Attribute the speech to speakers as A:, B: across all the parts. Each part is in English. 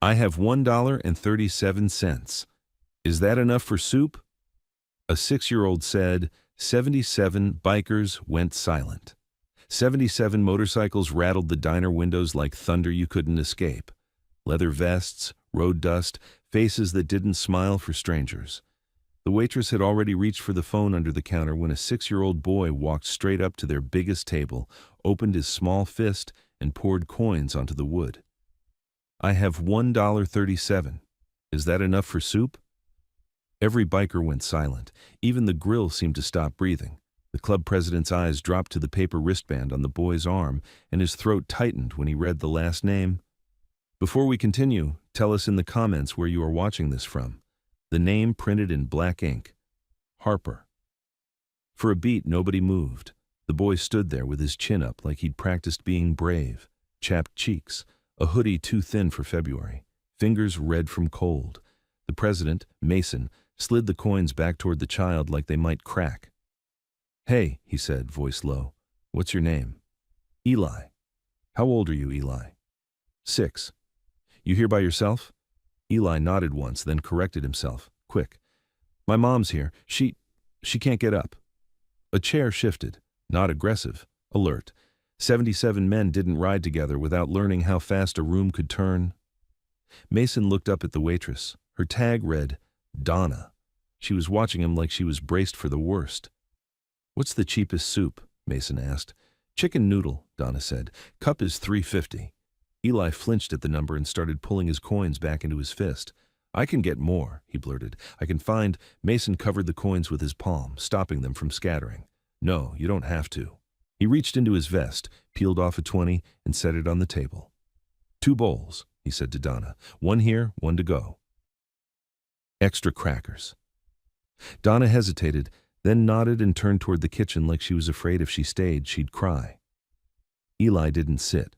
A: I have $1.37. Is that enough for soup? A 6-year-old said. 77 bikers went silent. 77 motorcycles rattled the diner windows like thunder you couldn't escape. Leather vests, road dust, faces that didn't smile for strangers. The waitress had already reached for the phone under the counter when a 6-year-old boy walked straight up to their biggest table, opened his small fist, and poured coins onto the wood. I have $1.37. Is that enough for soup? Every biker went silent. Even the grill seemed to stop breathing. The club president's eyes dropped to the paper wristband on the boy's arm, and his throat tightened when he read the last name. Before we continue, tell us in the comments where you are watching this from. The name printed in black ink. Harper. For a beat, nobody moved. The boy stood there with his chin up like he'd practiced being brave. Chapped cheeks, a hoodie too thin for February, fingers red from cold. The president, Mason, slid the coins back toward the child like they might crack. Hey, he said, voice low. What's your name? Eli. How old are you, Eli? 6. You here by yourself? Eli nodded once, then corrected himself. Quick. My mom's here. She can't get up. A chair shifted. Not aggressive. Alert. 77 men didn't ride together without learning how fast a room could turn. Mason looked up at the waitress. Her tag read, Donna. She was watching him like she was braced for the worst. What's the cheapest soup? Mason asked. Chicken noodle, Donna said. Cup is $3.50. Eli flinched at the number and started pulling his coins back into his fist. I can get more, he blurted. I can find. Mason covered the coins with his palm, stopping them from scattering. No, you don't have to. He reached into his vest, peeled off a 20, and set it on the table. 2 bowls, he said to Donna. 1 here, 1 to go. Extra crackers. Donna hesitated, then nodded and turned toward the kitchen like she was afraid if she stayed, she'd cry. Eli didn't sit.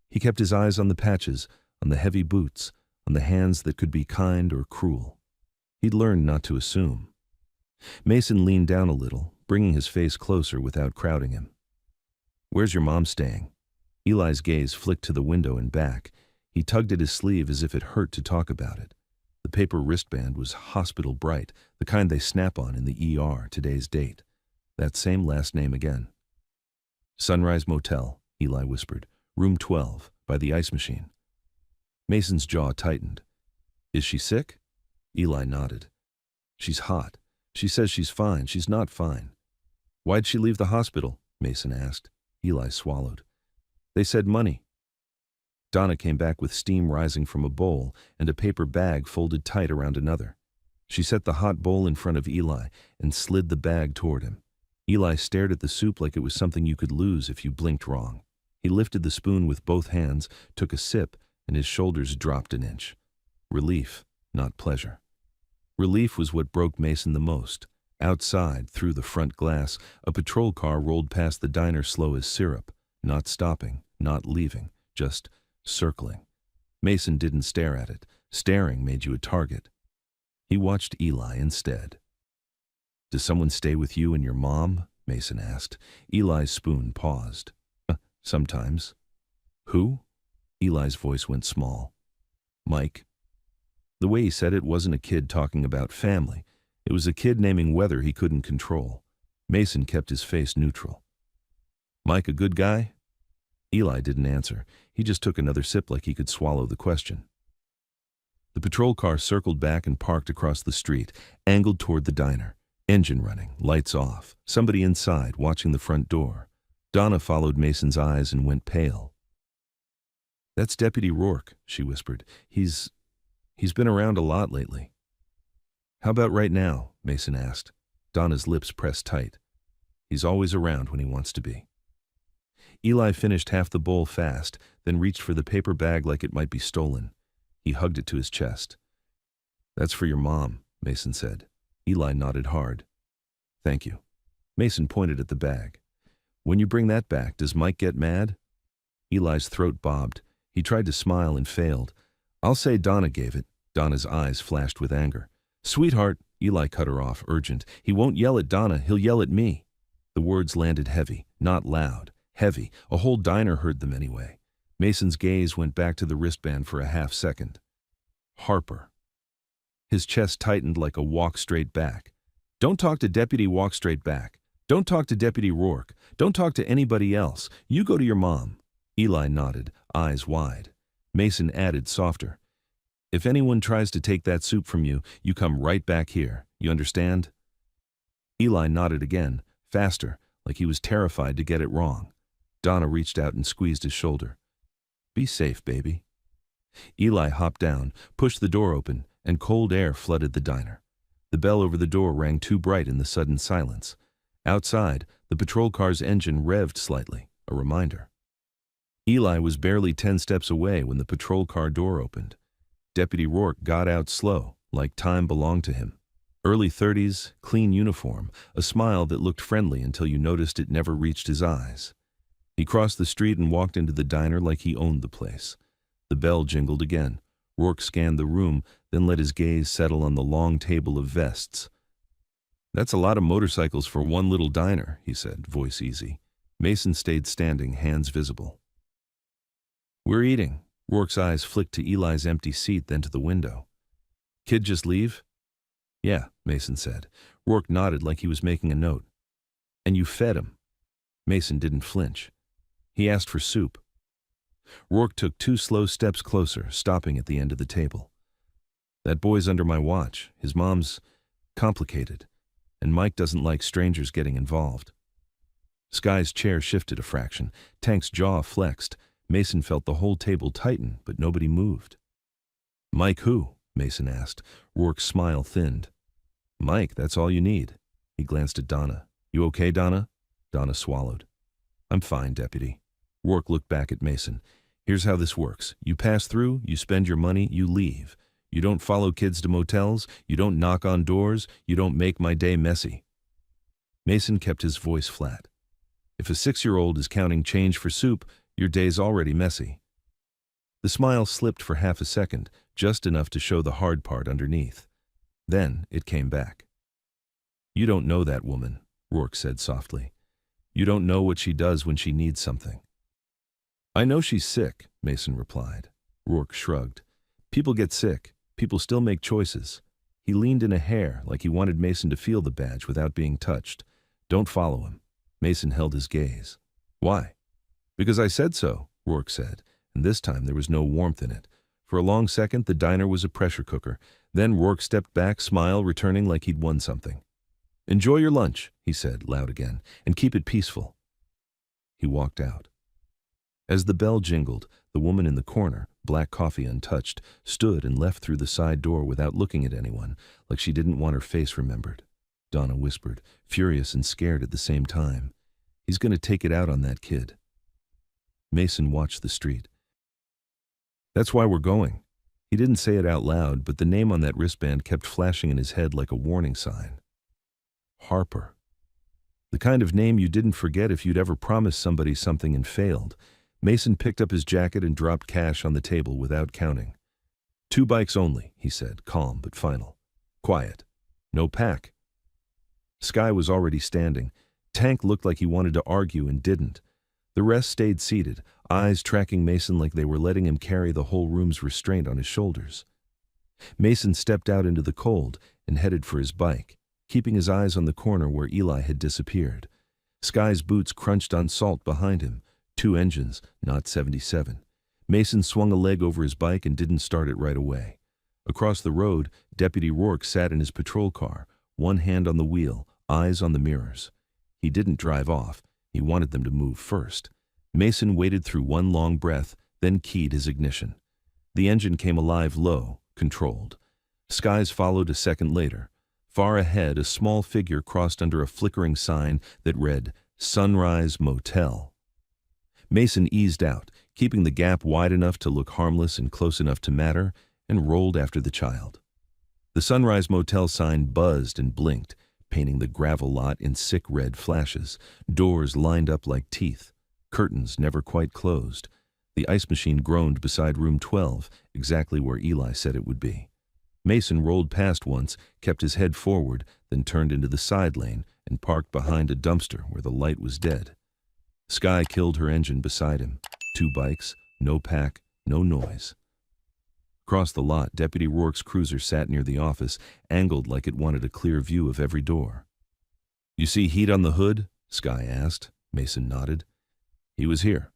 A: He kept his eyes on the patches, on the heavy boots, on the hands that could be kind or cruel. He'd learned not to assume. Mason leaned down a little, bringing his face closer without crowding him. Where's your mom staying? Eli's gaze flicked to the window and back. He tugged at his sleeve as if it hurt to talk about it. The paper wristband was hospital bright, the kind they snap on in the ER, today's date. That same last name again. Sunrise Motel, Eli whispered. Room 12, by the ice machine. Mason's jaw tightened. Is she sick? Eli nodded. She's hot. She says she's fine. She's not fine. Why'd she leave the hospital? Mason asked. Eli swallowed. They said money. Donna came back with steam rising from a bowl and a paper bag folded tight around another. She set the hot bowl in front of Eli and slid the bag toward him. Eli stared at the soup like it was something you could lose if you blinked wrong. He lifted the spoon with both hands, took a sip, and his shoulders dropped an inch. Relief, not pleasure. Relief was what broke Mason the most. Outside, through the front glass, a patrol car rolled past the diner slow as syrup, not stopping, not leaving, just circling. Mason didn't stare at it. Staring made you a target. He watched Eli instead. Does someone stay with you and your mom? Mason asked. Eli's spoon paused. Sometimes. Who? Eli's voice went small. Mike. The way he said it wasn't a kid talking about family. It was a kid naming weather he couldn't control. Mason kept his face neutral. Mike a good guy? Eli didn't answer. He just took another sip like he could swallow the question. The patrol car circled back and parked across the street, angled toward the diner. Engine running, lights off, somebody inside watching the front door. Donna followed Mason's eyes and went pale. That's Deputy Rourke, she whispered. He's been around a lot lately. How about right now? Mason asked. Donna's lips pressed tight. He's always around when he wants to be. Eli finished half the bowl fast, then reached for the paper bag like it might be stolen. He hugged it to his chest. That's for your mom, Mason said. Eli nodded hard. Thank you. Mason pointed at the bag. When you bring that back, does Mike get mad? Eli's throat bobbed. He tried to smile and failed. I'll say Donna gave it. Donna's eyes flashed with anger. Sweetheart, Eli cut her off, urgent. He won't yell at Donna, he'll yell at me. The words landed heavy, not loud. Heavy. A whole diner heard them anyway. Mason's gaze went back to the wristband for a half second. Harper. His chest tightened like a walk straight back. Don't talk to Deputy Walk Straight Back. Don't talk to Deputy Rourke. Don't talk to anybody else. You go to your mom. Eli nodded, eyes wide. Mason added softer. If anyone tries to take that soup from you, you come right back here. You understand? Eli nodded again, faster, like he was terrified to get it wrong. Donna reached out and squeezed his shoulder. Be safe, baby. Eli hopped down, pushed the door open, and cold air flooded the diner. The bell over the door rang too bright in the sudden silence. Outside, the patrol car's engine revved slightly, a reminder. Eli was barely 10 steps away when the patrol car door opened. Deputy Rourke got out slow, like time belonged to him. Early 30s, clean uniform, a smile that looked friendly until you noticed it never reached his eyes. He crossed the street and walked into the diner like he owned the place. The bell jingled again. Rourke scanned the room, then let his gaze settle on the long table of vests. That's a lot of motorcycles for one little diner, he said, voice easy. Mason stayed standing, hands visible. We're eating. Rourke's eyes flicked to Eli's empty seat, then to the window. Kid just leave? Yeah, Mason said. Rourke nodded like he was making a note. And you fed him? Mason didn't flinch. He asked for soup. Rourke took 2 slow steps closer, stopping at the end of the table. That boy's under my watch. His mom's complicated, and Mike doesn't like strangers getting involved. Sky's chair shifted a fraction. Tank's jaw flexed. Mason felt the whole table tighten, but nobody moved. Mike who? Mason asked. Rourke's smile thinned. Mike, that's all you need. He glanced at Donna. You okay, Donna? Donna swallowed. I'm fine, Deputy. Rourke looked back at Mason. Here's how this works. You pass through, you spend your money, you leave. You don't follow kids to motels, you don't knock on doors, you don't make my day messy. Mason kept his voice flat. If a 6-year-old is counting change for soup, your day's already messy. The smile slipped for half a second, just enough to show the hard part underneath. Then it came back. You don't know that woman, Rourke said softly. You don't know what she does when she needs something. I know she's sick, Mason replied. Rourke shrugged. People get sick. People still make choices. He leaned in a hair, like he wanted Mason to feel the badge without being touched. Don't follow him. Mason held his gaze. Why? Because I said so, Rourke said, and this time there was no warmth in it. For a long second, the diner was a pressure cooker. Then Rourke stepped back, smile returning like he'd won something. Enjoy your lunch, he said, loud again, and keep it peaceful. He walked out. As the bell jingled, the woman in the corner, black coffee untouched, stood and left through the side door without looking at anyone, like she didn't want her face remembered. Donna whispered, furious and scared at the same time. He's going to take it out on that kid. Mason watched the street. That's why we're going. He didn't say it out loud, but the name on that wristband kept flashing in his head like a warning sign. Harper. The kind of name you didn't forget if you'd ever promised somebody something and failed. Mason picked up his jacket and dropped cash on the table without counting. 2 bikes only, he said, calm but final. Quiet. No pack. Sky was already standing. Tank looked like he wanted to argue and didn't. The rest stayed seated, eyes tracking Mason like they were letting him carry the whole room's restraint on his shoulders. Mason stepped out into the cold and headed for his bike, keeping his eyes on the corner where Eli had disappeared. Sky's boots crunched on salt behind him. 2 engines, not 77. Mason swung a leg over his bike and didn't start it right away. Across the road, Deputy Rourke sat in his patrol car, one hand on the wheel, eyes on the mirrors. He didn't drive off. He wanted them to move first. Mason waited through one long breath, then keyed his ignition. The engine came alive low, controlled. Skies followed a second later. Far ahead, a small figure crossed under a flickering sign that read, Sunrise Motel. Mason eased out, keeping the gap wide enough to look harmless and close enough to matter, and rolled after the child. The Sunrise Motel sign buzzed and blinked, painting the gravel lot in sick red flashes, doors lined up like teeth, curtains never quite closed. The ice machine groaned beside room 12, exactly where Eli said it would be. Mason rolled past once, kept his head forward, then turned into the side lane and parked behind a dumpster where the light was dead. Sky killed her engine beside him. 2 bikes, no pack, no noise. Across the lot, Deputy Rourke's cruiser sat near the office, angled like it wanted a clear view of every door. "You see heat on the hood?" Sky asked. Mason nodded. "He was here."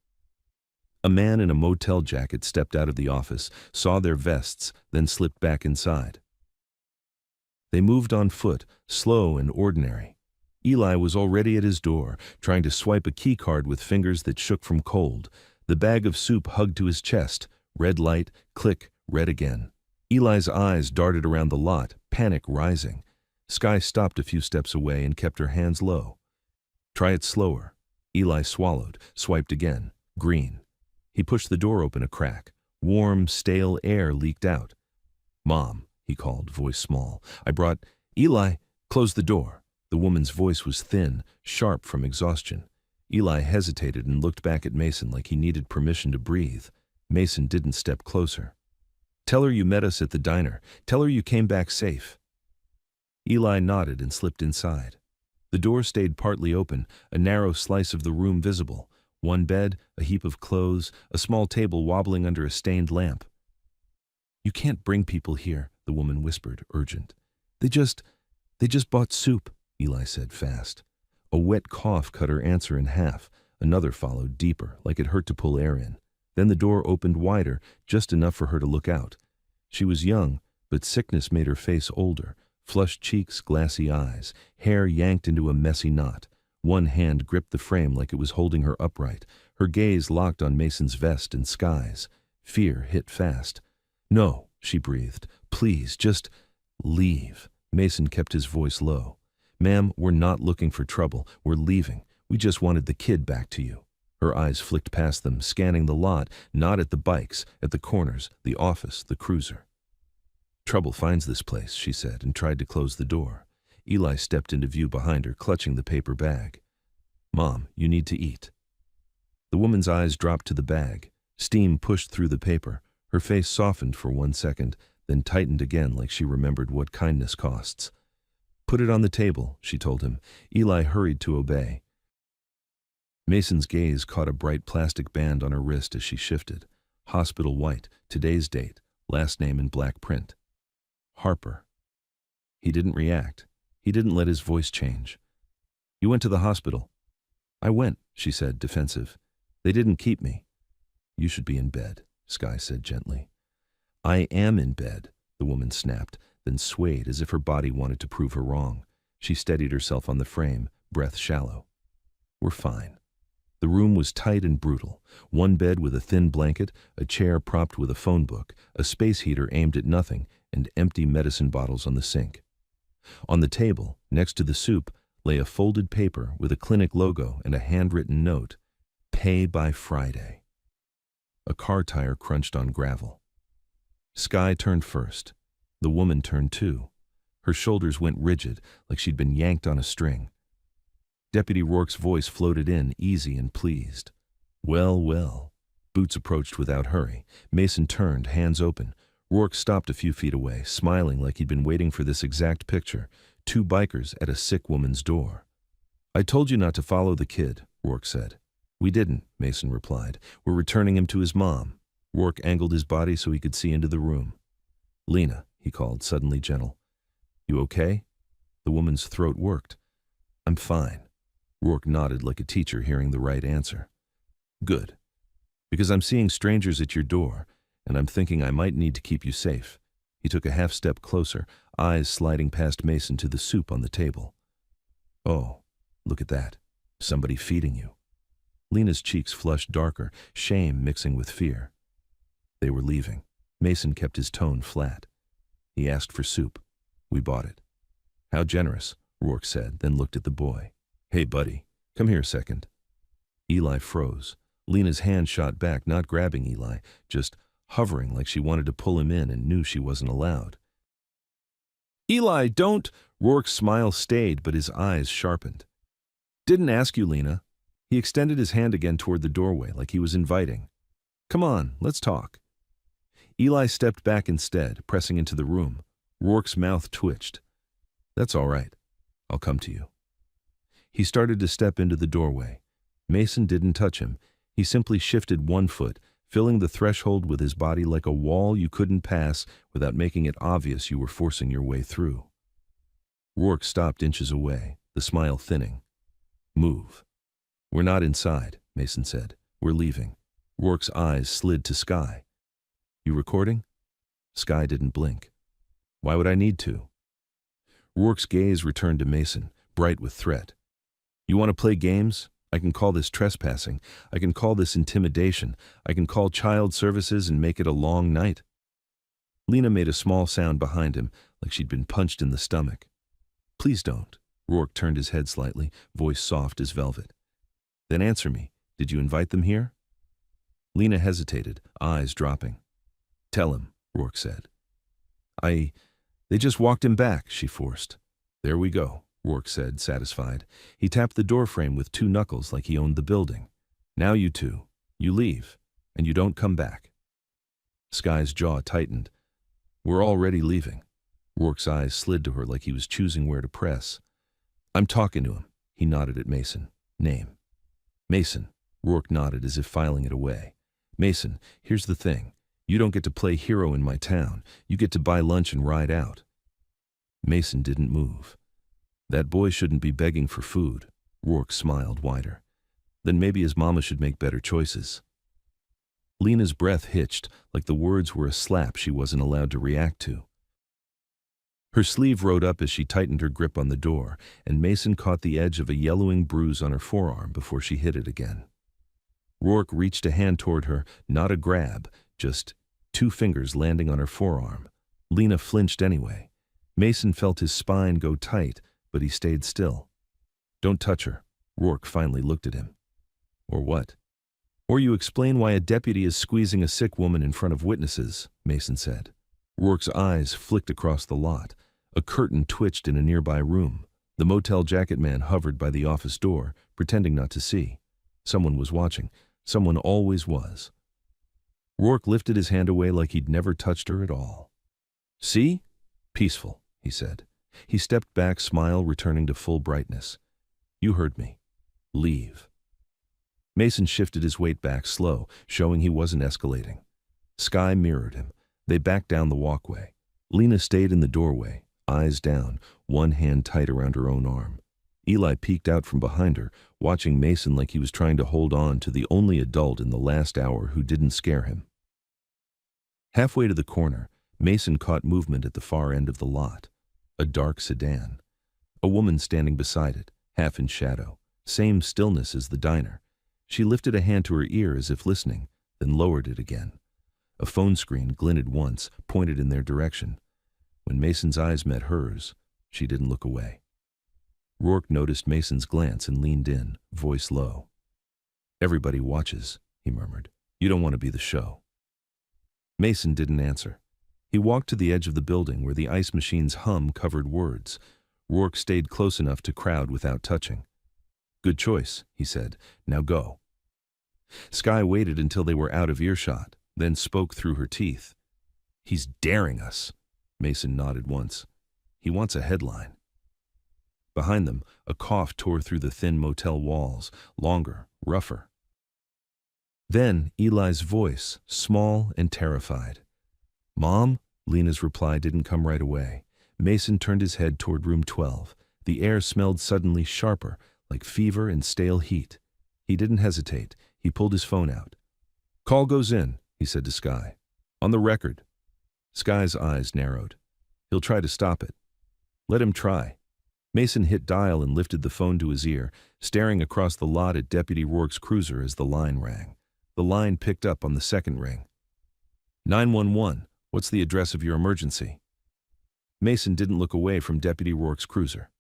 A: A man in a motel jacket stepped out of the office, saw their vests, then slipped back inside. They moved on foot, slow and ordinary. Eli was already at his door, trying to swipe a key card with fingers that shook from cold. The bag of soup hugged to his chest. Red light, click, red again. Eli's eyes darted around the lot, panic rising. Sky stopped a few steps away and kept her hands low. "Try it slower." Eli swallowed, swiped again. Green. He pushed the door open a crack. Warm, stale air leaked out. "Mom," he called, voice small. "I brought—" "Eli, close the door." The woman's voice was thin, sharp from exhaustion. Eli hesitated and looked back at Mason like he needed permission to breathe. Mason didn't step closer. "Tell her you met us at the diner. Tell her you came back safe." Eli nodded and slipped inside. The door stayed partly open, a narrow slice of the room visible. One bed, a heap of clothes, a small table wobbling under a stained lamp. "You can't bring people here," the woman whispered, urgent. They just bought soup," Eli said fast. A wet cough cut her answer in half. Another followed, deeper, like it hurt to pull air in. Then the door opened wider, just enough for her to look out. She was young, but sickness made her face older. Flushed cheeks, glassy eyes, hair yanked into a messy knot. One hand gripped the frame like it was holding her upright. Her gaze locked on Mason's vest and Sky's. Fear hit fast. "No," she breathed. "Please, just leave." Mason kept his voice low. "Ma'am, we're not looking for trouble. We're leaving. We just wanted the kid back to you." Her eyes flicked past them, scanning the lot, not at the bikes, at the corners, the office, the cruiser. "Trouble finds this place," she said, and tried to close the door. Eli stepped into view behind her, clutching the paper bag. "Mom, you need to eat." The woman's eyes dropped to the bag. Steam pushed through the paper. Her face softened for 1 second, then tightened again like she remembered what kindness costs. "Put it on the table," she told him. Eli hurried to obey. Mason's gaze caught a bright plastic band on her wrist as she shifted. Hospital white, today's date, last name in black print. Harper. He didn't react. He didn't let his voice change. "You went to the hospital." "I went," she said, defensive. "They didn't keep me." "You should be in bed," Sky said gently. "I am in bed," the woman snapped, then swayed as if her body wanted to prove her wrong. She steadied herself on the frame, breath shallow. "We're fine." The room was tight and brutal. One bed with a thin blanket, a chair propped with a phone book, a space heater aimed at nothing, and empty medicine bottles on the sink. On the table, next to the soup, lay a folded paper with a clinic logo and a handwritten note. "Pay by Friday." A car tire crunched on gravel. Sky turned first. The woman turned too. Her shoulders went rigid, like she'd been yanked on a string. Deputy Rourke's voice floated in, easy and pleased. "Well, well." Boots approached without hurry. Mason turned, hands open. Rourke stopped a few feet away, smiling like he'd been waiting for this exact picture. 2 bikers at a sick woman's door. "I told you not to follow the kid," Rourke said. "We didn't," Mason replied. "We're returning him to his mom." Rourke angled his body so he could see into the room. "Lena," he called, suddenly gentle. "You okay?" The woman's throat worked. "I'm fine." Rourke nodded like a teacher hearing the right answer. "Good. Because I'm seeing strangers at your door, and I'm thinking I might need to keep you safe." He took a half step closer, eyes sliding past Mason to the soup on the table. "Oh, look at that. Somebody feeding you." Lena's cheeks flushed darker, shame mixing with fear. They were leaving. Mason kept his tone flat. He asked for soup. We bought it. "How generous," Rourke said, then looked at the boy. "Hey, buddy, come here a second." Eli froze. Lena's hand shot back, not grabbing Eli, just hovering like she wanted to pull him in and knew she wasn't allowed. "Eli, don't!" Rourke's smile stayed, but his eyes sharpened. "Didn't ask you, Lena." He extended his hand again toward the doorway like he was inviting. "Come on, let's talk." Eli stepped back instead, pressing into the room. Rourke's mouth twitched. "That's all right. I'll come to you." He started to step into the doorway. Mason didn't touch him. He simply shifted one foot, filling the threshold with his body like a wall you couldn't pass without making it obvious you were forcing your way through. Rourke stopped inches away, the smile thinning. "Move." "We're not inside," Mason said. "We're leaving." Rourke's eyes slid to Sky. "You recording?" Sky didn't blink. "Why would I need to?" Rourke's gaze returned to Mason, bright with threat. "You want to play games? I can call this trespassing. I can call this intimidation. I can call child services and make it a long night." Lena made a small sound behind him, like she'd been punched in the stomach. "Please don't." Rourke turned his head slightly, voice soft as velvet. "Then answer me. Did you invite them here?" Lena hesitated, eyes dropping. "Tell him," Rourke said. They just walked him back," she forced. "There we go," Rourke said, satisfied. He tapped the doorframe with 2 knuckles like he owned the building. "Now you two. You leave, and you don't come back." Sky's jaw tightened. "We're already leaving." Rourke's eyes slid to her like he was choosing where to press. "I'm talking to him." He nodded at Mason. "Name?" "Mason." Rourke nodded as if filing it away. "Mason, here's the thing. You don't get to play hero in my town. You get to buy lunch and ride out." Mason didn't move. "That boy shouldn't be begging for food." Rourke smiled wider. "Then maybe his mama should make better choices." Lena's breath hitched, like the words were a slap she wasn't allowed to react to. Her sleeve rode up as she tightened her grip on the door, and Mason caught the edge of a yellowing bruise on her forearm before she hit it again. Rourke reached a hand toward her, not a grab, just 2 fingers landing on her forearm. Lena flinched anyway. Mason felt his spine go tight, but he stayed still. "Don't touch her." Rourke finally looked at him. "Or what?" "Or you explain why a deputy is squeezing a sick woman in front of witnesses," Mason said. Rourke's eyes flicked across the lot. A curtain twitched in a nearby room. The motel jacket man hovered by the office door, pretending not to see. Someone was watching. Someone always was. Rourke lifted his hand away like he'd never touched her at all. "See? Peaceful," he said. He stepped back, smile returning to full brightness. "You heard me. Leave." Mason shifted his weight back slow, showing he wasn't escalating. Sky mirrored him. They backed down the walkway. Lena stayed in the doorway, eyes down, one hand tight around her own arm. Eli peeked out from behind her, watching Mason like he was trying to hold on to the only adult in the last hour who didn't scare him. Halfway to the corner, Mason caught movement at the far end of the lot. A dark sedan. A woman standing beside it, half in shadow. Same stillness as the diner. She lifted a hand to her ear as if listening, then lowered it again. A phone screen glinted once, pointed in their direction. When Mason's eyes met hers, she didn't look away. Rourke noticed Mason's glance and leaned in, voice low. "Everybody watches," he murmured. "You don't want to be the show." Mason didn't answer. He walked to the edge of the building where the ice machine's hum covered words. Rourke stayed close enough to crowd without touching. "Good choice," he said. "Now go." Sky waited until they were out of earshot, then spoke through her teeth. "He's daring us." Mason nodded once. "He wants a headline." Behind them, a cough tore through the thin motel walls, longer, rougher. Then Eli's voice, small and terrified. "Mom?" Lena's reply didn't come right away. Mason turned his head toward room 12. The air smelled suddenly sharper, like fever and stale heat. He didn't hesitate. He pulled his phone out. "Call goes in," he said to Sky. "On the record." Sky's eyes narrowed. "He'll try to stop it." "Let him try." Mason hit dial and lifted the phone to his ear, staring across the lot at Deputy Rourke's cruiser as the line rang. The line picked up on the second ring. 911, what's the address of your emergency?" Mason didn't look away from Deputy Rourke's cruiser.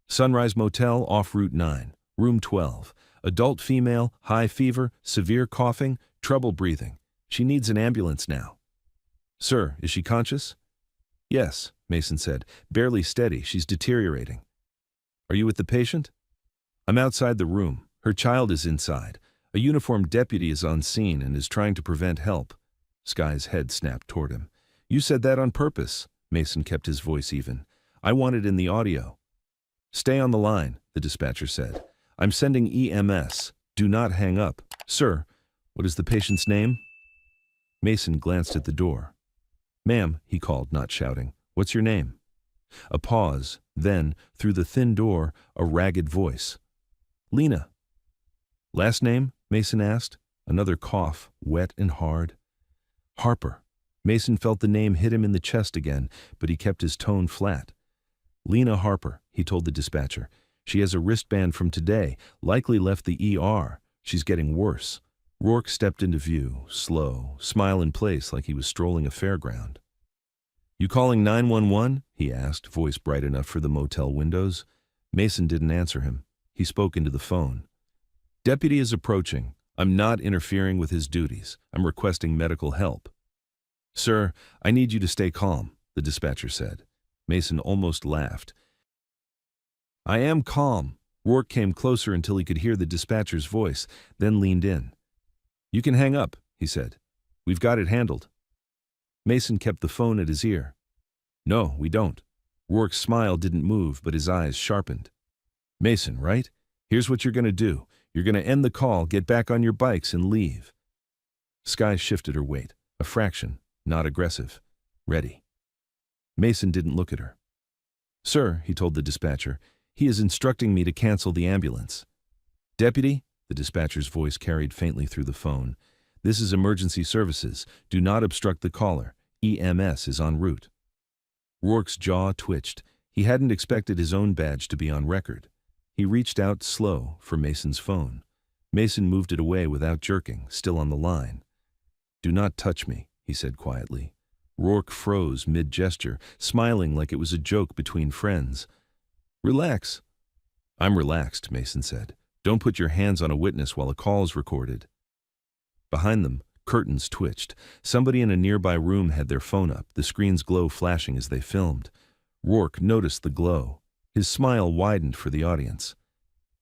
A: "Sunrise Motel off Route 9, room 12. Adult female, high fever, severe coughing, trouble breathing. She needs an ambulance now." "Sir, is she conscious?" "Yes," Mason said. "Barely steady. She's deteriorating." "Are you with the patient?" "I'm outside the room. Her child is inside. A uniformed deputy is on scene and is trying to prevent help." Sky's head snapped toward him. "You said that on purpose." Mason kept his voice even. "I want it in the audio." "Stay on the line," the dispatcher said. "I'm sending EMS. Do not hang up." "Sir, what is the patient's name?" Mason glanced at the door. "Ma'am," he called, not shouting. "What's your name?" A pause, then, through the thin door, a ragged voice. "Lena." "Last name?" Mason asked. Another cough, wet and hard. "Harper." Mason felt the name hit him in the chest again, but he kept his tone flat. "Lena Harper," he told the dispatcher. "She has a wristband from today, likely left the ER. She's getting worse." Rourke stepped into view, slow, smile in place like he was strolling a fairground. "You calling 911?" he asked, voice bright enough for the motel windows. Mason didn't answer him. He spoke into the phone. "Deputy is approaching. I'm not interfering with his duties. I'm requesting medical help." "Sir, I need you to stay calm," the dispatcher said. Mason almost laughed. "I am calm." Rourke came closer until he could hear the dispatcher's voice, then leaned in. "You can hang up," he said. "We've got it handled." Mason kept the phone at his ear. "No, we don't." Rourke's smile didn't move, but his eyes sharpened. "Mason, right? Here's what you're going to do. You're going to end the call, get back on your bikes, and leave." Skye shifted her weight, a fraction, not aggressive. "Ready." Mason didn't look at her. "Sir," he told the dispatcher, "he is instructing me to cancel the ambulance." "Deputy," the dispatcher's voice carried faintly through the phone, "this is emergency services. Do not obstruct the caller. EMS is en route." Rourke's jaw twitched. He hadn't expected his own badge to be on record. He reached out, slow, for Mason's phone. Mason moved it away without jerking, still on the line. "Do not touch me," he said quietly. Rourke froze mid-gesture, smiling like it was a joke between friends. "Relax." "I'm relaxed," Mason said. "Don't put your hands on a witness while a call's recorded." Behind them, curtains twitched. Somebody in a nearby room had their phone up, the screen's glow flashing as they filmed. Rourke noticed the glow. His smile widened for the audience.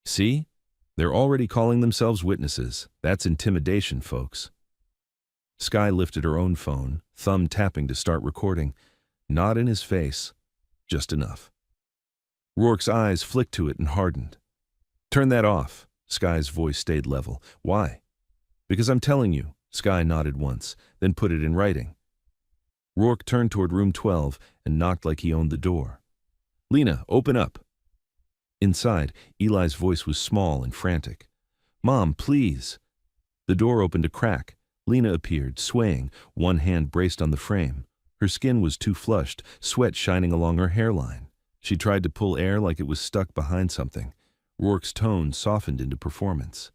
A: "See? They're already calling themselves witnesses. That's intimidation, folks." Skye lifted her own phone, thumb tapping to start recording. Not in his face. Just enough. Rourke's eyes flicked to it and hardened. "Turn that off." Skye's voice stayed level. "Why?" "Because I'm telling you." Skye nodded once, then put it in writing. Rourke turned toward room 12 and knocked like he owned the door. "Lena, open up." Inside, Eli's voice was small and frantic. "Mom, please." The door opened a crack. Lena appeared, swaying, one hand braced on the frame. Her skin was too flushed, sweat shining along her hairline. She tried to pull air like it was stuck behind something. Rourke's tone softened into performance.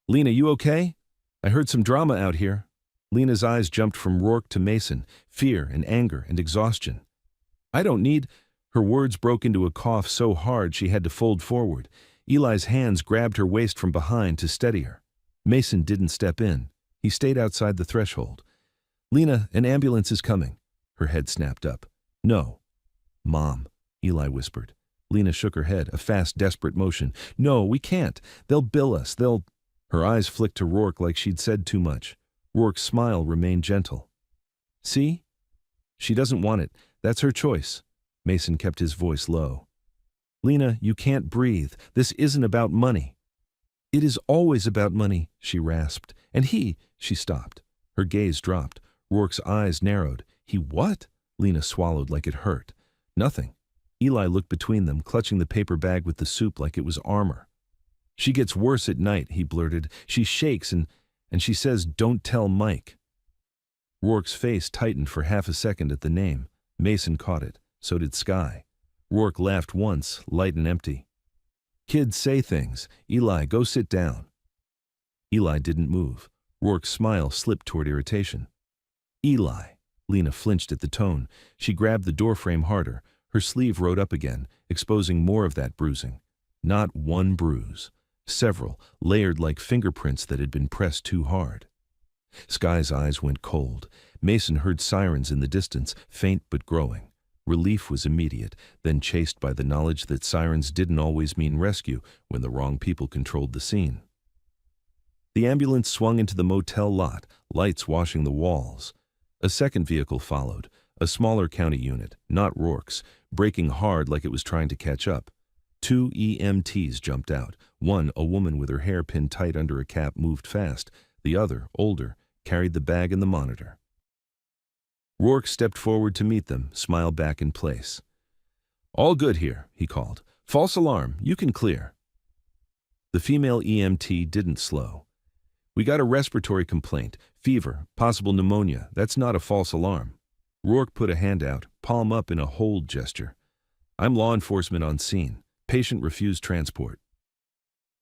A: "Lena, you okay? I heard some drama out here." Lena's eyes jumped from Rourke to Mason, fear and anger and exhaustion. "I don't need—" Her words broke into a cough so hard she had to fold forward. Eli's hands grabbed her waist from behind to steady her. Mason didn't step in. He stayed outside the threshold. "Lena, an ambulance is coming." Her head snapped up. "No." "Mom," Eli whispered. Lena shook her head, a fast, desperate motion. "No, we can't. They'll bill us. They'll—" Her eyes flicked to Rourke like she'd said too much. Rourke's smile remained gentle. "See? She doesn't want it. That's her choice." Mason kept his voice low. "Lena, you can't breathe. This isn't about money." "It is always about money," she rasped. "And he—" She stopped. Her gaze dropped. Rourke's eyes narrowed. "He what?" Lena swallowed like it hurt. "Nothing." Eli looked between them, clutching the paper bag with the soup like it was armor. "She gets worse at night," he blurted. "She shakes and she says, 'Don't tell Mike.'" Rourke's face tightened for half a second at the name. Mason caught it. So did Skye. Rourke laughed once, light and empty. "Kids say things. Eli, go sit down." Eli didn't move. Rourke's smile slipped toward irritation. "Eli." Lena flinched at the tone. She grabbed the doorframe harder. Her sleeve rode up again, exposing more of that bruising. Not one bruise. Several, layered like fingerprints that had been pressed too hard. Skye's eyes went cold. Mason heard sirens in the distance, faint but growing. Relief was immediate, then chased by the knowledge that sirens didn't always mean rescue when the wrong people controlled the scene. The ambulance swung into the motel lot, lights washing the walls. A second vehicle followed, a smaller county unit, not Rourke's, braking hard like it was trying to catch up. 2 EMTs jumped out. One, a woman with her hair pinned tight under a cap, moved fast. The other, older, carried the bag and the monitor. Rourke stepped forward to meet them, smile back in place. "All good here," he called. "False alarm, you can clear." The female EMT didn't slow. "We got a respiratory complaint, fever, possible pneumonia. That's not a false alarm." Rourke put a hand out, palm up in a hold gesture. "I'm law enforcement on scene. Patient refused transport."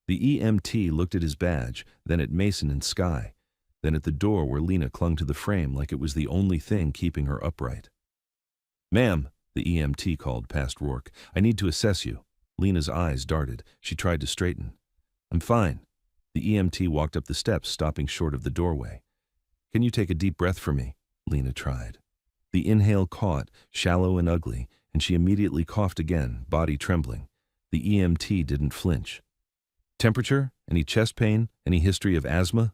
A: The EMT looked at his badge, then at Mason and Skye, then at the door where Lena clung to the frame like it was the only thing keeping her upright. "Ma'am," the EMT called past Rourke, "I need to assess you." Lena's eyes darted. She tried to straighten. "I'm fine." The EMT walked up the steps, stopping short of the doorway. "Can you take a deep breath for me?" Lena tried. The inhale caught, shallow and ugly, and she immediately coughed again, body trembling. The EMT didn't flinch. "Temperature? Any chest pain? Any history of asthma?"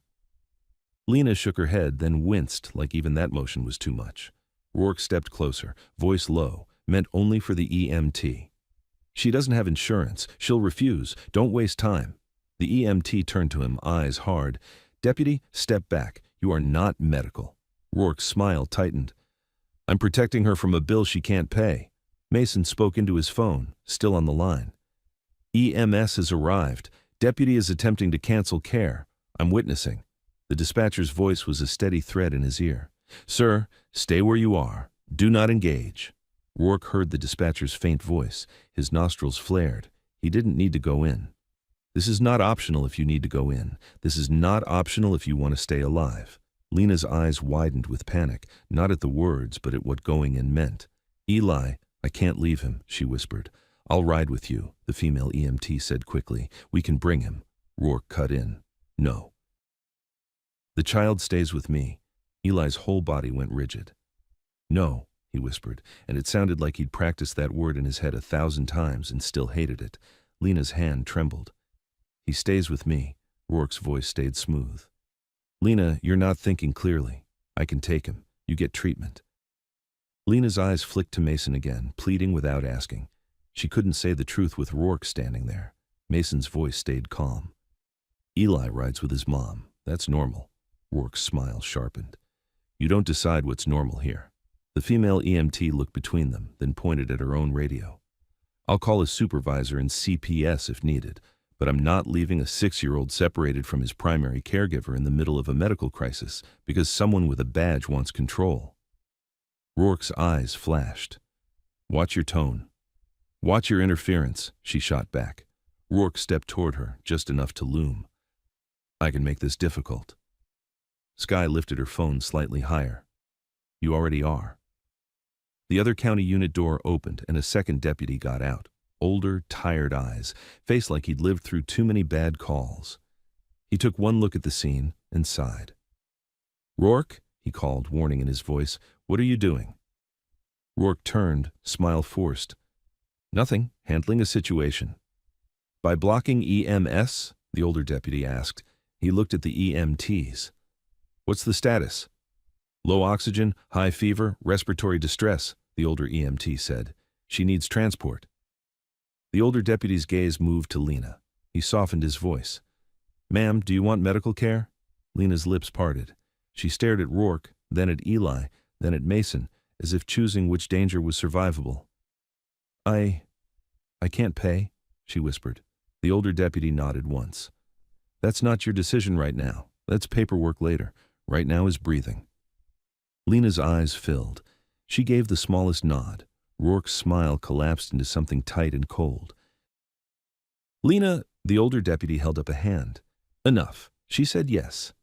A: Lena shook her head, then winced like even that motion was too much. Rourke stepped closer, voice low, meant only for the EMT. "She doesn't have insurance. She'll refuse. Don't waste time." The EMT turned to him, eyes hard. "Deputy, step back. You are not medical." Rourke's smile tightened. "I'm protecting her from a bill she can't pay." Mason spoke into his phone, still on the line. "EMS has arrived. Deputy is attempting to cancel care. I'm witnessing." The dispatcher's voice was a steady thread in his ear. "Sir, stay where you are. Do not engage." Rourke heard the dispatcher's faint voice. His nostrils flared. He didn't need to go in. "This is not optional if you need to go in. This is not optional if you want to stay alive." Lena's eyes widened with panic, not at the words, but at what going in meant. "Eli, I can't leave him," she whispered. "I'll ride with you," the female EMT said quickly. "We can bring him." Rourke cut in. "No." "The child stays with me." Eli's whole body went rigid. "No," he whispered, and it sounded like he'd practiced that word in his head 1,000 times and still hated it. Lena's hand trembled. "He stays with me." Rourke's voice stayed smooth. "Lena, you're not thinking clearly. I can take him. You get treatment." Lena's eyes flicked to Mason again, pleading without asking. She couldn't say the truth with Rourke standing there. Mason's voice stayed calm. "Eli rides with his mom. That's normal." Rourke's smile sharpened. "You don't decide what's normal here." The female EMT looked between them, then pointed at her own radio. "I'll call his supervisor and CPS if needed, but I'm not leaving a 6-year-old separated from his primary caregiver in the middle of a medical crisis because someone with a badge wants control." Rourke's eyes flashed. "Watch your tone. Watch your interference," she shot back. Rourke stepped toward her, just enough to loom. "I can make this difficult." Skye lifted her phone slightly higher. "You already are." The other county unit door opened and a second deputy got out. Older, tired eyes, face like he'd lived through too many bad calls. He took one look at the scene and sighed. "Rourke," he called, warning in his voice, "what are you doing?" Rourke turned, smile forced. "Nothing, handling a situation." "By blocking EMS?" the older deputy asked. He looked at the EMTs. "What's the status?" "Low oxygen, high fever, respiratory distress," the older EMT said. "She needs transport." The older deputy's gaze moved to Lena. He softened his voice. "Ma'am, do you want medical care?" Lena's lips parted. She stared at Rourke, then at Eli, then at Mason, as if choosing which danger was survivable. I can't pay," she whispered. The older deputy nodded once. "That's not your decision right now. That's paperwork later. Right now is breathing." Lena's eyes filled. She gave the smallest nod. Rourke's smile collapsed into something tight and cold. "Lena," the older deputy held up a hand. "Enough." She said yes.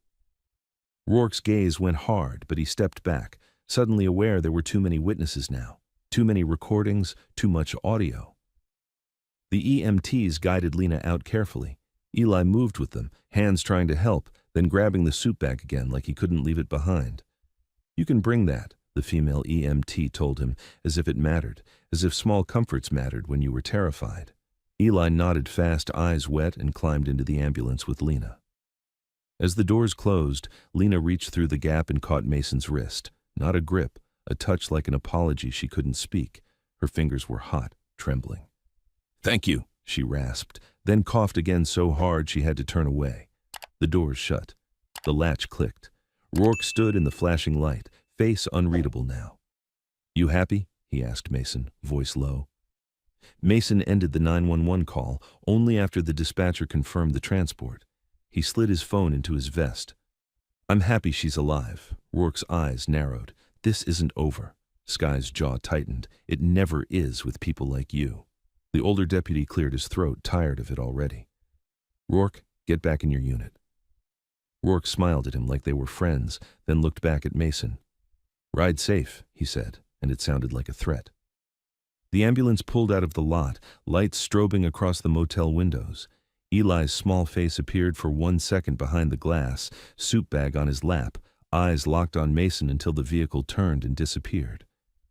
A: Rourke's gaze went hard, but he stepped back, suddenly aware there were too many witnesses now. Too many recordings, too much audio. The EMTs guided Lena out carefully. Eli moved with them, hands trying to help, then grabbing the soup bag again like he couldn't leave it behind. "You can bring that," the female EMT told him, as if it mattered, as if small comforts mattered when you were terrified. Eli nodded fast, eyes wet, and climbed into the ambulance with Lena. As the doors closed, Lena reached through the gap and caught Mason's wrist. Not a grip, a touch like an apology she couldn't speak. Her fingers were hot, trembling. "Thank you," she rasped, then coughed again so hard she had to turn away. The doors shut. The latch clicked. Rourke stood in the flashing light, face unreadable now. "You happy?" he asked Mason, voice low. Mason ended the 911 call only after the dispatcher confirmed the transport. He slid his phone into his vest. "I'm happy she's alive." Rourke's eyes narrowed. "This isn't over." Sky's jaw tightened. "It never is with people like you." The older deputy cleared his throat, tired of it already. "Rourke, get back in your unit." Rourke smiled at him like they were friends, then looked back at Mason. "Ride safe," he said, and it sounded like a threat. The ambulance pulled out of the lot, lights strobing across the motel windows. Eli's small face appeared for 1 second behind the glass, soup bag on his lap, eyes locked on Mason until the vehicle turned and disappeared.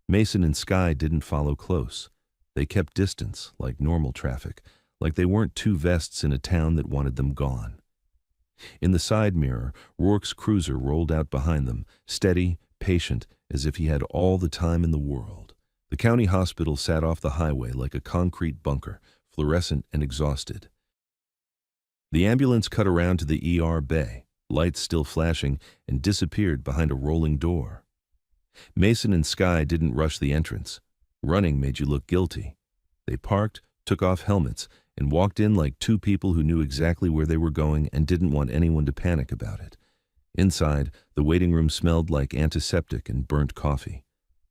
A: Mason and Sky didn't follow close. They kept distance, like normal traffic, like they weren't two vests in a town that wanted them gone. In the side mirror, Rourke's cruiser rolled out behind them, steady, patient, as if he had all the time in the world. The county hospital sat off the highway like a concrete bunker, fluorescent and exhausted. The ambulance cut around to the ER bay, lights still flashing, and disappeared behind a rolling door. Mason and Sky didn't rush the entrance. Running made you look guilty. They parked, took off helmets, and walked in like two people who knew exactly where they were going and didn't want anyone to panic about it. Inside, the waiting room smelled like antiseptic and burnt coffee.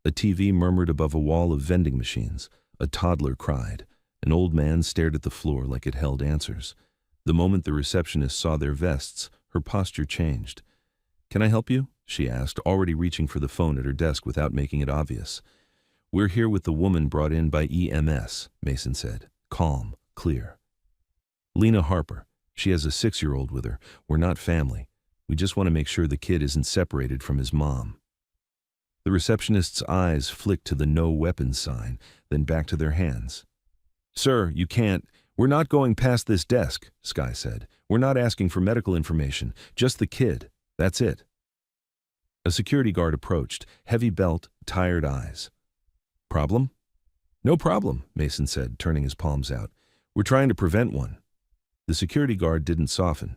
A: A TV murmured above a wall of vending machines. A toddler cried. An old man stared at the floor like it held answers. The moment the receptionist saw their vests, her posture changed. "Can I help you?" she asked, already reaching for the phone at her desk without making it obvious. "We're here with the woman brought in by EMS," Mason said, calm, clear. "Lena Harper. She has a 6-year-old with her. We're not family. We just want to make sure the kid isn't separated from his mom." The receptionist's eyes flicked to the no weapons sign, then back to their hands. "Sir, you can't. We're not going past this desk," Sky said. "We're not asking for medical information, just the kid. That's it." A security guard approached, heavy belt, tired eyes. "Problem?" "No problem," Mason said, turning his palms out. "We're trying to prevent one." The security guard didn't soften.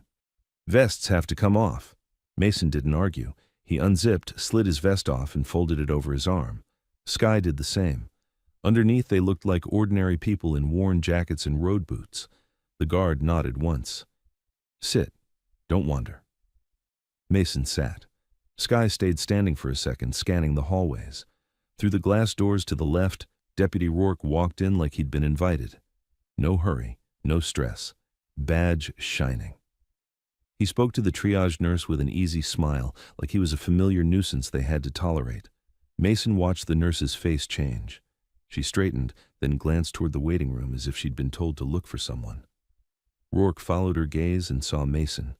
A: "Vests have to come off." Mason didn't argue. He unzipped, slid his vest off, and folded it over his arm. Sky did the same. Underneath, they looked like ordinary people in worn jackets and road boots. The guard nodded once. "Sit. Don't wander." Mason sat. Sky stayed standing for a second, scanning the hallways. Through the glass doors to the left, Deputy Rourke walked in like he'd been invited. No hurry, no stress. Badge shining. He spoke to the triage nurse with an easy smile, like he was a familiar nuisance they had to tolerate. Mason watched the nurse's face change. She straightened, then glanced toward the waiting room as if she'd been told to look for someone. Rourke followed her gaze and saw Mason.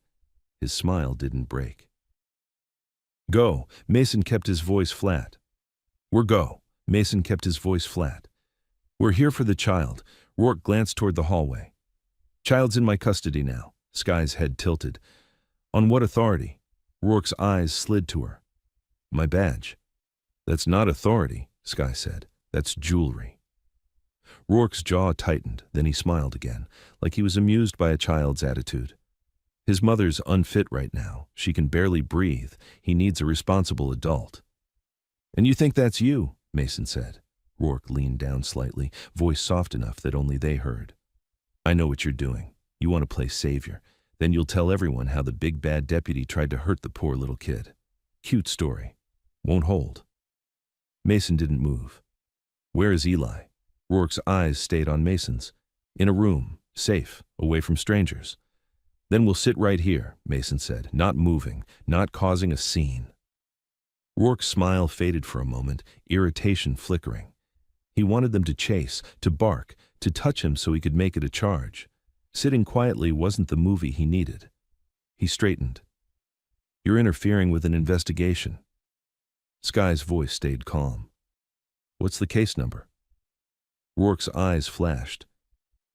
A: His smile didn't break. "Go." Mason kept his voice flat. "We're go." Mason kept his voice flat. "We're here for the child." Rourke glanced toward the hallway. "Child's in my custody now." Sky's head tilted. "On what authority?" Rourke's eyes slid to her. "My badge." "That's not authority," Sky said. "That's jewelry." Rourke's jaw tightened, then he smiled again, like he was amused by a child's attitude. His mother's unfit right now. She can barely breathe. He needs a responsible adult. "And you think that's you?" Mason said. Rourke leaned down slightly, voice soft enough that only they heard. "I know what you're doing. You want to play savior. Then you'll tell everyone how the big bad deputy tried to hurt the poor little kid. Cute story. Won't hold." Mason didn't move. "Where is Eli?" Rourke's eyes stayed on Mason's. "In a room, safe, away from strangers." "Then we'll sit right here," Mason said, not moving, not causing a scene. Rourke's smile faded for a moment, irritation flickering. He wanted them to chase, to bark, to touch him so he could make it a charge. Sitting quietly wasn't the movie he needed. He straightened. "You're interfering with an investigation." Sky's voice stayed calm. "What's the case number?" Rourke's eyes flashed.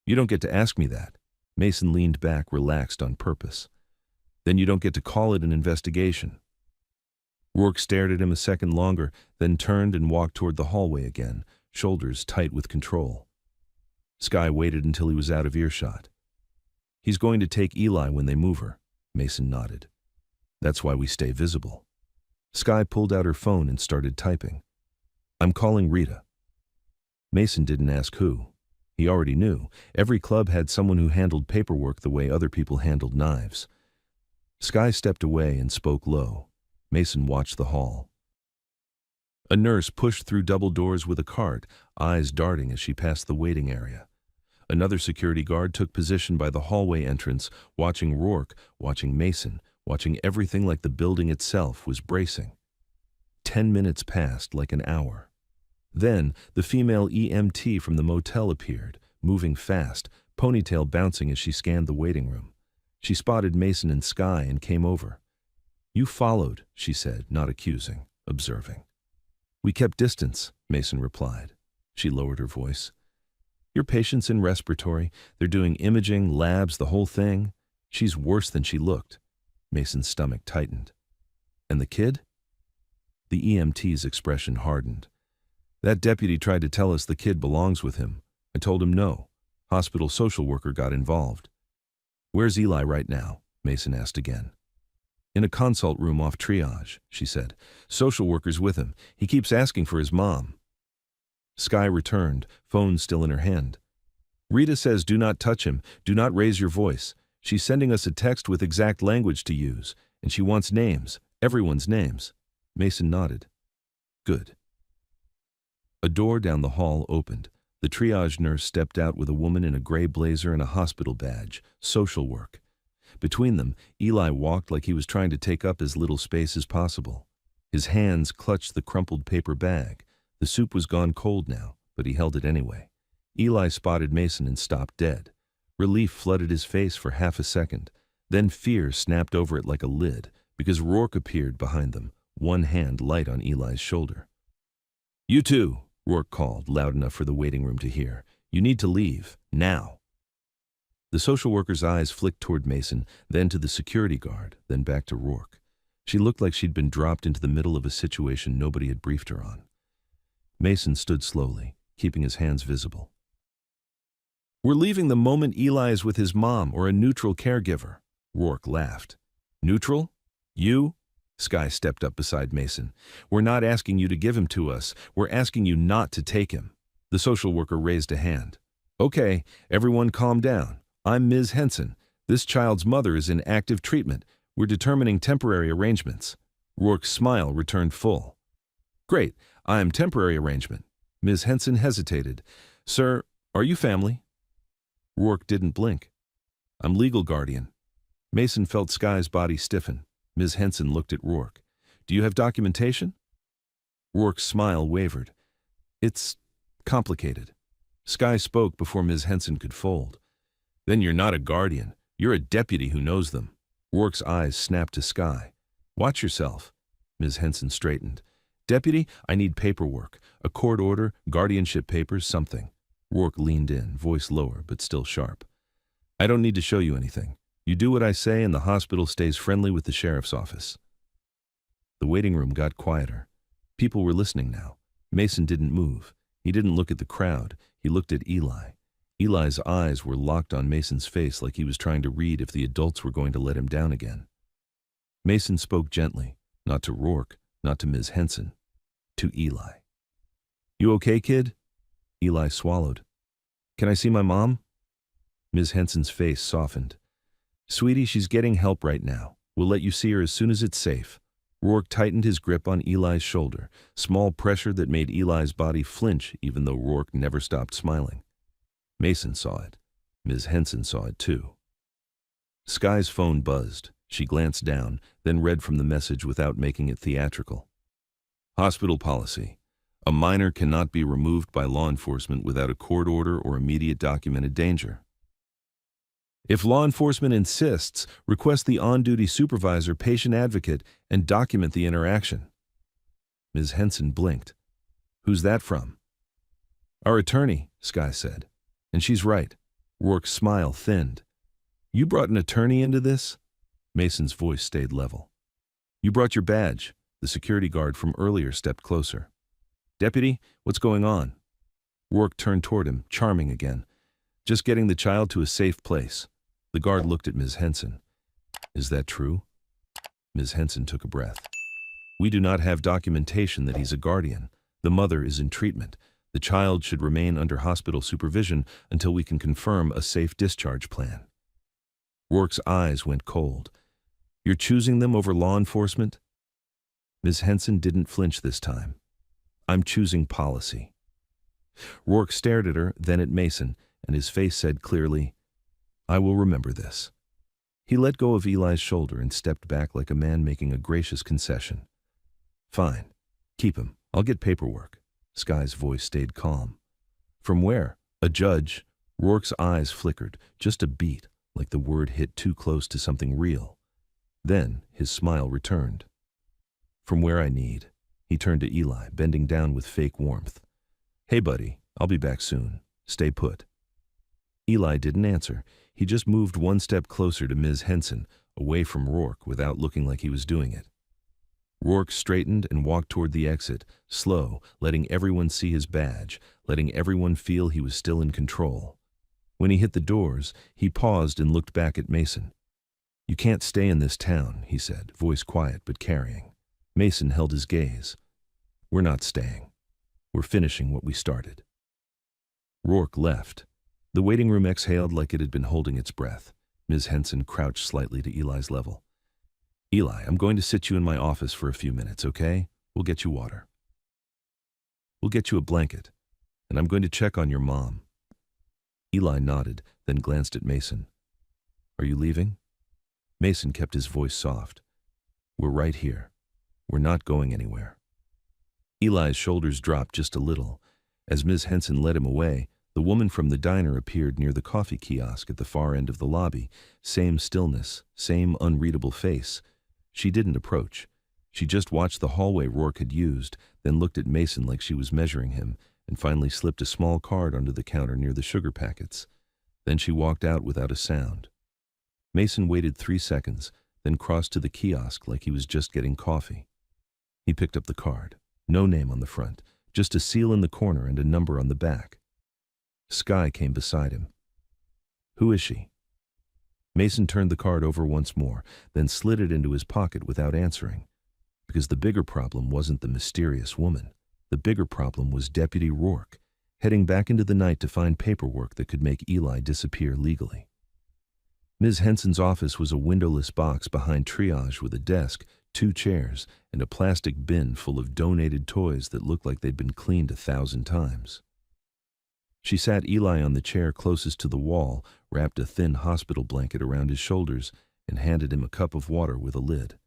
A: "You don't get to ask me that." Mason leaned back, relaxed on purpose. "Then you don't get to call it an investigation." Rourke stared at him a second longer, then turned and walked toward the hallway again, shoulders tight with control. Sky waited until he was out of earshot. "He's going to take Eli when they move her," Mason nodded. "That's why we stay visible." Skye pulled out her phone and started typing. "I'm calling Rita." Mason didn't ask who. He already knew. Every club had someone who handled paperwork the way other people handled knives. Skye stepped away and spoke low. Mason watched the hall. A nurse pushed through double doors with a cart, eyes darting as she passed the waiting area. Another security guard took position by the hallway entrance, watching Rourke, watching Mason, watching everything like the building itself was bracing. 10 minutes passed like an hour. Then, the female EMT from the motel appeared, moving fast, ponytail bouncing as she scanned the waiting room. She spotted Mason and Skye and came over. "You followed," she said, not accusing, observing. "We kept distance," Mason replied. She lowered her voice. "Your patient's in respiratory. They're doing imaging, labs, the whole thing. She's worse than she looked." Mason's stomach tightened. "And the kid?" The EMT's expression hardened. "That deputy tried to tell us the kid belongs with him. I told him no. Hospital social worker got involved." "Where's Eli right now?" Mason asked again. "In a consult room off triage," she said. "Social worker's with him. He keeps asking for his mom." Skye returned, phone still in her hand. "Rita says do not touch him, do not raise your voice. She's sending us a text with exact language to use, and she wants names, everyone's names." Mason nodded. "Good." A door down the hall opened. The triage nurse stepped out with a woman in a gray blazer and a hospital badge, social work. Between them, Eli walked like he was trying to take up as little space as possible. His hands clutched the crumpled paper bag. The soup was gone cold now, but he held it anyway. Eli spotted Mason and stopped dead. Relief flooded his face for half a second. Then fear snapped over it like a lid, because Rourke appeared behind them, one hand light on Eli's shoulder. "You two," Rourke called, loud enough for the waiting room to hear. "You need to leave, now." The social worker's eyes flicked toward Mason, then to the security guard, then back to Rourke. She looked like she'd been dropped into the middle of a situation nobody had briefed her on. Mason stood slowly, keeping his hands visible. "We're leaving the moment Eli is with his mom or a neutral caregiver." Rourke laughed. "Neutral? You?" Skye stepped up beside Mason. "We're not asking you to give him to us. We're asking you not to take him." The social worker raised a hand. "Okay, everyone calm down. I'm Ms. Henson. This child's mother is in active treatment. We're determining temporary arrangements." Rourke's smile returned full. "Great, I'm temporary arrangement." Ms. Henson hesitated. "Sir, are you family?" Rourke didn't blink. "I'm legal guardian." Mason felt Skye's body stiffen. Ms. Henson looked at Rourke. "Do you have documentation?" Rourke's smile wavered. "It's complicated." Skye spoke before Ms. Henson could fold. "Then you're not a guardian. You're a deputy who knows them." Rourke's eyes snapped to Skye. "Watch yourself." Ms. Henson straightened. "Deputy, I need paperwork. A court order, guardianship papers, something." Rourke leaned in, voice lower but still sharp. "I don't need to show you anything. You do what I say and the hospital stays friendly with the sheriff's office." The waiting room got quieter. People were listening now. Mason didn't move. He didn't look at the crowd. He looked at Eli. Eli's eyes were locked on Mason's face like he was trying to read if the adults were going to let him down again. Mason spoke gently, not to Rourke, not to Ms. Henson, to Eli. "You okay, kid?" Eli swallowed. "Can I see my mom?" Ms. Henson's face softened. "Sweetie, she's getting help right now. We'll let you see her as soon as it's safe." Rourke tightened his grip on Eli's shoulder, small pressure that made Eli's body flinch even though Rourke never stopped smiling. Mason saw it. Ms. Henson saw it too. Skye's phone buzzed. She glanced down, then read from the message without making it theatrical. "Hospital policy. A minor cannot be removed by law enforcement without a court order or immediate documented danger. If law enforcement insists, request the on-duty supervisor, patient advocate, and document the interaction." Ms. Henson blinked. "Who's that from?" "Our attorney," Skye said. "And she's right." Rourke's smile thinned. "You brought an attorney into this?" Mason's voice stayed level. "You brought your badge." The security guard from earlier stepped closer. "Deputy, what's going on?" Rourke turned toward him, charming again. "Just getting the child to a safe place." The guard looked at Ms. Henson. "Is that true?" Ms. Henson took a breath. We do not have documentation that he's a guardian. The mother is in treatment. The child should remain under hospital supervision until we can confirm a safe discharge plan." Rourke's eyes went cold. "You're choosing them over law enforcement?" Ms. Henson didn't flinch this time. "I'm choosing policy." Rourke stared at her, then at Mason, and his face said clearly, "I will remember this." He let go of Eli's shoulder and stepped back like a man making a gracious concession. "Fine. Keep him. I'll get paperwork." Sky's voice stayed calm. "From where?" "A judge." Rourke's eyes flickered, just a beat, like the word hit too close to something real. Then his smile returned. "From where I need." He turned to Eli, bending down with fake warmth. "Hey, buddy, I'll be back soon. Stay put." Eli didn't answer. He just moved one step closer to Ms. Henson, away from Rourke without looking like he was doing it. Rourke straightened and walked toward the exit, slow, letting everyone see his badge, letting everyone feel he was still in control. When he hit the doors, he paused and looked back at Mason. "You can't stay in this town," he said, voice quiet but carrying. Mason held his gaze. "We're not staying. We're finishing what we started." Rourke left. The waiting room exhaled like it had been holding its breath. Ms. Henson crouched slightly to Eli's level. "Eli, I'm going to sit you in my office for a few minutes, okay? We'll get you water. We'll get you a blanket. And I'm going to check on your mom." Eli nodded, then glanced at Mason. "Are you leaving?" Mason kept his voice soft. "We're right here. We're not going anywhere." Eli's shoulders dropped just a little. As Ms. Henson led him away, the woman from the diner appeared near the coffee kiosk at the far end of the lobby. Same stillness, same unreadable face. She didn't approach. She just watched the hallway Rourke had used, then looked at Mason like she was measuring him, and finally slipped a small card onto the counter near the sugar packets. Then she walked out without a sound. Mason waited 3 seconds, then crossed to the kiosk like he was just getting coffee. He picked up the card. No name on the front, just a seal in the corner and a number on the back. Sky came beside him. "Who is she?" Mason turned the card over once more, then slid it into his pocket without answering. Because the bigger problem wasn't the mysterious woman. The bigger problem was Deputy Rourke, heading back into the night to find paperwork that could make Eli disappear legally. Ms. Henson's office was a windowless box behind triage with a desk, 2 chairs, and a plastic bin full of donated toys that looked like they'd been cleaned 1,000 times. She sat Eli on the chair closest to the wall, wrapped a thin hospital blanket around his shoulders, and handed him a cup of water with a lid.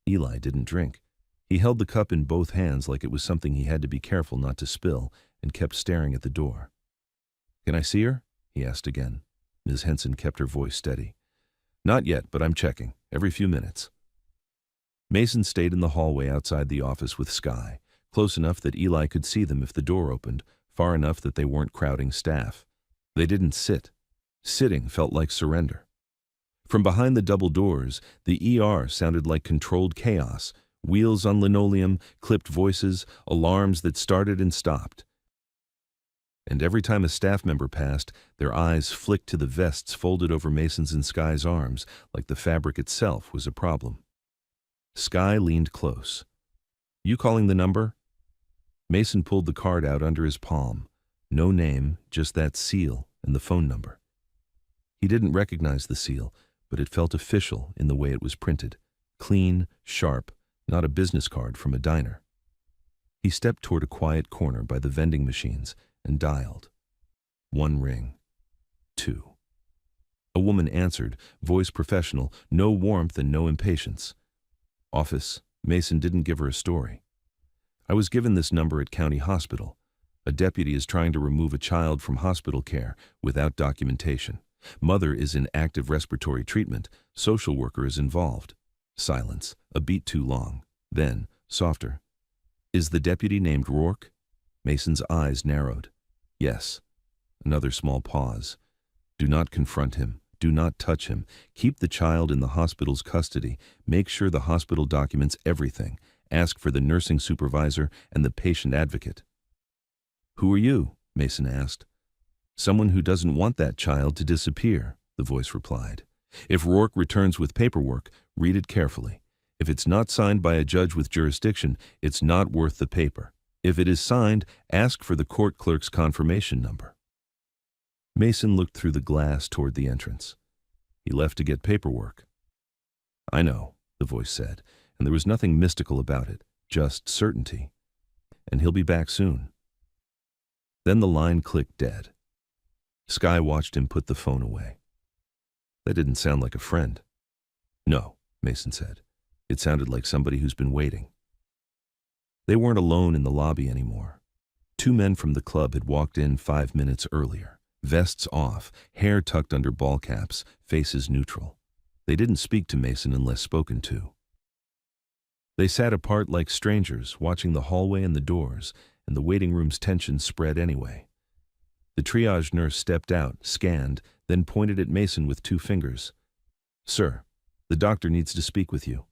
A: Eli didn't drink. He held the cup in both hands like it was something he had to be careful not to spill, and kept staring at the door. "Can I see her?" he asked again. Ms. Henson kept her voice steady. "Not yet, but I'm checking. Every few minutes." Mason stayed in the hallway outside the office with Sky, close enough that Eli could see them if the door opened, far enough that they weren't crowding staff. They didn't sit. Sitting felt like surrender. From behind the double doors, the ER sounded like controlled chaos, wheels on linoleum, clipped voices, alarms that started and stopped. And every time a staff member passed, their eyes flicked to the vests folded over Mason's and Sky's arms, like the fabric itself was a problem. Sky leaned close. "You calling the number?" Mason pulled the card out under his palm. No name, just that seal and the phone number. He didn't recognize the seal, but it felt official in the way it was printed. Clean, sharp, not a business card from a diner. He stepped toward a quiet corner by the vending machines and dialed. 1 ring. 2. A woman answered, voice professional, no warmth and no impatience. "Office." Mason didn't give her a story. "I was given this number at County Hospital. A deputy is trying to remove a child from hospital care without documentation. Mother is in active respiratory treatment. Social worker is involved." Silence, a beat too long. Then, softer. "Is the deputy named Rourke?" Mason's eyes narrowed. "Yes." Another small pause. "Do not confront him. Do not touch him. Keep the child in the hospital's custody. Make sure the hospital documents everything. Ask for the nursing supervisor and the patient advocate." "Who are you?" Mason asked. "Someone who doesn't want that child to disappear," the voice replied. "If Rourke returns with paperwork, read it carefully. If it's not signed by a judge with jurisdiction, it's not worth the paper. If it is signed, ask for the court clerk's confirmation number. Mason looked through the glass toward the entrance. He left to get paperwork. I know, the voice said, and there was nothing mystical about it, just certainty. And he'll be back soon. Then the line clicked dead. Skye watched him put the phone away. That didn't sound like a friend. No, Mason said. It sounded like somebody who's been waiting. They weren't alone in the lobby anymore. 2 men from the club had walked in 5 minutes earlier, vests off, hair tucked under ball caps, faces neutral. They didn't speak to Mason unless spoken to. They sat apart like strangers, watching the hallway and the doors, and the waiting room's tension spread anyway. The triage nurse stepped out, scanned, then pointed at Mason with 2 fingers. Sir, the doctor needs to speak with you.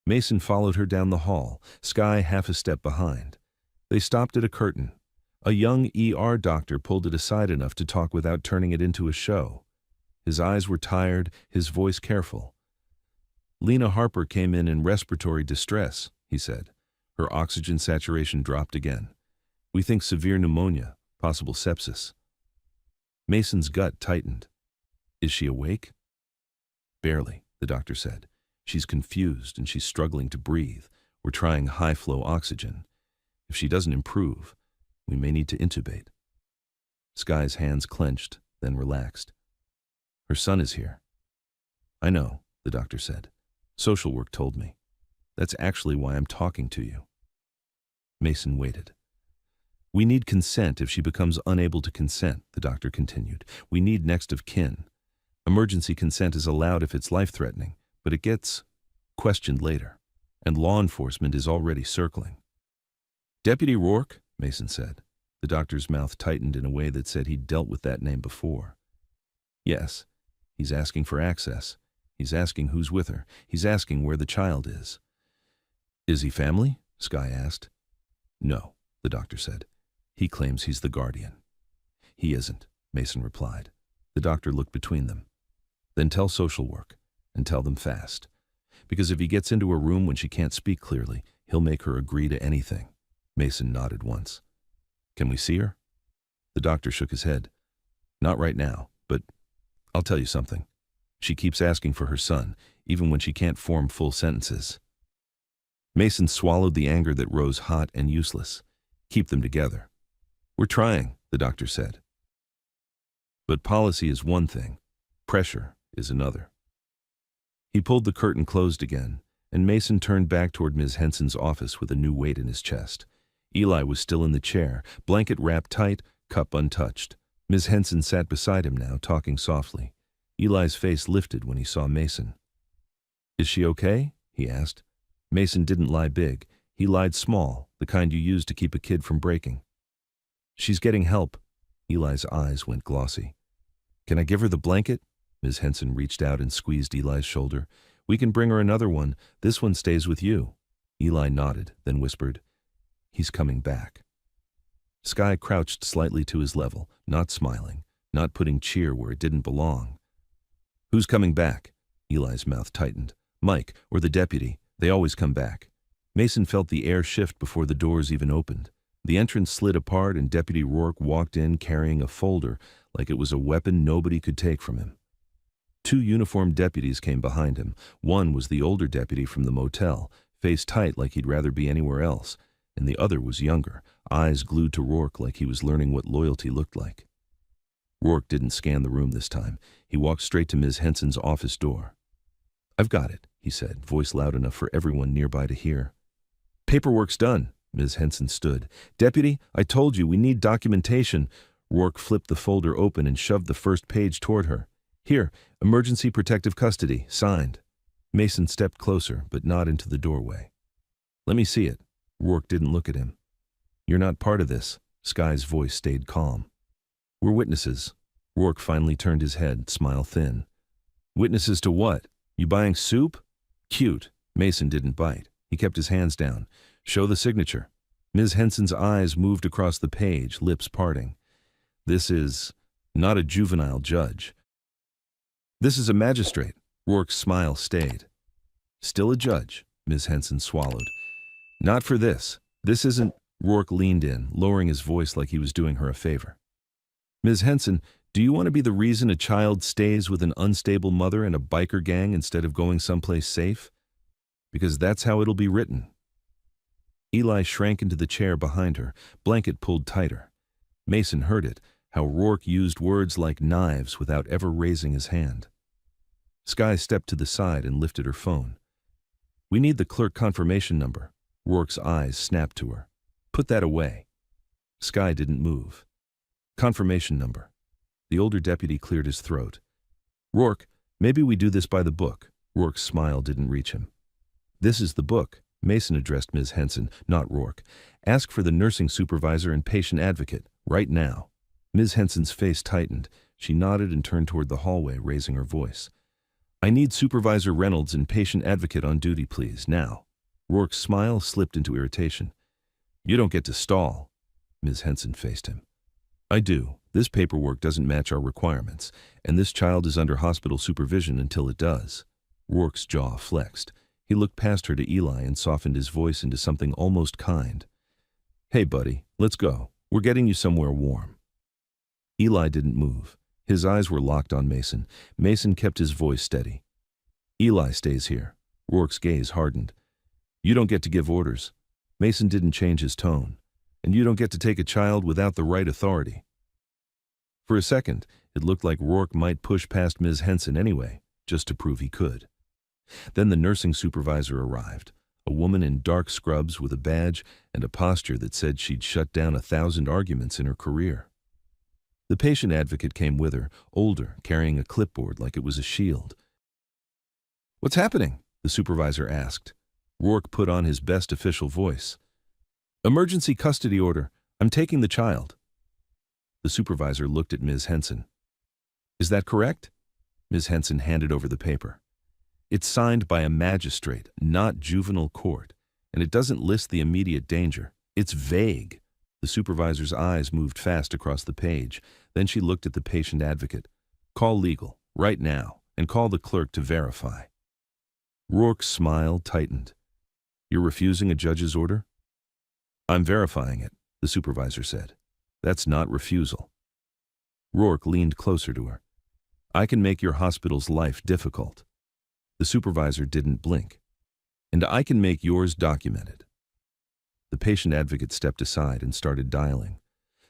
A: Mason followed her down the hall, Skye half a step behind. They stopped at a curtain. A young ER doctor pulled it aside enough to talk without turning it into a show. His eyes were tired, his voice careful. Lena Harper came in respiratory distress, he said. Her oxygen saturation dropped again. We think severe pneumonia, possible sepsis. Mason's gut tightened. Is she awake? Barely, the doctor said. She's confused and she's struggling to breathe. We're trying high-flow oxygen. If she doesn't improve, we may need to intubate. Skye's hands clenched, then relaxed. Her son is here. I know, the doctor said. Social work told me. That's actually why I'm talking to you. Mason waited. We need consent if she becomes unable to consent, the doctor continued. We need next of kin. Emergency consent is allowed if it's life-threatening, but it gets questioned later, and law enforcement is already circling. Deputy Rourke, Mason said. The doctor's mouth tightened in a way that said he'd dealt with that name before. Yes, he's asking for access. He's asking who's with her. He's asking where the child is. Is he family? Skye asked. No, the doctor said. He claims he's the guardian. He isn't, Mason replied. The doctor looked between them. Then tell social work, and tell them fast. Because if he gets into her room when she can't speak clearly, he'll make her agree to anything. Mason nodded once. Can we see her? The doctor shook his head. Not right now, but I'll tell you something. She keeps asking for her son, even when she can't form full sentences. Mason swallowed the anger that rose hot and useless. Keep them together. We're trying, the doctor said. But policy is one thing. Pressure is another. He pulled the curtain closed again, and Mason turned back toward Ms. Henson's office with a new weight in his chest. Eli was still in the chair, blanket wrapped tight, cup untouched. Ms. Henson sat beside him now, talking softly. Eli's face lifted when he saw Mason. Is she okay? He asked. Mason didn't lie big. He lied small, the kind you use to keep a kid from breaking. She's getting help. Eli's eyes went glossy. Can I give her the blanket? Ms. Henson reached out and squeezed Eli's shoulder. We can bring her another one. This one stays with you. Eli nodded, then whispered, He's coming back. Skye crouched slightly to his level, not smiling, not putting cheer where it didn't belong. Who's coming back? Eli's mouth tightened. Mike, or the deputy. They always come back. Mason felt the air shift before the doors even opened. The entrance slid apart and Deputy Rourke walked in carrying a folder like it was a weapon nobody could take from him. 2 uniformed deputies came behind him. One was the older deputy from the motel, face tight like he'd rather be anywhere else, and the other was younger, eyes glued to Rourke like he was learning what loyalty looked like. Rourke didn't scan the room this time. He walked straight to Ms. Henson's office door. I've got it, he said, voice loud enough for everyone nearby to hear. Paperwork's done. Ms. Henson stood. Deputy, I told you, we need documentation. Rourke flipped the folder open and shoved the first page toward her. Here, emergency protective custody, signed. Mason stepped closer, but not into the doorway. Let me see it. Rourke didn't look at him. You're not part of this. Skye's voice stayed calm. We're witnesses. Rourke finally turned his head, smile thin. Witnesses to what? You buying soup? Cute. Mason didn't bite. He kept his hands down. Show the signature. Ms. Henson's eyes moved across the page, lips parting. This is not a juvenile judge. This is a magistrate. Rourke's smile stayed. Still a judge, Ms. Henson swallowed. Not for this. This isn't. Rourke leaned in, lowering his voice like he was doing her a favor. Ms. Henson, do you want to be the reason a child stays with an unstable mother and a biker gang instead of going someplace safe? Because that's how it'll be written. Eli shrank into the chair behind her, blanket pulled tighter. Mason heard it, how Rourke used words like knives without ever raising his hand. Skye stepped to the side and lifted her phone. We need the clerk confirmation number. Rourke's eyes snapped to her. Put that away. Skye didn't move. Confirmation number. The older deputy cleared his throat. Rourke, maybe we do this by the book. Rourke's smile didn't reach him. This is the book. Mason addressed Ms. Henson, not Rourke. Ask for the nursing supervisor and patient advocate, right now. Ms. Henson's face tightened. She nodded and turned toward the hallway, raising her voice. I need Supervisor Reynolds and patient advocate on duty, please, now. Rourke's smile slipped into irritation. You don't get to stall. Ms. Henson faced him. I do. This paperwork doesn't match our requirements, and this child is under hospital supervision until it does. Rourke's jaw flexed. He looked past her to Eli and softened his voice into something almost kind. Hey, buddy, let's go. We're getting you somewhere warm. Eli didn't move. His eyes were locked on Mason. Mason kept his voice steady. Eli stays here. Rourke's gaze hardened. You don't get to give orders. Mason didn't change his tone. And you don't get to take a child without the right authority. For a second, it looked like Rourke might push past Ms. Henson anyway, just to prove he could. Then the nursing supervisor arrived, a woman in dark scrubs with a badge and a posture that said she'd shut down 1,000 arguments in her career. The patient advocate came with her, older, carrying a clipboard like it was a shield. What's happening? The supervisor asked. Rourke put on his best official voice. Emergency custody order. I'm taking the child. The supervisor looked at Ms. Henson. Is that correct? Ms. Henson handed over the paper. It's signed by a magistrate, not juvenile court, and it doesn't list the immediate danger. It's vague. The supervisor's eyes moved fast across the page. Then she looked at the patient advocate. Call legal, right now, and call the clerk to verify. Rourke's smile tightened. You're refusing a judge's order? I'm verifying it, the supervisor said. That's not refusal. Rourke leaned closer to her. I can make your hospital's life difficult. The supervisor didn't blink. And I can make yours documented. The patient advocate stepped aside and started dialing.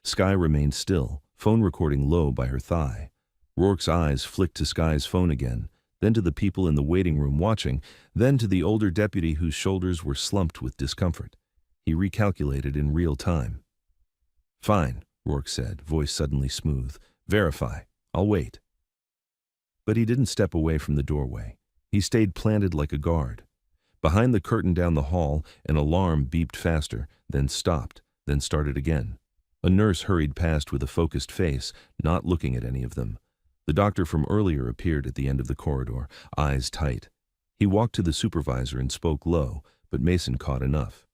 A: Skye remained still, phone recording low by her thigh. Rourke's eyes flicked to Skye's phone again, then to the people in the waiting room watching, then to the older deputy whose shoulders were slumped with discomfort. He recalculated in real time. Fine, Rourke said, voice suddenly smooth. Verify. I'll wait. But he didn't step away from the doorway. He stayed planted like a guard. Behind the curtain down the hall, an alarm beeped faster, then stopped, then started again. A nurse hurried past with a focused face, not looking at any of them. The doctor from earlier appeared at the end of the corridor, eyes tight. He walked to the supervisor and spoke low, but Mason caught enough.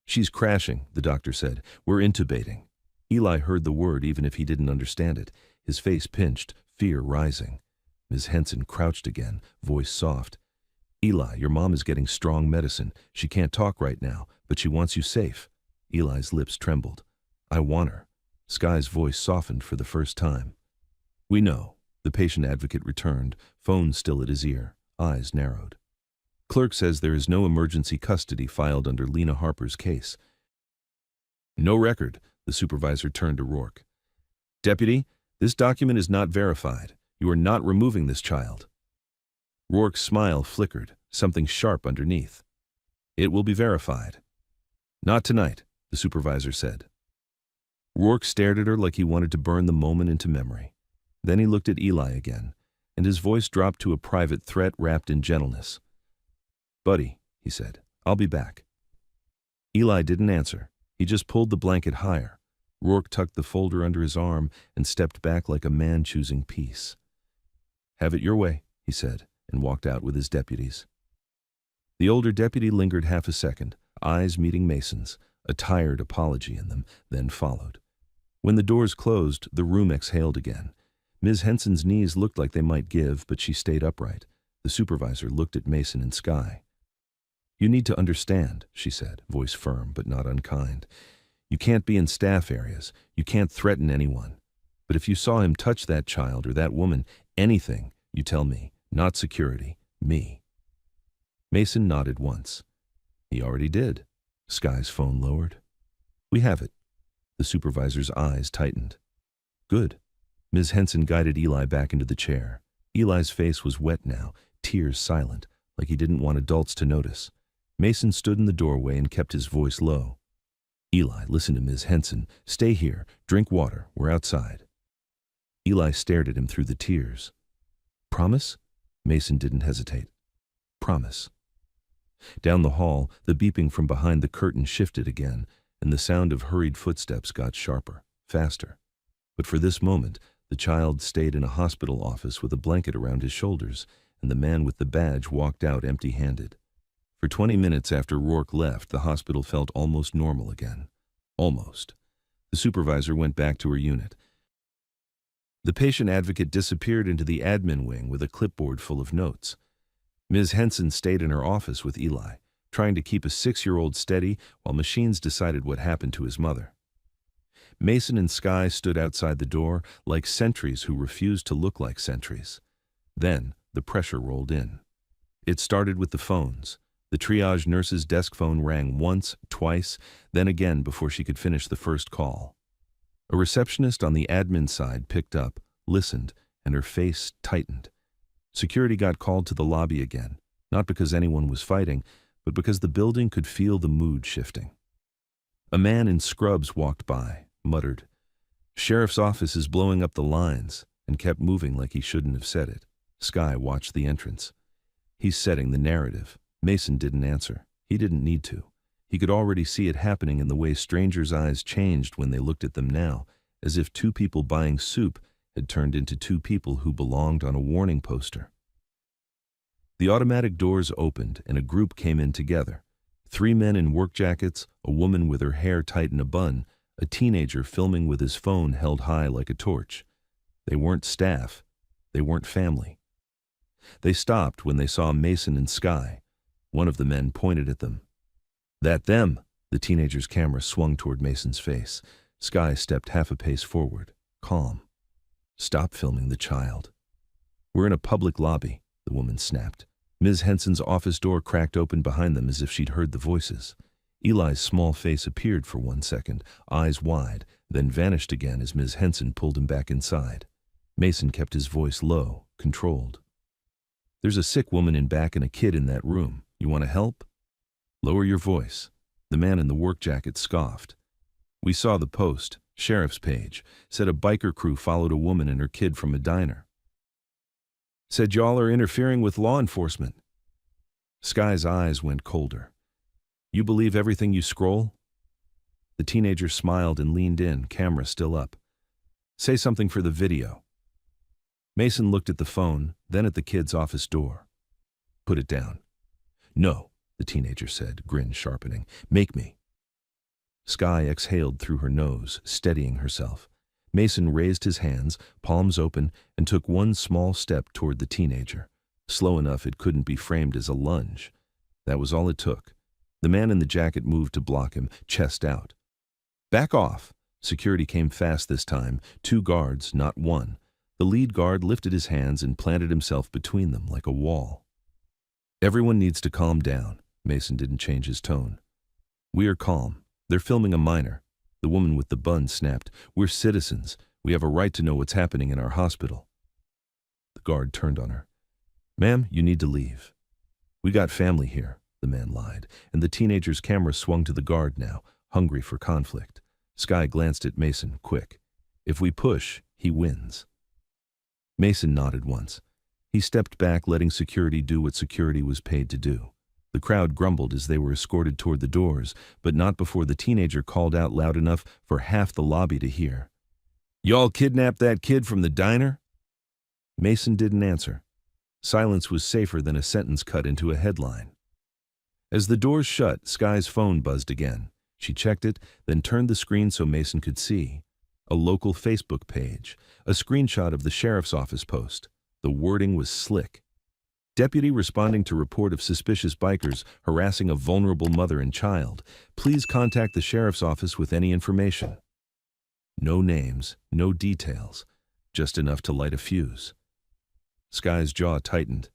A: She's crashing, the doctor said. We're intubating. Eli heard the word even if he didn't understand it. His face pinched, fear rising. Ms. Henson crouched again, voice soft. Eli, your mom is getting strong medicine. She can't talk right now, but she wants you safe. Eli's lips trembled. I want her. Skye's voice softened for the first time. We know. The patient advocate returned, phone still at his ear, eyes narrowed. Clerk says there is no emergency custody filed under Lena Harper's case. No record, the supervisor turned to Rourke. Deputy, this document is not verified. You are not removing this child. Rourke's smile flickered, something sharp underneath. It will be verified. Not tonight, the supervisor said. Rourke stared at her like he wanted to burn the moment into memory. Then he looked at Eli again, and his voice dropped to a private threat wrapped in gentleness. Buddy, he said, I'll be back. Eli didn't answer. He just pulled the blanket higher. Rourke tucked the folder under his arm and stepped back like a man choosing peace. Have it your way, he said, and walked out with his deputies. The older deputy lingered half a second, eyes meeting Mason's, a tired apology in them, then followed. When the doors closed, the room exhaled again. Ms. Henson's knees looked like they might give, but she stayed upright. The supervisor looked at Mason and Skye. You need to understand, she said, voice firm but not unkind. You can't be in staff areas. You can't threaten anyone. But if you saw him touch that child or that woman, anything, you tell me, not security, me. Mason nodded once. He already did. Sky's phone lowered. We have it. The supervisor's eyes tightened. Good. Ms. Henson guided Eli back into the chair. Eli's face was wet now, tears silent, like he didn't want adults to notice. Mason stood in the doorway and kept his voice low. Eli, listen to Ms. Henson. Stay here. Drink water. We're outside. Eli stared at him through the tears. Promise? Mason didn't hesitate. Promise. Down the hall, the beeping from behind the curtain shifted again, and the sound of hurried footsteps got sharper, faster. But for this moment, the child stayed in a hospital office with a blanket around his shoulders, and the man with the badge walked out empty-handed. For 20 minutes after Rourke left, the hospital felt almost normal again. Almost. The supervisor went back to her unit. The patient advocate disappeared into the admin wing with a clipboard full of notes. Ms. Henson stayed in her office with Eli, trying to keep a 6-year-old steady while machines decided what happened to his mother. Mason and Sky stood outside the door like sentries who refused to look like sentries. Then the pressure rolled in. It started with the phones. The triage nurse's desk phone rang once, twice, then again before she could finish the first call. A receptionist on the admin side picked up, listened, and her face tightened. Security got called to the lobby again, not because anyone was fighting, but because the building could feel the mood shifting. A man in scrubs walked by, muttered, "Sheriff's office is blowing up the lines," and kept moving like he shouldn't have said it. Sky watched the entrance. He's setting the narrative. Mason didn't answer. He didn't need to. He could already see it happening in the way strangers' eyes changed when they looked at them now, as if two people buying soup had turned into two people who belonged on a warning poster. The automatic doors opened and a group came in together. 3 men in work jackets, a woman with her hair tight in a bun, a teenager filming with his phone held high like a torch. They weren't staff. They weren't family. They stopped when they saw Mason and Sky. One of the men pointed at them. "That them?" The teenager's camera swung toward Mason's face. Sky stepped half a pace forward, calm. "Stop filming the child." "We're in a public lobby," the woman snapped. Ms. Henson's office door cracked open behind them as if she'd heard the voices. Eli's small face appeared for 1 second, eyes wide, then vanished again as Ms. Henson pulled him back inside. Mason kept his voice low, controlled. "There's a sick woman in back and a kid in that room. You want to help?" "Lower your voice." The man in the work jacket scoffed. "We saw the post, sheriff's page, said a biker crew followed a woman and her kid from a diner. Said y'all are interfering with law enforcement." Sky's eyes went colder. "You believe everything you scroll?" The teenager smiled and leaned in, camera still up. "Say something for the video." Mason looked at the phone, then at the kid's office door. "Put it down." "No," the teenager said, grin sharpening. "Make me." Sky exhaled through her nose, steadying herself. Mason raised his hands, palms open, and took one small step toward the teenager, slow enough it couldn't be framed as a lunge. That was all it took. The man in the jacket moved to block him, chest out. "Back off!" Security came fast this time, 2 guards, not 1. The lead guard lifted his hands and planted himself between them like a wall. "Everyone needs to calm down." Mason didn't change his tone. "We are calm. They're filming a minor." The woman with the bun snapped. "We're citizens. We have a right to know what's happening in our hospital." The guard turned on her. "Ma'am, you need to leave." "We got family here," the man lied, and the teenager's camera swung to the guard now, hungry for conflict. Sky glanced at Mason, quick. "If we push, he wins." Mason nodded once. He stepped back, letting security do what security was paid to do. The crowd grumbled as they were escorted toward the doors, but not before the teenager called out loud enough for half the lobby to hear. "Y'all kidnapped that kid from the diner?" Mason didn't answer. Silence was safer than a sentence cut into a headline. As the doors shut, Sky's phone buzzed again. She checked it, then turned the screen so Mason could see. A local Facebook page, a screenshot of the sheriff's office post. The wording was slick. Deputy responding to report of suspicious bikers harassing a vulnerable mother and child. Please contact the sheriff's office with any information. No names, no details, just enough to light a fuse. Sky's jaw tightened.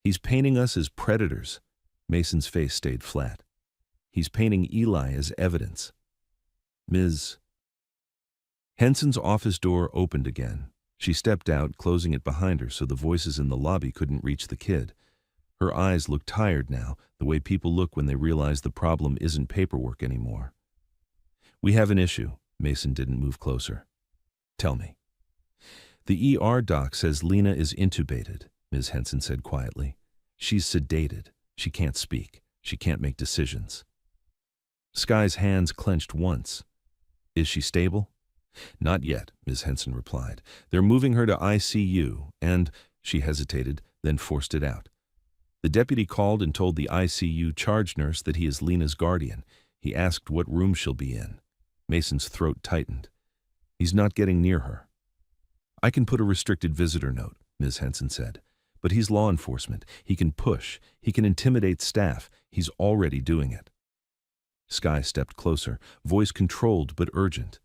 A: He's painting us as predators. Mason's face stayed flat. He's painting Eli as evidence. Ms. Henson's office door opened again. She stepped out, closing it behind her so the voices in the lobby couldn't reach the kid. Her eyes looked tired now, the way people look when they realize the problem isn't paperwork anymore. We have an issue. Mason didn't move closer. Tell me. The ER doc says Lena is intubated, Ms. Henson said quietly. She's sedated. She can't speak. She can't make decisions. Sky's hands clenched once. Is she stable? Not yet, Ms. Henson replied. They're moving her to ICU, and, she hesitated, then forced it out. The deputy called and told the ICU charge nurse that he is Lena's guardian. He asked what room she'll be in. Mason's throat tightened. He's not getting near her. I can put a restricted visitor note, Ms. Henson said. But he's law enforcement. He can push. He can intimidate staff. He's already doing it. Sky stepped closer, voice controlled but urgent.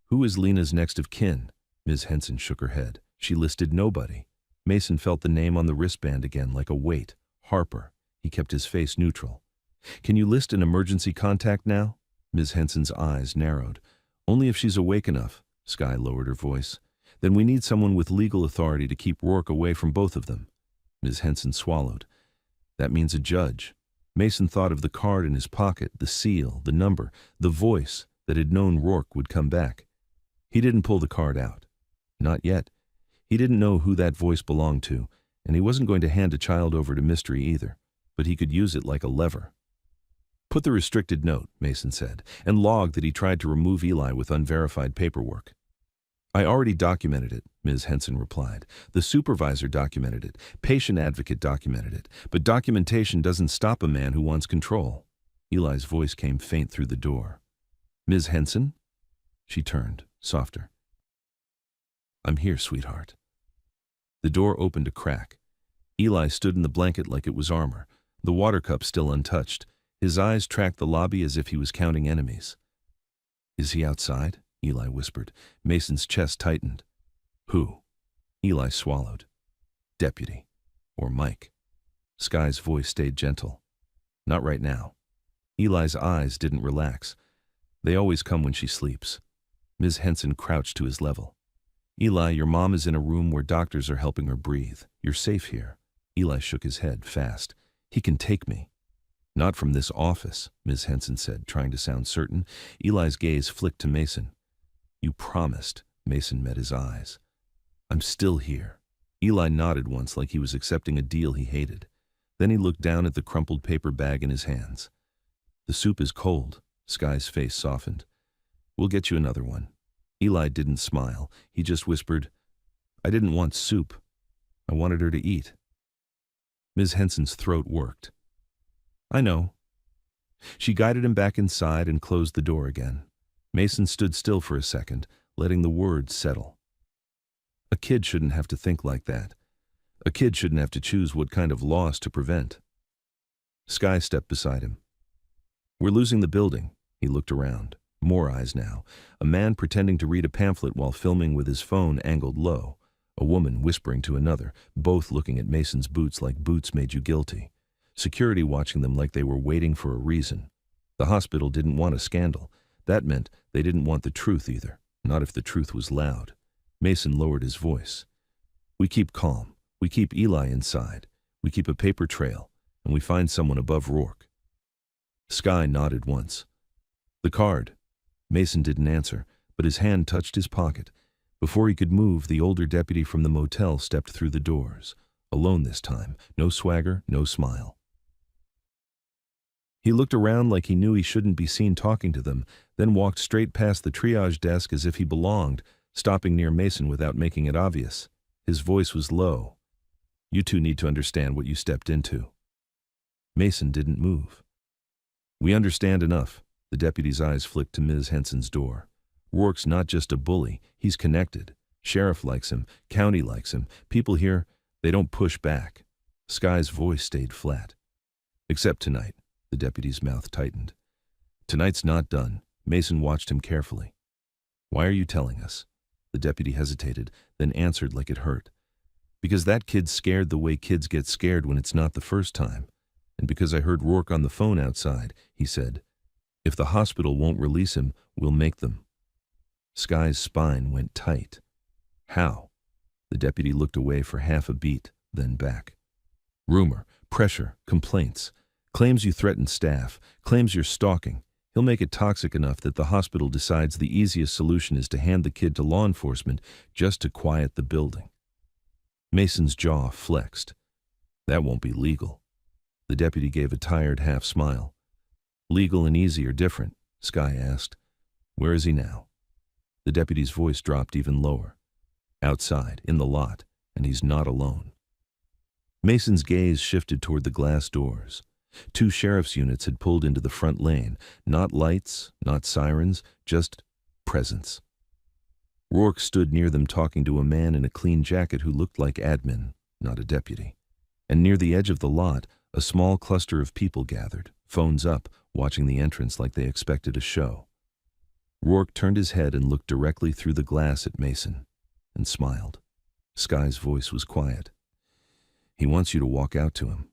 A: Who is Lena's next of kin? Ms. Henson shook her head. She listed nobody. Mason felt the name on the wristband again like a weight. Harper. He kept his face neutral. Can you list an emergency contact now? Ms. Henson's eyes narrowed. Only if she's awake enough. Sky lowered her voice. Then we need someone with legal authority to keep Rourke away from both of them. Ms. Henson swallowed. That means a judge. Mason thought of the card in his pocket, the seal, the number, the voice that had known Rourke would come back. He didn't pull the card out. Not yet. He didn't know who that voice belonged to, and he wasn't going to hand a child over to mystery either, but he could use it like a lever. Put the restricted note, Mason said, and log that he tried to remove Eli with unverified paperwork. I already documented it, Ms. Henson replied. The supervisor documented it. Patient advocate documented it. But documentation doesn't stop a man who wants control. Eli's voice came faint through the door. Ms. Henson? She turned, softer. I'm here, sweetheart. The door opened a crack. Eli stood in the blanket like it was armor, the water cup still untouched. His eyes tracked the lobby as if he was counting enemies. Is he outside? Eli whispered. Mason's chest tightened. Who? Eli swallowed. Deputy. Or Mike. Sky's voice stayed gentle. Not right now. Eli's eyes didn't relax. They always come when she sleeps. Ms. Henson crouched to his level. Eli, your mom is in a room where doctors are helping her breathe. You're safe here. Eli shook his head fast. He can take me. Not from this office, Ms. Henson said, trying to sound certain. Eli's gaze flicked to Mason. You promised. Mason met his eyes. I'm still here. Eli nodded once like he was accepting a deal he hated. Then he looked down at the crumpled paper bag in his hands. The soup is cold. Sky's face softened. We'll get you another one. Eli didn't smile. He just whispered, I didn't want soup. I wanted her to eat. Ms. Henson's throat worked. I know. She guided him back inside and closed the door again. Mason stood still for a second, letting the words settle. A kid shouldn't have to think like that. A kid shouldn't have to choose what kind of loss to prevent. Sky stepped beside him. We're losing the building. He looked around. More eyes now. A man pretending to read a pamphlet while filming with his phone angled low. A woman whispering to another, both looking at Mason's boots like boots made you guilty. Security watching them like they were waiting for a reason. The hospital didn't want a scandal. That meant they didn't want the truth either, not if the truth was loud. Mason lowered his voice. We keep calm. We keep Eli inside. We keep a paper trail, and we find someone above Rourke. Sky nodded once. The card. Mason didn't answer, but his hand touched his pocket. Before he could move, the older deputy from the motel stepped through the doors. Alone this time. No swagger, no smile. He looked around like he knew he shouldn't be seen talking to them, then walked straight past the triage desk as if he belonged, stopping near Mason without making it obvious. His voice was low. You two need to understand what you stepped into. Mason didn't move. We understand enough. The deputy's eyes flicked to Ms. Henson's door. Rourke's not just a bully, he's connected. Sheriff likes him, county likes him. People here, they don't push back. Sky's voice stayed flat. Except tonight. The deputy's mouth tightened. Tonight's not done. Mason watched him carefully. Why are you telling us? The deputy hesitated, then answered like it hurt. Because that kid's scared the way kids get scared when it's not the first time. And because I heard Rourke on the phone outside, he said, if the hospital won't release him, we'll make them. Sky's spine went tight. How? The deputy looked away for half a beat, then back. Rumor, pressure, complaints. Claims you threatened staff, claims you're stalking. He'll make it toxic enough that the hospital decides the easiest solution is to hand the kid to law enforcement just to quiet the building. Mason's jaw flexed. That won't be legal. The deputy gave a tired half smile. Legal and easy are different, Sky asked. Where is he now? The deputy's voice dropped even lower. Outside, in the lot, and he's not alone. Mason's gaze shifted toward the glass doors. 2 sheriff's units had pulled into the front lane. Not lights, not sirens, just presence. Rourke stood near them talking to a man in a clean jacket who looked like admin, not a deputy. And near the edge of the lot, a small cluster of people gathered, phones up, watching the entrance like they expected a show. Rourke turned his head and looked directly through the glass at Mason, and smiled. Sky's voice was quiet. He wants you to walk out to him.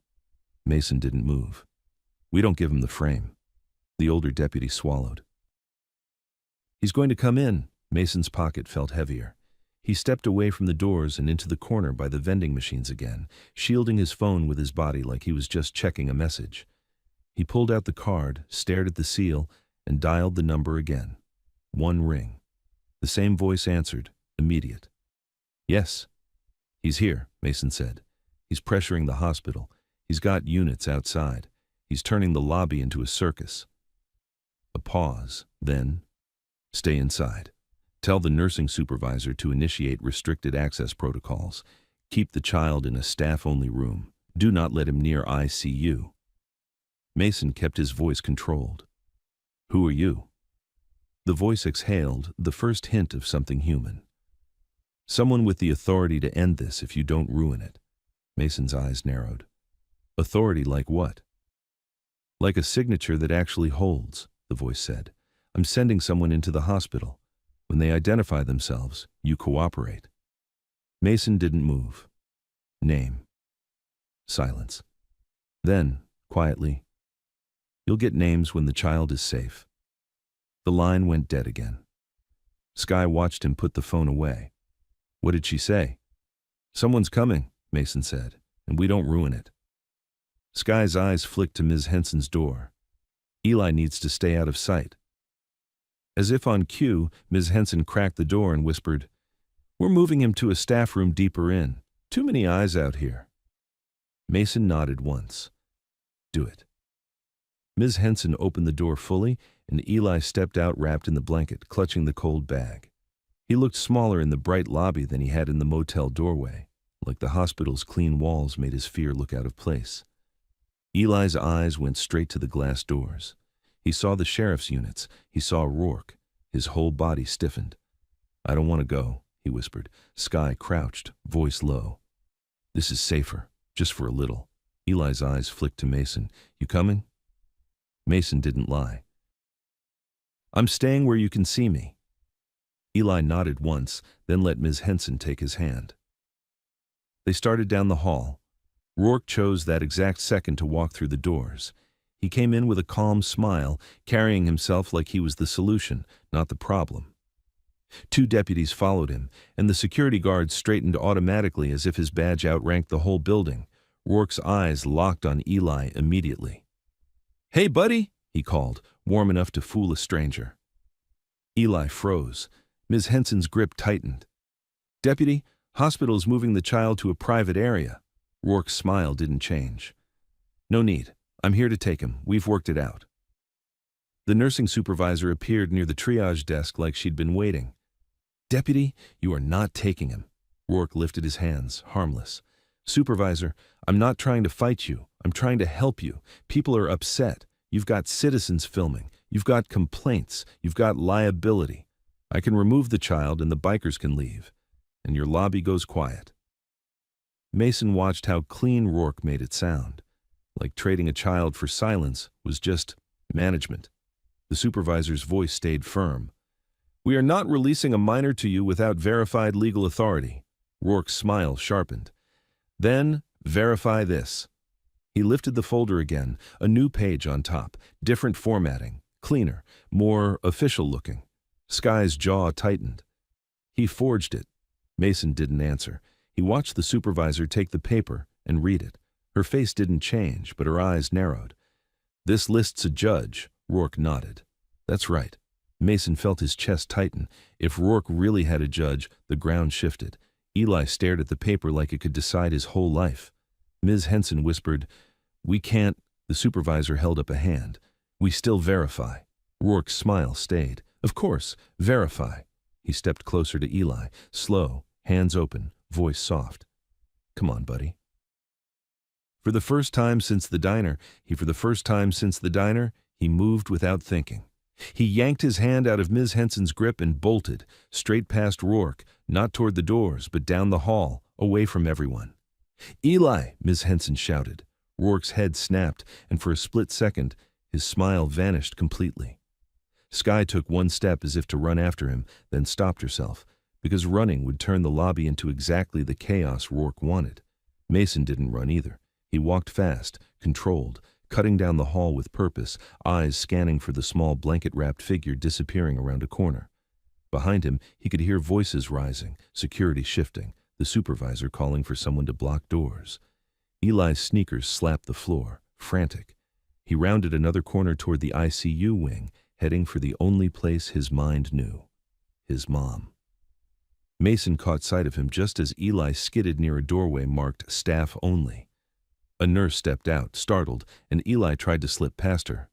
A: Mason didn't move. We don't give him the frame. The older deputy swallowed. He's going to come in. Mason's pocket felt heavier. He stepped away from the doors and into the corner by the vending machines again, shielding his phone with his body like he was just checking a message. He pulled out the card, stared at the seal, and dialed the number again. 1 ring. The same voice answered, immediate. Yes. He's here, Mason said. He's pressuring the hospital. He's got units outside. He's turning the lobby into a circus. A pause, then, stay inside. Tell the nursing supervisor to initiate restricted access protocols. Keep the child in a staff-only room. Do not let him near ICU. Mason kept his voice controlled. Who are you? The voice exhaled, the first hint of something human. Someone with the authority to end this if you don't ruin it. Mason's eyes narrowed. Authority like what? Like a signature that actually holds, the voice said. I'm sending someone into the hospital. When they identify themselves, you cooperate. Mason didn't move. Name. Silence. Then, quietly, you'll get names when the child is safe. The line went dead again. Sky watched him put the phone away. What did she say? Someone's coming, Mason said, and we don't ruin it. Sky's eyes flicked to Ms. Henson's door. Eli needs to stay out of sight. As if on cue, Ms. Henson cracked the door and whispered, We're moving him to a staff room deeper in. Too many eyes out here. Mason nodded once. Do it. Ms. Henson opened the door fully, and Eli stepped out wrapped in the blanket, clutching the cold bag. He looked smaller in the bright lobby than he had in the motel doorway, like the hospital's clean walls made his fear look out of place. Eli's eyes went straight to the glass doors. He saw the sheriff's units. He saw Rourke. His whole body stiffened. I don't want to go, he whispered. Sky crouched, voice low. This is safer, just for a little. Eli's eyes flicked to Mason. You coming? Mason didn't lie. I'm staying where you can see me. Eli nodded once, then let Ms. Henson take his hand. They started down the hall. Rourke chose that exact second to walk through the doors. He came in with a calm smile, carrying himself like he was the solution, not the problem. 2 deputies followed him, and the security guards straightened automatically as if his badge outranked the whole building. Rourke's eyes locked on Eli immediately. Hey, buddy, he called, warm enough to fool a stranger. Eli froze. Ms. Henson's grip tightened. Deputy, hospital's moving the child to a private area. Rourke's smile didn't change. No need. I'm here to take him. We've worked it out. The nursing supervisor appeared near the triage desk like she'd been waiting. Deputy, you are not taking him. Rourke lifted his hands, harmless. Supervisor, I'm not trying to fight you. I'm trying to help you. People are upset. You've got citizens filming. You've got complaints. You've got liability. I can remove the child and the bikers can leave. And your lobby goes quiet. Mason watched how clean Rourke made it sound. Like trading a child for silence was just management. The supervisor's voice stayed firm. "We are not releasing a minor to you without verified legal authority." Rourke's smile sharpened. "Then, verify this." He lifted the folder again, a new page on top, different formatting, cleaner, more official looking. Sky's jaw tightened. He forged it. Mason didn't answer. He watched the supervisor take the paper and read it. Her face didn't change, but her eyes narrowed. "This lists a judge." Rourke nodded. "That's right." Mason felt his chest tighten. If Rourke really had a judge, the ground shifted. Eli stared at the paper like it could decide his whole life. Ms. Henson whispered, "We can't." The supervisor held up a hand. "We still verify." Rourke's smile stayed. "Of course, verify." He stepped closer to Eli, slow, hands open, voice soft. "Come on, buddy." For the first time since the diner, he moved without thinking. He yanked his hand out of Ms. Henson's grip and bolted, straight past Rourke, not toward the doors, but down the hall, away from everyone. "Eli!" Ms. Henson shouted. Rourke's head snapped, and for a split second, his smile vanished completely. Sky took one step as if to run after him, then stopped herself, because running would turn the lobby into exactly the chaos Rourke wanted. Mason didn't run either. He walked fast, controlled, cutting down the hall with purpose, eyes scanning for the small blanket-wrapped figure disappearing around a corner. Behind him, he could hear voices rising, security shifting, the supervisor calling for someone to block doors. Eli's sneakers slapped the floor, frantic. He rounded another corner toward the ICU wing, heading for the only place his mind knew: his mom. Mason caught sight of him just as Eli skidded near a doorway marked "Staff Only." A nurse stepped out, startled, and Eli tried to slip past her.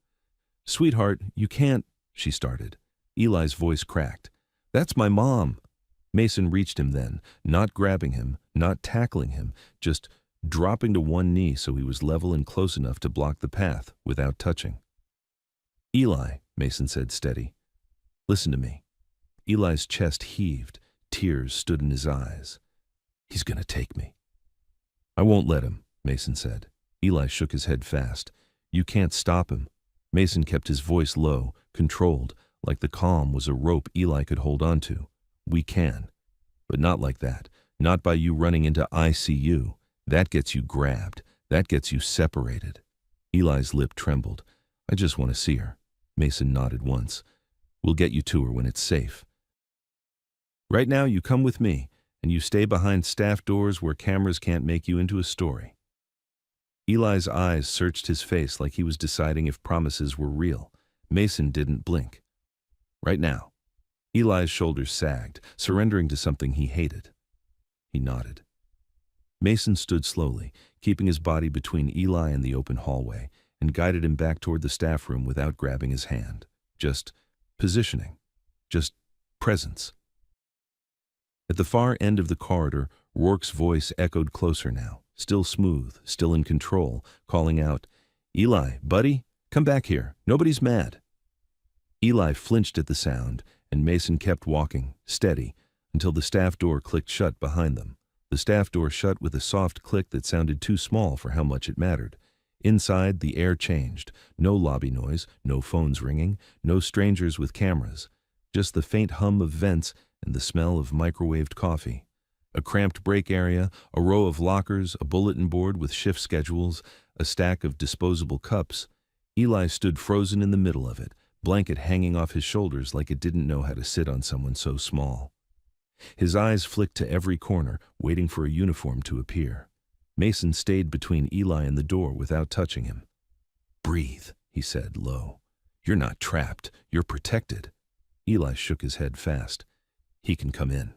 A: "Sweetheart, you can't," she started. Eli's voice cracked. "That's my mom." Mason reached him then, not grabbing him, not tackling him, just dropping to one knee so he was level and close enough to block the path without touching. "Eli," Mason said steady, "listen to me." Eli's chest heaved, tears stood in his eyes. "He's gonna take me." "I won't let him," Mason said. Eli shook his head fast. "You can't stop him." Mason kept his voice low, controlled, like the calm was a rope Eli could hold on to. "We can. But not like that. Not by you running into ICU. That gets you grabbed. That gets you separated." Eli's lip trembled. "I just want to see her." Mason nodded once. "We'll get you to her when it's safe. Right now you come with me, and you stay behind staff doors where cameras can't make you into a story." Eli's eyes searched his face like he was deciding if promises were real. Mason didn't blink. "Right now." Eli's shoulders sagged, surrendering to something he hated. He nodded. Mason stood slowly, keeping his body between Eli and the open hallway, and guided him back toward the staff room without grabbing his hand. Just positioning. Just presence. At the far end of the corridor, Rourke's voice echoed closer now, still smooth, still in control, calling out, "Eli, buddy, come back here. Nobody's mad." Eli flinched at the sound, and Mason kept walking, steady, until the staff door clicked shut behind them. The staff door shut with a soft click that sounded too small for how much it mattered. Inside, the air changed. No lobby noise, no phones ringing, no strangers with cameras. Just the faint hum of vents and the smell of microwaved coffee. A cramped break area, a row of lockers, a bulletin board with shift schedules, a stack of disposable cups. Eli stood frozen in the middle of it, blanket hanging off his shoulders like it didn't know how to sit on someone so small. His eyes flicked to every corner, waiting for a uniform to appear. Mason stayed between Eli and the door without touching him. "Breathe," he said, low. "You're not trapped. You're protected." Eli shook his head fast. "He can come in."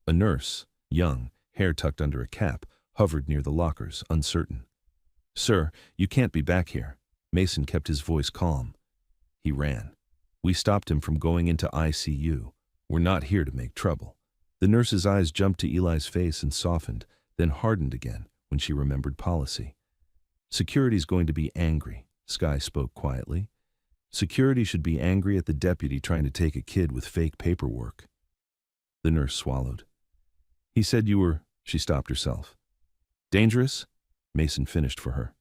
A: A nurse, young, hair tucked under a cap, hovered near the lockers, uncertain. "Sir, you can't be back here." Mason kept his voice calm. He ran. "We stopped him from going into ICU. We're not here to make trouble." The nurse's eyes jumped to Eli's face and softened, then hardened again when she remembered policy. "Security's going to be angry," Sky spoke quietly. "Security should be angry at the deputy trying to take a kid with fake paperwork." The nurse swallowed. "He said you were—" She stopped herself. Dangerous? Mason finished for her.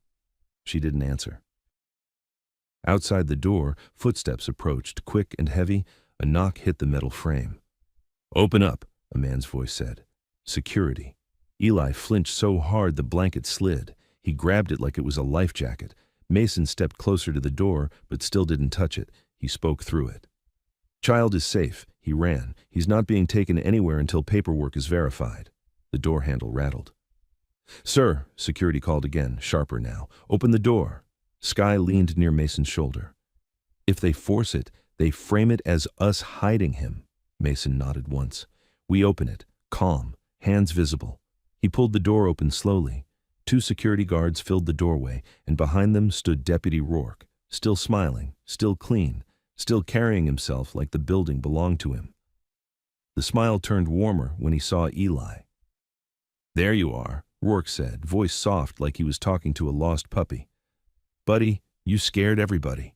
A: She didn't answer. Outside the door, footsteps approached, quick and heavy. A knock hit the metal frame. "Open up," a man's voice said. Security. Eli flinched so hard the blanket slid. He grabbed it like it was a life jacket. Mason stepped closer to the door, but still didn't touch it. He spoke through it. "Child is safe." He ran. "He's not being taken anywhere until paperwork is verified." The door handle rattled. "Sir," security called again, sharper now. "Open the door." Sky leaned near Mason's shoulder. "If they force it, they frame it as us hiding him." Mason nodded once. "We open it, calm, hands visible." He pulled the door open slowly. 2 security guards filled the doorway, and behind them stood Deputy Rourke, still smiling, still clean, still carrying himself like the building belonged to him. The smile turned warmer when he saw Eli. "There you are," Rourke said, voice soft like he was talking to a lost puppy. "Buddy, you scared everybody."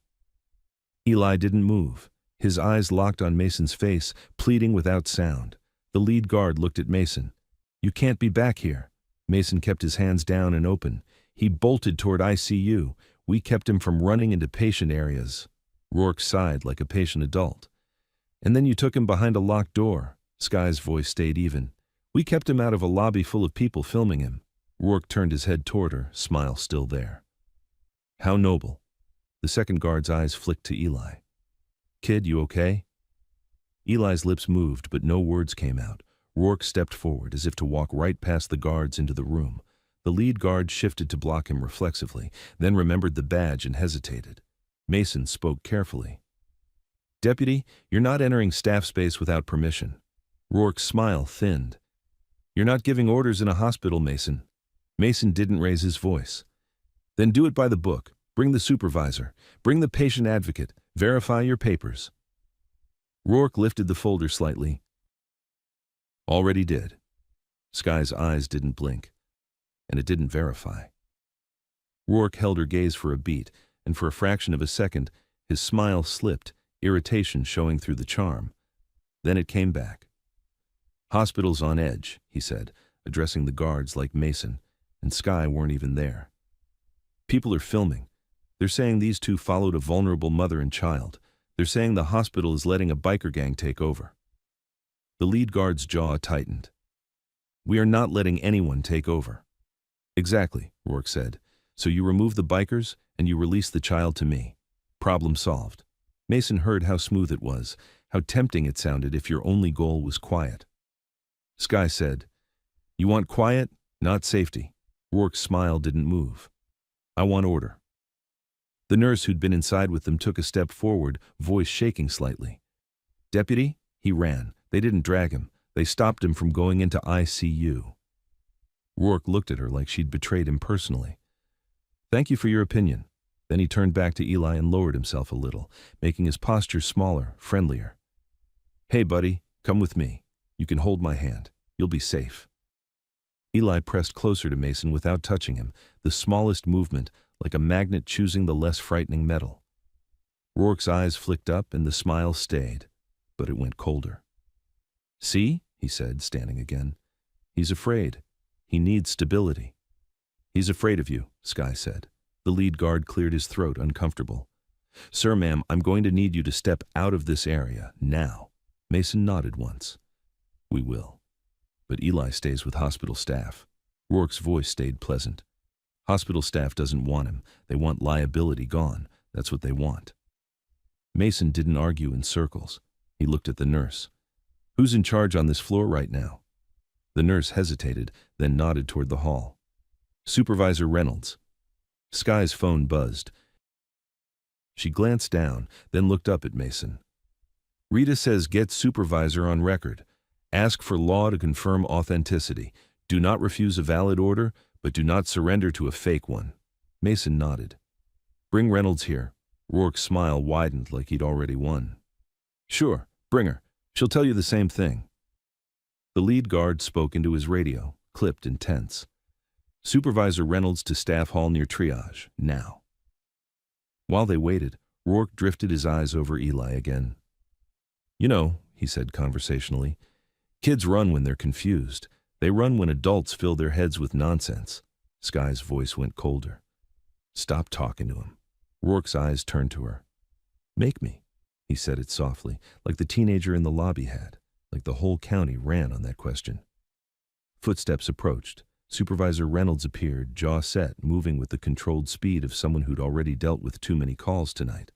A: Eli didn't move. His eyes locked on Mason's face, pleading without sound. The lead guard looked at Mason. "You can't be back here." Mason kept his hands down and open. He bolted toward ICU. "We kept him from running into patient areas." Rourke sighed like a patient adult. "And then you took him behind a locked door." Sky's voice stayed even. "We kept him out of a lobby full of people filming him." Rourke turned his head toward her, smile still there. "How noble." The second guard's eyes flicked to Eli. "Kid, you okay?" Eli's lips moved, but no words came out. Rourke stepped forward, as if to walk right past the guards into the room. The lead guard shifted to block him reflexively, then remembered the badge and hesitated. Mason spoke carefully. "Deputy, you're not entering staff space without permission." Rourke's smile thinned. "You're not giving orders in a hospital, Mason." Mason didn't raise his voice. "Then do it by the book. Bring the supervisor. Bring the patient advocate. Verify your papers." Rourke lifted the folder slightly. "Already did." Sky's eyes didn't blink, and it didn't verify. Rourke held her gaze for a beat, and for a fraction of a second, his smile slipped, irritation showing through the charm. Then it came back. "Hospital's on edge," he said, addressing the guards like Mason, and Sky weren't even there. "People are filming. They're saying these 2 followed a vulnerable mother and child. They're saying the hospital is letting a biker gang take over." The lead guard's jaw tightened. "We are not letting anyone take over." "Exactly," Rourke said. "So you remove the bikers, and you release the child to me. Problem solved." Mason heard how smooth it was, how tempting it sounded if your only goal was quiet. Sky said, "You want quiet, not safety." Rourke's smile didn't move. "I want order." The nurse who'd been inside with them took a step forward, voice shaking slightly. "Deputy?" He ran. They didn't drag him. They stopped him from going into ICU. Rourke looked at her like she'd betrayed him personally. "Thank you for your opinion." Then he turned back to Eli and lowered himself a little, making his posture smaller, friendlier. "Hey, buddy, come with me. You can hold my hand. You'll be safe." Eli pressed closer to Mason without touching him, the smallest movement, like a magnet choosing the less frightening metal. Rourke's eyes flicked up and the smile stayed, but it went colder. "See?" he said, standing again. "He's afraid. He needs stability." "He's afraid of you," Sky said. The lead guard cleared his throat, uncomfortable. "Sir, ma'am, I'm going to need you to step out of this area, now." Mason nodded once. "We will. But Eli stays with hospital staff." Rourke's voice stayed pleasant. "Hospital staff doesn't want him. They want liability gone. That's what they want." Mason didn't argue in circles. He looked at the nurse. "Who's in charge on this floor right now?" The nurse hesitated, then nodded toward the hall. "Supervisor Reynolds." Sky's phone buzzed. She glanced down, then looked up at Mason. "Rita says get supervisor on record. Ask for law to confirm authenticity. Do not refuse a valid order, but do not surrender to a fake one." Mason nodded. "Bring Reynolds here." Rourke's smile widened like he'd already won. "Sure, bring her. She'll tell you the same thing." The lead guard spoke into his radio, clipped and tense. "Supervisor Reynolds to staff hall near triage, now." While they waited, Rourke drifted his eyes over Eli again. "You know," he said conversationally, "kids run when they're confused. They run when adults fill their heads with nonsense. Sky's voice went colder. Stop talking to him. Rourke's eyes turned to her. Make me, he said it softly, like the teenager in the lobby had, like the whole county ran on that question. Footsteps approached. Supervisor Reynolds appeared, jaw set, moving with the controlled speed of someone who'd already dealt with too many calls tonight.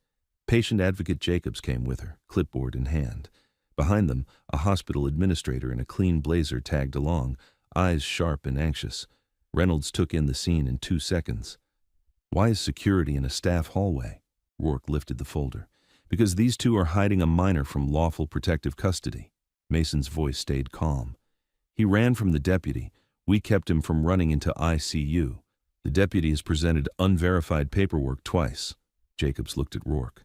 A: Patient advocate Jacobs came with her, clipboard in hand. Behind them, a hospital administrator in a clean blazer tagged along, eyes sharp and anxious. Reynolds took in the scene in 2 seconds. Why is security in a staff hallway? Rourke lifted the folder. Because these two are hiding a minor from lawful protective custody. Mason's voice stayed calm. He ran from the deputy. We kept him from running into ICU. The deputy has presented unverified paperwork twice. Jacobs looked at Rourke.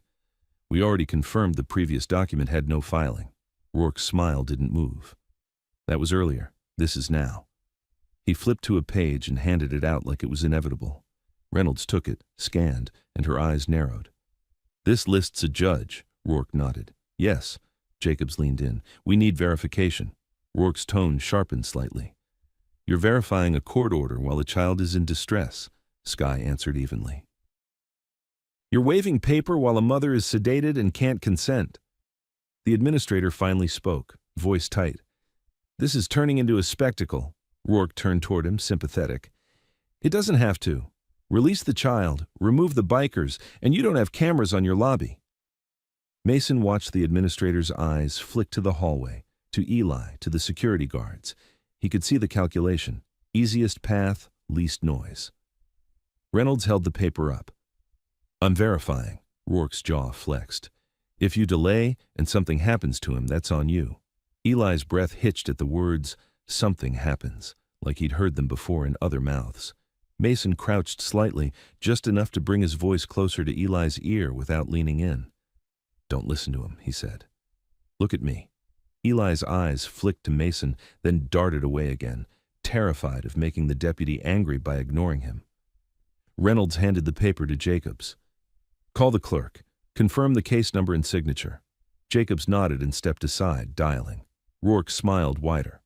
A: We already confirmed the previous document had no filing. Rourke's smile didn't move. That was earlier. This is now. He flipped to a page and handed it out like it was inevitable. Reynolds took it, scanned, and her eyes narrowed. This lists a judge. Rourke nodded. Yes. Jacobs leaned in. We need verification. Rourke's tone sharpened slightly. You're verifying a court order while a child is in distress, Sky answered evenly. You're waving paper while a mother is sedated and can't consent. The administrator finally spoke, voice tight. This is turning into a spectacle. Rourke turned toward him, sympathetic. It doesn't have to. Release the child, remove the bikers, and you don't have cameras on your lobby. Mason watched the administrator's eyes flick to the hallway, to Eli, to the security guards. He could see the calculation. Easiest path, least noise. Reynolds held the paper up. I'm verifying. Rourke's jaw flexed. If you delay and something happens to him, that's on you. Eli's breath hitched at the words, something happens, like he'd heard them before in other mouths. Mason crouched slightly, just enough to bring his voice closer to Eli's ear without leaning in. Don't listen to him, he said. Look at me. Eli's eyes flicked to Mason, then darted away again, terrified of making the deputy angry by ignoring him. Reynolds handed the paper to Jacobs. Call the clerk. Confirm the case number and signature. Jacobs nodded and stepped aside, dialing. Rourke smiled wider.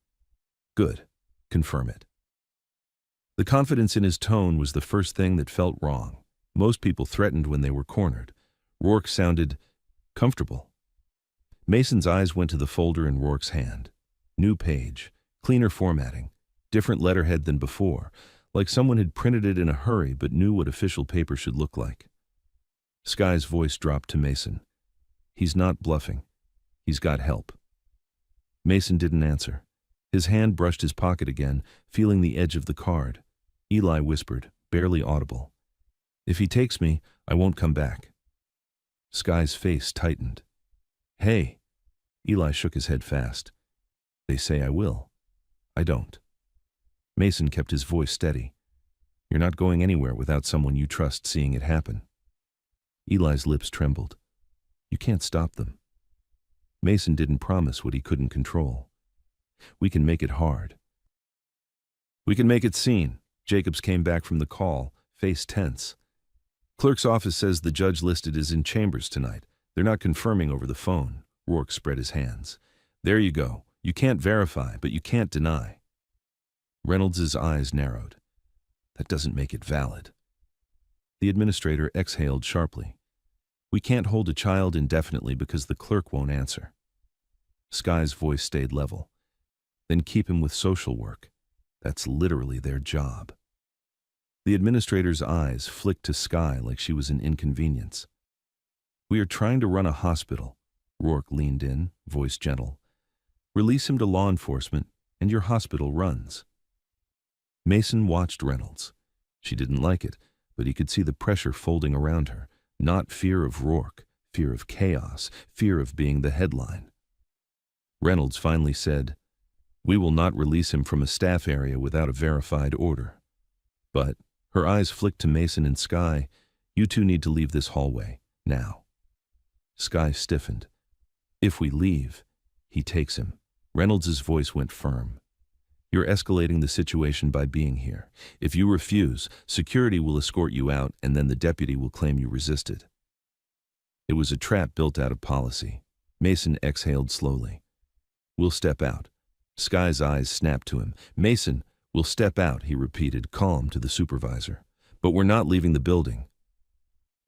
A: Good. Confirm it. The confidence in his tone was the first thing that felt wrong. Most people threatened when they were cornered. Rourke sounded comfortable. Mason's eyes went to the folder in Rourke's hand. New page, cleaner formatting, different letterhead than before, like someone had printed it in a hurry but knew what official paper should look like. Sky's voice dropped to Mason. He's not bluffing. He's got help. Mason didn't answer. His hand brushed his pocket again, feeling the edge of the card. Eli whispered, barely audible. If he takes me, I won't come back. Sky's face tightened. Hey. Eli shook his head fast. They say I will. I don't. Mason kept his voice steady. You're not going anywhere without someone you trust seeing it happen. Eli's lips trembled. You can't stop them. Mason didn't promise what he couldn't control. We can make it hard. We can make it seen. Jacobs came back from the call, face tense. Clerk's office says the judge listed is in chambers tonight. They're not confirming over the phone. Rourke spread his hands. There you go. You can't verify, but you can't deny. Reynolds' eyes narrowed. That doesn't make it valid. The administrator exhaled sharply. We can't hold a child indefinitely because the clerk won't answer. Sky's voice stayed level. Then keep him with social work. That's literally their job. The administrator's eyes flicked to Sky like she was an inconvenience. We are trying to run a hospital. Rourke leaned in, voice gentle. Release him to law enforcement, and your hospital runs. Mason watched Reynolds. She didn't like it, but he could see the pressure folding around her. Not fear of Rourke, fear of chaos, fear of being the headline. Reynolds finally said, We will not release him from a staff area without a verified order. But, her eyes flicked to Mason and Sky, you two need to leave this hallway, now. Sky stiffened. If we leave, he takes him. Reynolds' voice went firm. You're escalating the situation by being here. If you refuse, security will escort you out and then the deputy will claim you resisted. It was a trap built out of policy. Mason exhaled slowly. We'll step out. Sky's eyes snapped to him. "Mason, we'll step out," he repeated, calm, to the supervisor. "But we're not leaving the building."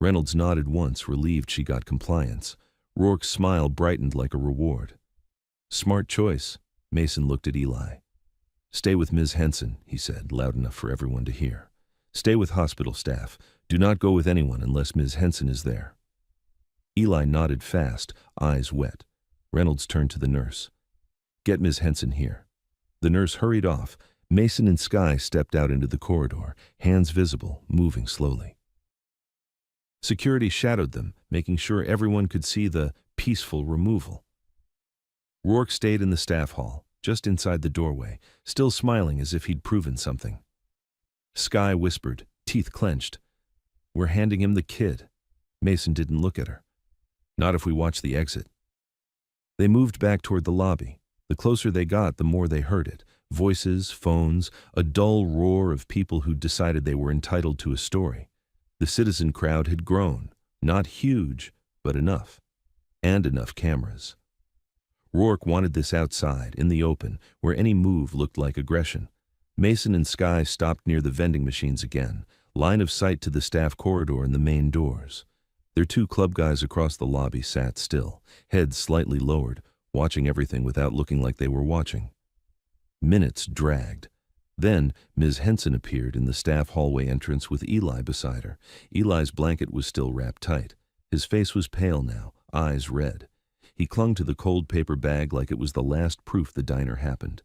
A: Reynolds nodded once, relieved she got compliance. Rourke's smile brightened like a reward. "Smart choice." Mason looked at Eli. "Stay with Ms. Henson," he said, loud enough for everyone to hear. "Stay with hospital staff. Do not go with anyone unless Ms. Henson is there." Eli nodded fast, eyes wet. Reynolds turned to the nurse. "Get Ms. Henson here." The nurse hurried off. Mason and Sky stepped out into the corridor, hands visible, moving slowly. Security shadowed them, making sure everyone could see the peaceful removal. Rourke stayed in the staff hall, just inside the doorway, still smiling as if he'd proven something. Sky whispered, teeth clenched, "We're handing him the kid." Mason didn't look at her. "Not if we watch the exit." They moved back toward the lobby. The closer they got, the more they heard it. Voices, phones, a dull roar of people who'd decided they were entitled to a story. The citizen crowd had grown, not huge, but enough. And enough cameras. Rourke wanted this outside, in the open, where any move looked like aggression. Mason and Sky stopped near the vending machines again, line of sight to the staff corridor and the main doors. Their two club guys across the lobby sat still, heads slightly lowered, watching everything without looking like they were watching. Minutes dragged. Then Ms. Henson appeared in the staff hallway entrance with Eli beside her. Eli's blanket was still wrapped tight. His face was pale now, eyes red. He clung to the cold paper bag like it was the last proof the diner happened.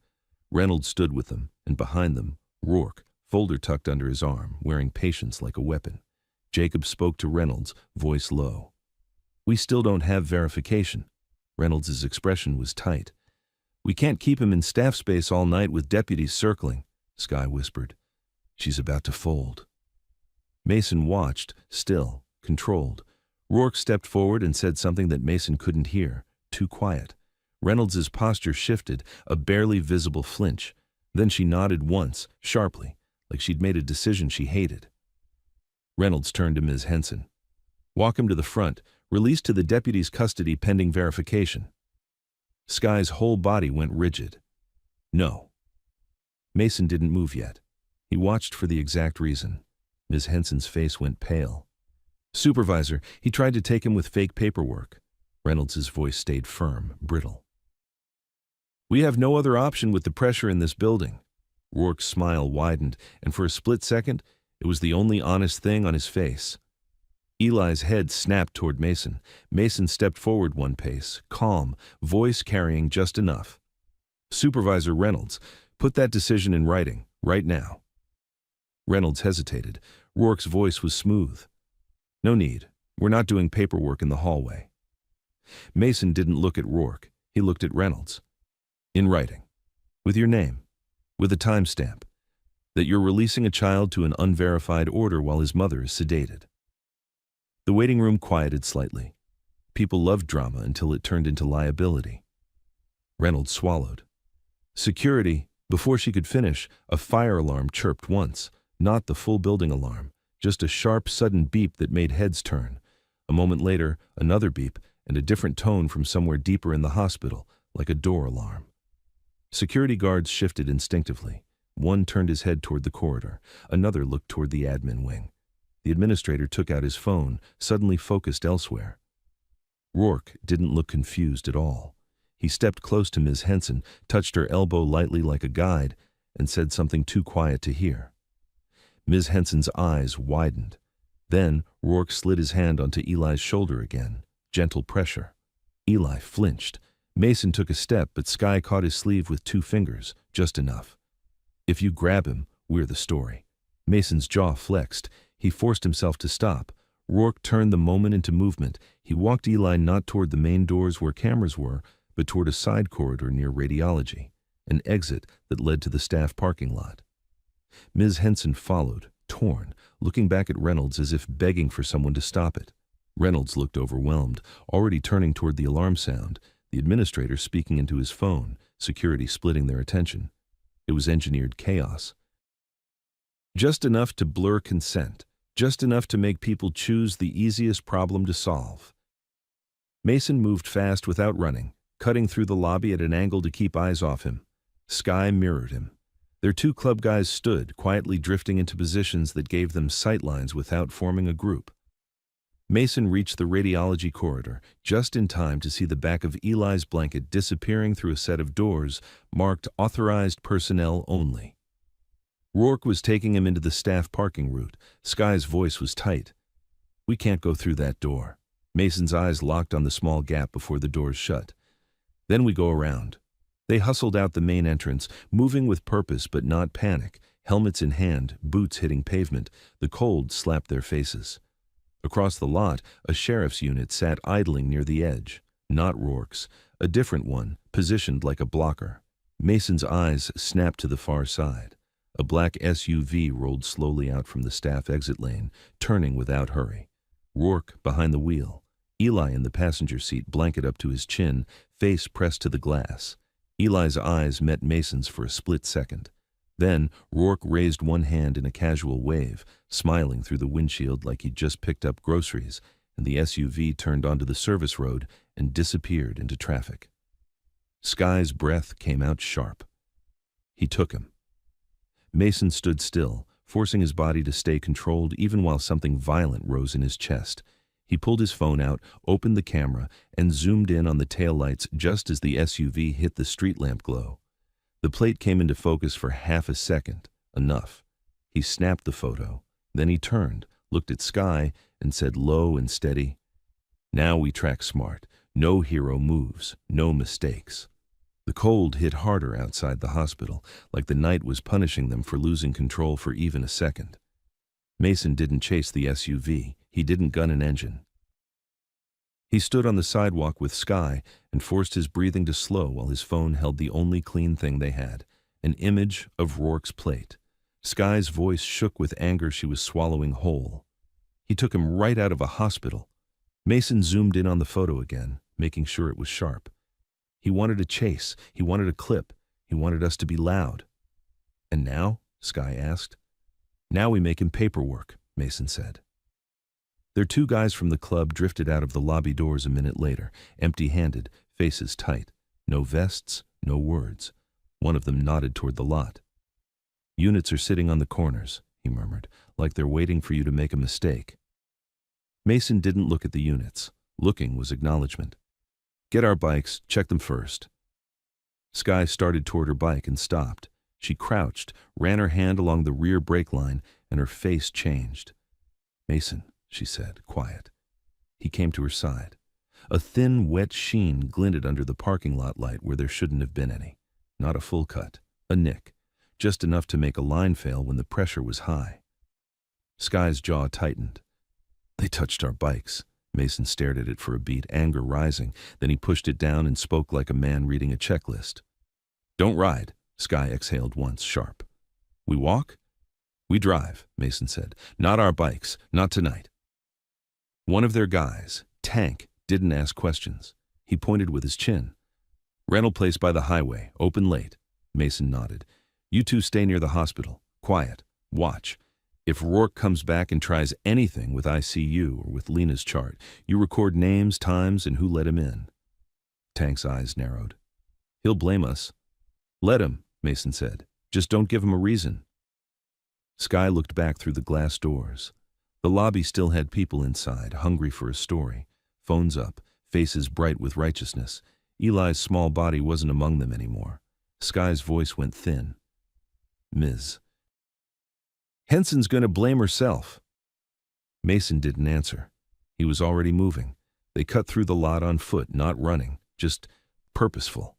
A: Reynolds stood with them, and behind them, Rourke, folder tucked under his arm, wearing patience like a weapon. Jacob spoke to Reynolds, voice low. "We still don't have verification." Reynolds' expression was tight. "We can't keep him in staff space all night with deputies circling," Sky whispered. "She's about to fold." Mason watched, still, controlled. Rourke stepped forward and said something that Mason couldn't hear, too quiet. Reynolds' posture shifted, a barely visible flinch. Then she nodded once, sharply, like she'd made a decision she hated. Reynolds turned to Ms. Henson. "Walk him to the front, released to the deputy's custody pending verification." Sky's whole body went rigid. "No." Mason didn't move yet. He watched for the exact reason. Ms. Henson's face went pale. "Supervisor, he tried to take him with fake paperwork." Reynolds' voice stayed firm, brittle. "We have no other option with the pressure in this building." Rourke's smile widened, and for a split second, it was the only honest thing on his face. Eli's head snapped toward Mason. Mason stepped forward one pace, calm, voice carrying just enough. "Supervisor Reynolds, put that decision in writing, right now." Reynolds hesitated. Rourke's voice was smooth. "No need. We're not doing paperwork in the hallway." Mason didn't look at Rourke. He looked at Reynolds. "In writing. With your name. With a timestamp. That you're releasing a child to an unverified order while his mother is sedated." The waiting room quieted slightly. People loved drama until it turned into liability. Reynolds swallowed. "Security." Before she could finish, a fire alarm chirped once, not the full building alarm, just a sharp, sudden beep that made heads turn. A moment later, another beep, and a different tone from somewhere deeper in the hospital, like a door alarm. Security guards shifted instinctively. One turned his head toward the corridor. Another looked toward the admin wing. The administrator took out his phone, suddenly focused elsewhere. Rourke didn't look confused at all. He stepped close to Ms. Henson, touched her elbow lightly like a guide, and said something too quiet to hear. Ms. Henson's eyes widened. Then Rourke slid his hand onto Eli's shoulder again, gentle pressure. Eli flinched. Mason took a step, but Sky caught his sleeve with 2 fingers, just enough. "If you grab him, we're the story." Mason's jaw flexed. He forced himself to stop. Rourke turned the moment into movement. He walked Eli not toward the main doors where cameras were, but toward a side corridor near radiology, an exit that led to the staff parking lot. Ms. Henson followed, torn, looking back at Reynolds as if begging for someone to stop it. Reynolds looked overwhelmed, already turning toward the alarm sound, the administrator speaking into his phone, security splitting their attention. It was engineered chaos. Just enough to blur consent, just enough to make people choose the easiest problem to solve. Mason moved fast without running, cutting through the lobby at an angle to keep eyes off him. Sky mirrored him. Their two club guys stood, quietly drifting into positions that gave them sightlines without forming a group. Mason reached the radiology corridor just in time to see the back of Eli's blanket disappearing through a set of doors marked Authorized Personnel Only. Rourke was taking him into the staff parking route. Sky's voice was tight. "We can't go through that door." Mason's eyes locked on the small gap before the doors shut. "Then we go around." They hustled out the main entrance, moving with purpose but not panic, helmets in hand, boots hitting pavement. The cold slapped their faces. Across the lot, a sheriff's unit sat idling near the edge. Not Rourke's, a different one, positioned like a blocker. Mason's eyes snapped to the far side. A black SUV rolled slowly out from the staff exit lane, turning without hurry. Rourke behind the wheel. Eli in the passenger seat, blanket up to his chin, face pressed to the glass. Eli's eyes met Mason's for a split second. Then, Rourke raised one hand in a casual wave, smiling through the windshield like he'd just picked up groceries, and the SUV turned onto the service road and disappeared into traffic. Sky's breath came out sharp. He took him. Mason stood still, forcing his body to stay controlled even while something violent rose in his chest. He pulled his phone out, opened the camera, and zoomed in on the taillights just as the SUV hit the street lamp glow. The plate came into focus for half a second. Enough. He snapped the photo. Then he turned, looked at Sky, and said low and steady, "Now we track smart. No hero moves, no mistakes." The cold hit harder outside the hospital, like the night was punishing them for losing control for even a second. Mason didn't chase the SUV. He didn't gun an engine. He stood on the sidewalk with Sky and forced his breathing to slow while his phone held the only clean thing they had, an image of Rourke's plate. Sky's voice shook with anger she was swallowing whole. He took him right out of a hospital. Mason zoomed in on the photo again, making sure it was sharp. He wanted a chase. He wanted a clip. He wanted us to be loud. "And now?" Sky asked. "Now we make him paperwork," Mason said. Their two guys from the club drifted out of the lobby doors a minute later, empty-handed, faces tight. No vests, no words. One of them nodded toward the lot. "Units are sitting on the corners," he murmured, "like they're waiting for you to make a mistake." Mason didn't look at the units. Looking was acknowledgement. "Get our bikes, check them first." Sky started toward her bike and stopped. She crouched, ran her hand along the rear brake line, and her face changed. "Mason," she said, quiet. He came to her side. A thin, wet sheen glinted under the parking lot light where there shouldn't have been any. Not a full cut, a nick, just enough to make a line fail when the pressure was high. Sky's jaw tightened. "They touched our bikes." Mason stared at it for a beat, anger rising. Then he pushed it down and spoke like a man reading a checklist. "Don't ride," Sky exhaled once, sharp. "We walk?" "We drive," Mason said. "Not our bikes, not tonight." One of their guys, Tank, didn't ask questions. He pointed with his chin. "Rental place by the highway, open late." Mason nodded. "You two stay near the hospital. Quiet. Watch. If Rourke comes back and tries anything with ICU or with Lena's chart, you record names, times, and who let him in." Tank's eyes narrowed. "He'll blame us." "Let him," Mason said. "Just don't give him a reason." Sky looked back through the glass doors. The lobby still had people inside, hungry for a story. Phones up, faces bright with righteousness. Eli's small body wasn't among them anymore. Sky's voice went thin. "Ms. Henson's gonna blame herself." Mason didn't answer. He was already moving. They cut through the lot on foot, not running, just purposeful.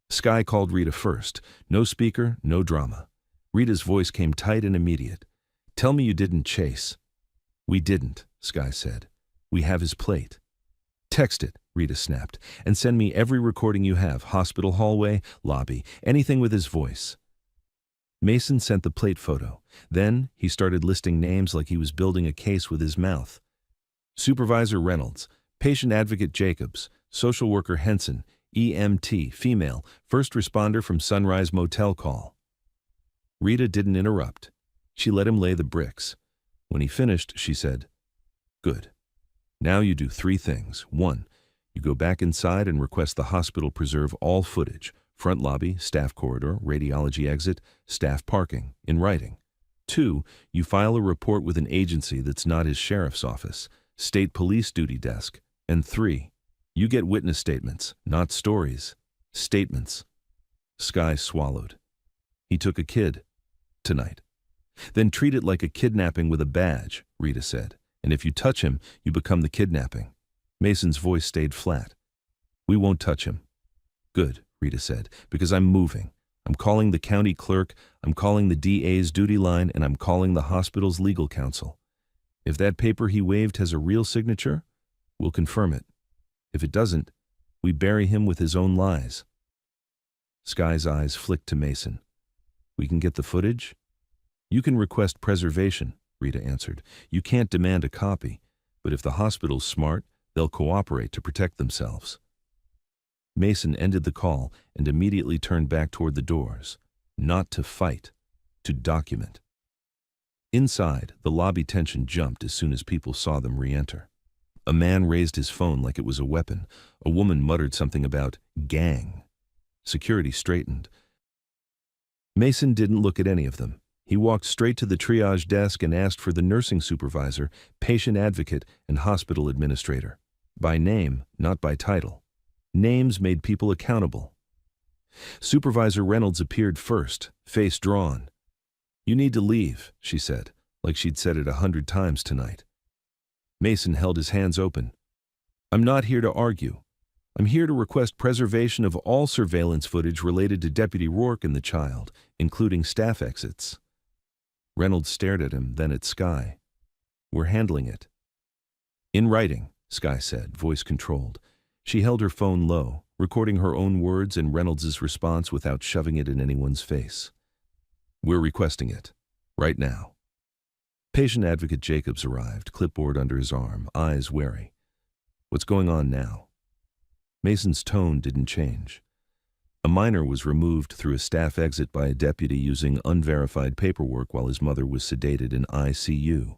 A: Sky called Rita first. No speaker, no drama. Rita's voice came tight and immediate. "Tell me you didn't chase." "We didn't," Sky said. "We have his plate." "Text it," Rita snapped, "and send me every recording you have, hospital hallway, lobby, anything with his voice." Mason sent the plate photo. Then he started listing names like he was building a case with his mouth. Supervisor Reynolds, patient advocate Jacobs, social worker Henson, EMT, female, first responder from Sunrise Motel call. Rita didn't interrupt. She let him lay the bricks. When he finished, she said, "Good. Now you do 3 things. 1, you go back inside and request the hospital preserve all footage, front lobby, staff corridor, radiology exit, staff parking, in writing. 2, you file a report with an agency that's not his sheriff's office, state police duty desk. And 3, you get witness statements, not stories, statements. Sky swallowed. He took a kid. Tonight. Then treat it like a kidnapping with a badge, Rita said. And if you touch him, you become the kidnapping. Mason's voice stayed flat. We won't touch him. Good, Rita said, because I'm moving. I'm calling the county clerk, I'm calling the DA's duty line, and I'm calling the hospital's legal counsel. If that paper he waved has a real signature, we'll confirm it. If it doesn't, we bury him with his own lies. Sky's eyes flicked to Mason. We can get the footage? You can request preservation, Rita answered. You can't demand a copy, but if the hospital's smart, they'll cooperate to protect themselves. Mason ended the call and immediately turned back toward the doors. Not to fight, to document. Inside, the lobby tension jumped as soon as people saw them re-enter. A man raised his phone like it was a weapon. A woman muttered something about gang. Security straightened. Mason didn't look at any of them. He walked straight to the triage desk and asked for the nursing supervisor, patient advocate, and hospital administrator. By name, not by title. Names made people accountable. Supervisor Reynolds appeared first, face drawn. You need to leave, she said, like she'd said it 100 times tonight. Mason held his hands open. I'm not here to argue. I'm here to request preservation of all surveillance footage related to Deputy Rourke and the child, including staff exits. Reynolds stared at him, then at Sky. We're handling it. In writing, Sky said, voice controlled. She held her phone low, recording her own words and Reynolds' response without shoving it in anyone's face. We're requesting it. Right now. Patient advocate Jacobs arrived, clipboard under his arm, eyes wary. What's going on now? Mason's tone didn't change. A minor was removed through a staff exit by a deputy using unverified paperwork while his mother was sedated in ICU.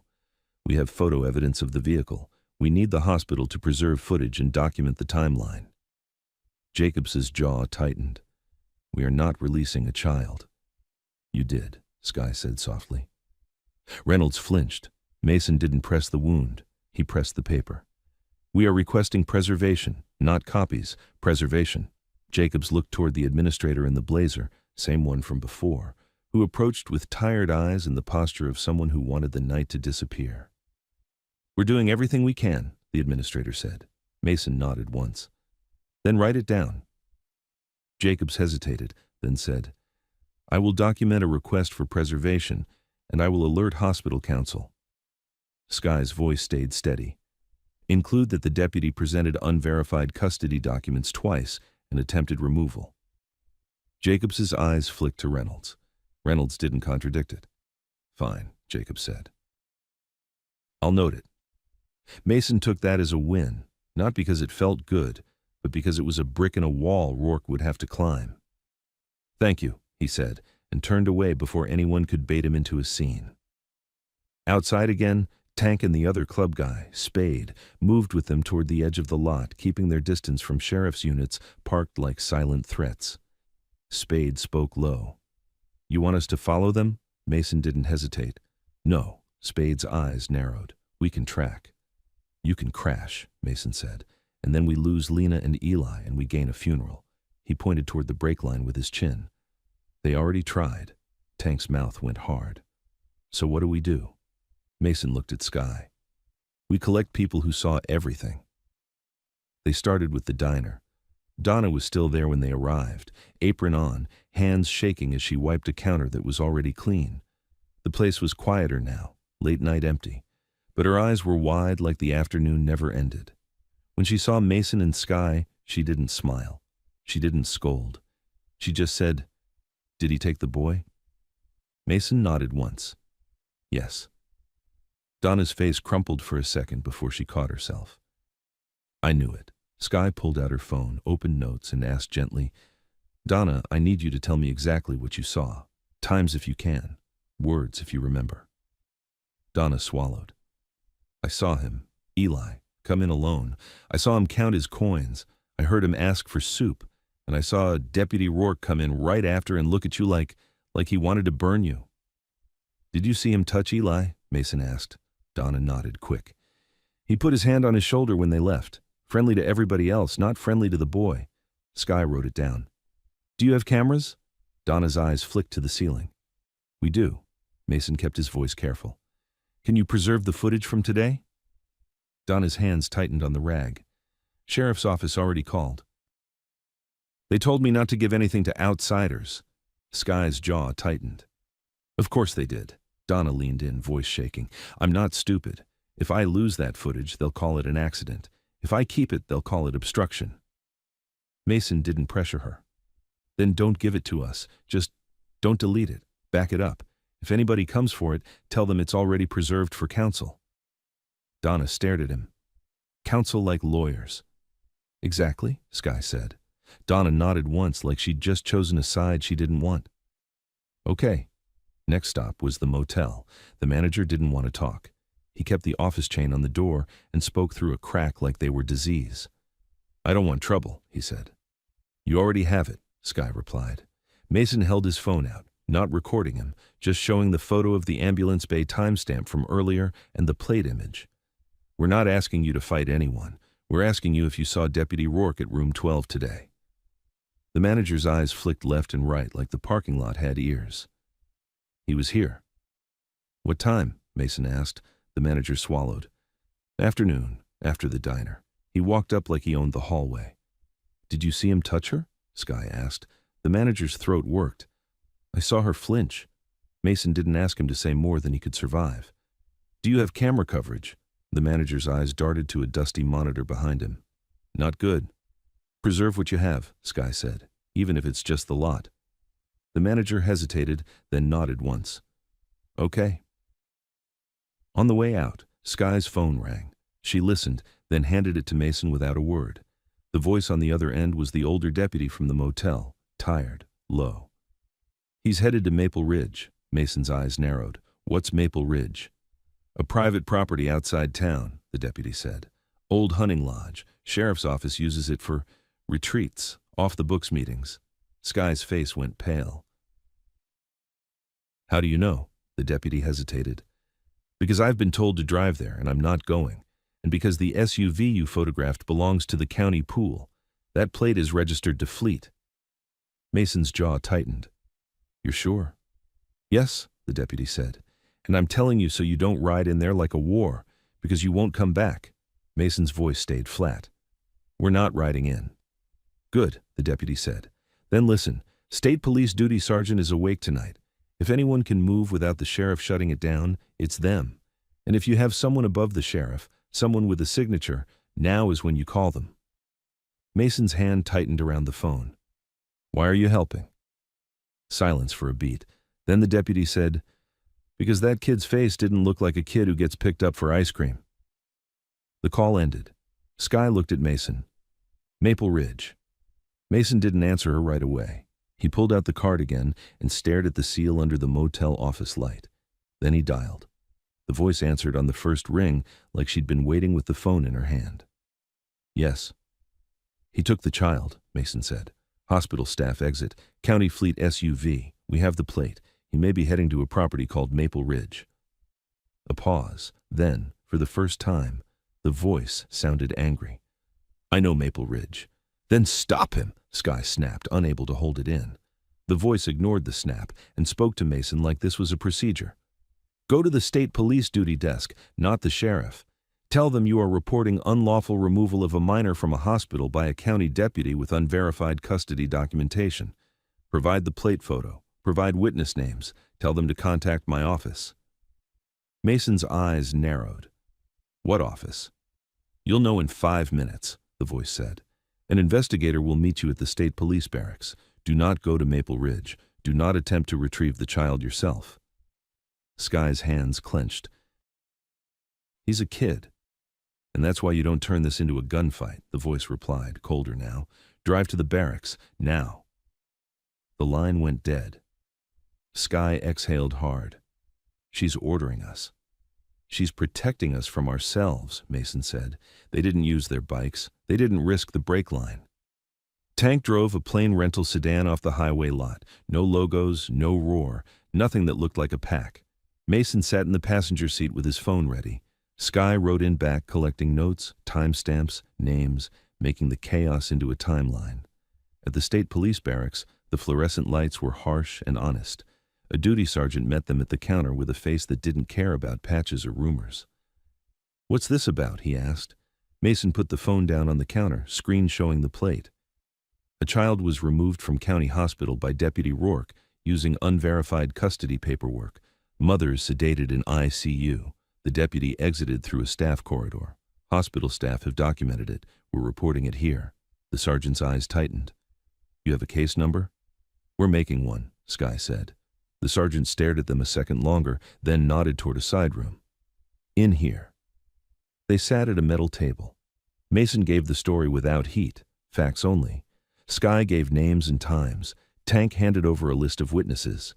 A: We have photo evidence of the vehicle. We need the hospital to preserve footage and document the timeline. Jacobs's jaw tightened. We are not releasing a child. You did, Sky said softly. Reynolds flinched. Mason didn't press the wound. He pressed the paper. We are requesting preservation, not copies, preservation. Jacobs looked toward the administrator in the blazer, same one from before, who approached with tired eyes and the posture of someone who wanted the night to disappear. We're doing everything we can, the administrator said. Mason nodded once. Then write it down. Jacobs hesitated, then said, I will document a request for preservation, and I will alert hospital counsel. Sky's voice stayed steady. Include that the deputy presented unverified custody documents twice and attempted removal. Jacobs's eyes flicked to Reynolds. Reynolds didn't contradict it. Fine, Jacobs said. I'll note it. Mason took that as a win, not because it felt good, but because it was a brick in a wall Rourke would have to climb. Thank you, he said, and turned away before anyone could bait him into a scene. Outside again, Tank and the other club guy, Spade, moved with them toward the edge of the lot, keeping their distance from sheriff's units parked like silent threats. Spade spoke low. You want us to follow them? Mason didn't hesitate. No, Spade's eyes narrowed. We can track. You can crash, Mason said, and then we lose Lena and Eli and we gain a funeral. He pointed toward the brake line with his chin. They already tried. Tank's mouth went hard. So what do we do? Mason looked at Sky. We collect people who saw everything. They started with the diner. Donna was still there when they arrived, apron on, hands shaking as she wiped a counter that was already clean. The place was quieter now, late night empty, but her eyes were wide like the afternoon never ended. When she saw Mason and Sky, she didn't smile. She didn't scold. She just said, Did he take the boy? Mason nodded once. Yes. Donna's face crumpled for a second before she caught herself. I knew it. Sky pulled out her phone, opened notes, and asked gently, Donna, I need you to tell me exactly what you saw. Times if you can. Words if you remember. Donna swallowed. I saw him, Eli, come in alone. I saw him count his coins. I heard him ask for soup. And I saw Deputy Rourke come in right after and look at you like he wanted to burn you." "Did you see him touch Eli?" Mason asked. Donna nodded quick. "He put his hand on his shoulder when they left. Friendly to everybody else, not friendly to the boy." Sky wrote it down. "Do you have cameras?" Donna's eyes flicked to the ceiling. "We do." Mason kept his voice careful. "Can you preserve the footage from today?" Donna's hands tightened on the rag. "Sheriff's office already called. They told me not to give anything to outsiders." Sky's jaw tightened. "Of course they did." Donna leaned in, voice shaking. "I'm not stupid. If I lose that footage, they'll call it an accident. If I keep it, they'll call it obstruction." Mason didn't pressure her. "Then don't give it to us. Just don't delete it. Back it up. If anybody comes for it, tell them it's already preserved for counsel." Donna stared at him. "Counsel like lawyers." "Exactly," Sky said. Donna nodded once like she'd just chosen a side she didn't want. "Okay." Next stop was the motel. The manager didn't want to talk. He kept the office chain on the door and spoke through a crack like they were disease. "I don't want trouble," he said. "You already have it," Sky replied. Mason held his phone out, not recording him, just showing the photo of the ambulance bay timestamp from earlier and the plate image. "We're not asking you to fight anyone. We're asking you if you saw Deputy Rourke at room 12 today." The manager's eyes flicked left and right like the parking lot had ears. "He was here." "What time?" Mason asked. The manager swallowed. "Afternoon, after the diner. He walked up like he owned the hallway." "Did you see him touch her?" Sky asked. The manager's throat worked. "I saw her flinch." Mason didn't ask him to say more than he could survive. "Do you have camera coverage?" The manager's eyes darted to a dusty monitor behind him. "Not good." "Preserve what you have," Sky said, "even if it's just the lot." The manager hesitated, then nodded once. "Okay." On the way out, Sky's phone rang. She listened, then handed it to Mason without a word. The voice on the other end was the older deputy from the motel, tired, low. "He's headed to Maple Ridge." Mason's eyes narrowed. "What's Maple Ridge?" "A private property outside town," the deputy said. "Old hunting lodge. Sheriff's office uses it for retreats, off-the-books meetings." Sky's face went pale. "How do you know?" The deputy hesitated. "Because I've been told to drive there, and I'm not going. And because the SUV you photographed belongs to the county pool. That plate is registered to Fleet." Mason's jaw tightened. "You're sure?" "Yes," the deputy said. "And I'm telling you so you don't ride in there like a war, because you won't come back." Mason's voice stayed flat. "We're not riding in." "Good," the deputy said. "Then listen, State Police Duty Sergeant is awake tonight. If anyone can move without the sheriff shutting it down, it's them. And if you have someone above the sheriff, someone with a signature, now is when you call them." Mason's hand tightened around the phone. "Why are you helping?" Silence for a beat. Then the deputy said, "Because that kid's face didn't look like a kid who gets picked up for ice cream." The call ended. Sky looked at Mason. "Maple Ridge." Mason didn't answer her right away. He pulled out the card again and stared at the seal under the motel office light. Then he dialed. The voice answered on the first ring like she'd been waiting with the phone in her hand. "Yes." "He took the child," Mason said. "Hospital staff exit. County Fleet SUV. We have the plate. He may be heading to a property called Maple Ridge." A pause. Then, for the first time, the voice sounded angry. "I know Maple Ridge." "Then stop him," Sky snapped, unable to hold it in. The voice ignored the snap and spoke to Mason like this was a procedure. "Go to the state police duty desk, not the sheriff. Tell them you are reporting unlawful removal of a minor from a hospital by a county deputy with unverified custody documentation. Provide the plate photo. Provide witness names. Tell them to contact my office." Mason's eyes narrowed. "What office?" "You'll know in 5 minutes," the voice said. "An investigator will meet you at the state police barracks. Do not go to Maple Ridge. Do not attempt to retrieve the child yourself." Sky's hands clenched. "He's a kid. And that's why you don't turn this into a gunfight," the voice replied, colder now. "Drive to the barracks, now." The line went dead. Sky exhaled hard. "She's ordering us." "She's protecting us from ourselves," Mason said. "They didn't use their bikes. They didn't risk the brake line." Tank drove a plain rental sedan off the highway lot. No logos, no roar, nothing that looked like a pack. Mason sat in the passenger seat with his phone ready. Sky rode in back, collecting notes, timestamps, names, making the chaos into a timeline. At the state police barracks, the fluorescent lights were harsh and honest. A duty sergeant met them at the counter with a face that didn't care about patches or rumors. "What's this about?" he asked. Mason put the phone down on the counter, screen showing the plate. A child was removed from county hospital by Deputy Rourke using unverified custody paperwork. Mothers sedated in ICU. The deputy exited through a staff corridor. Hospital staff have documented it. We're reporting it here. The sergeant's eyes tightened. "You have a case number?" "We're making one," Sky said. The sergeant stared at them a second longer, then nodded toward a side room. "In here." They sat at a metal table. Mason gave the story without heat, facts only. Sky gave names and times. Tank handed over a list of witnesses.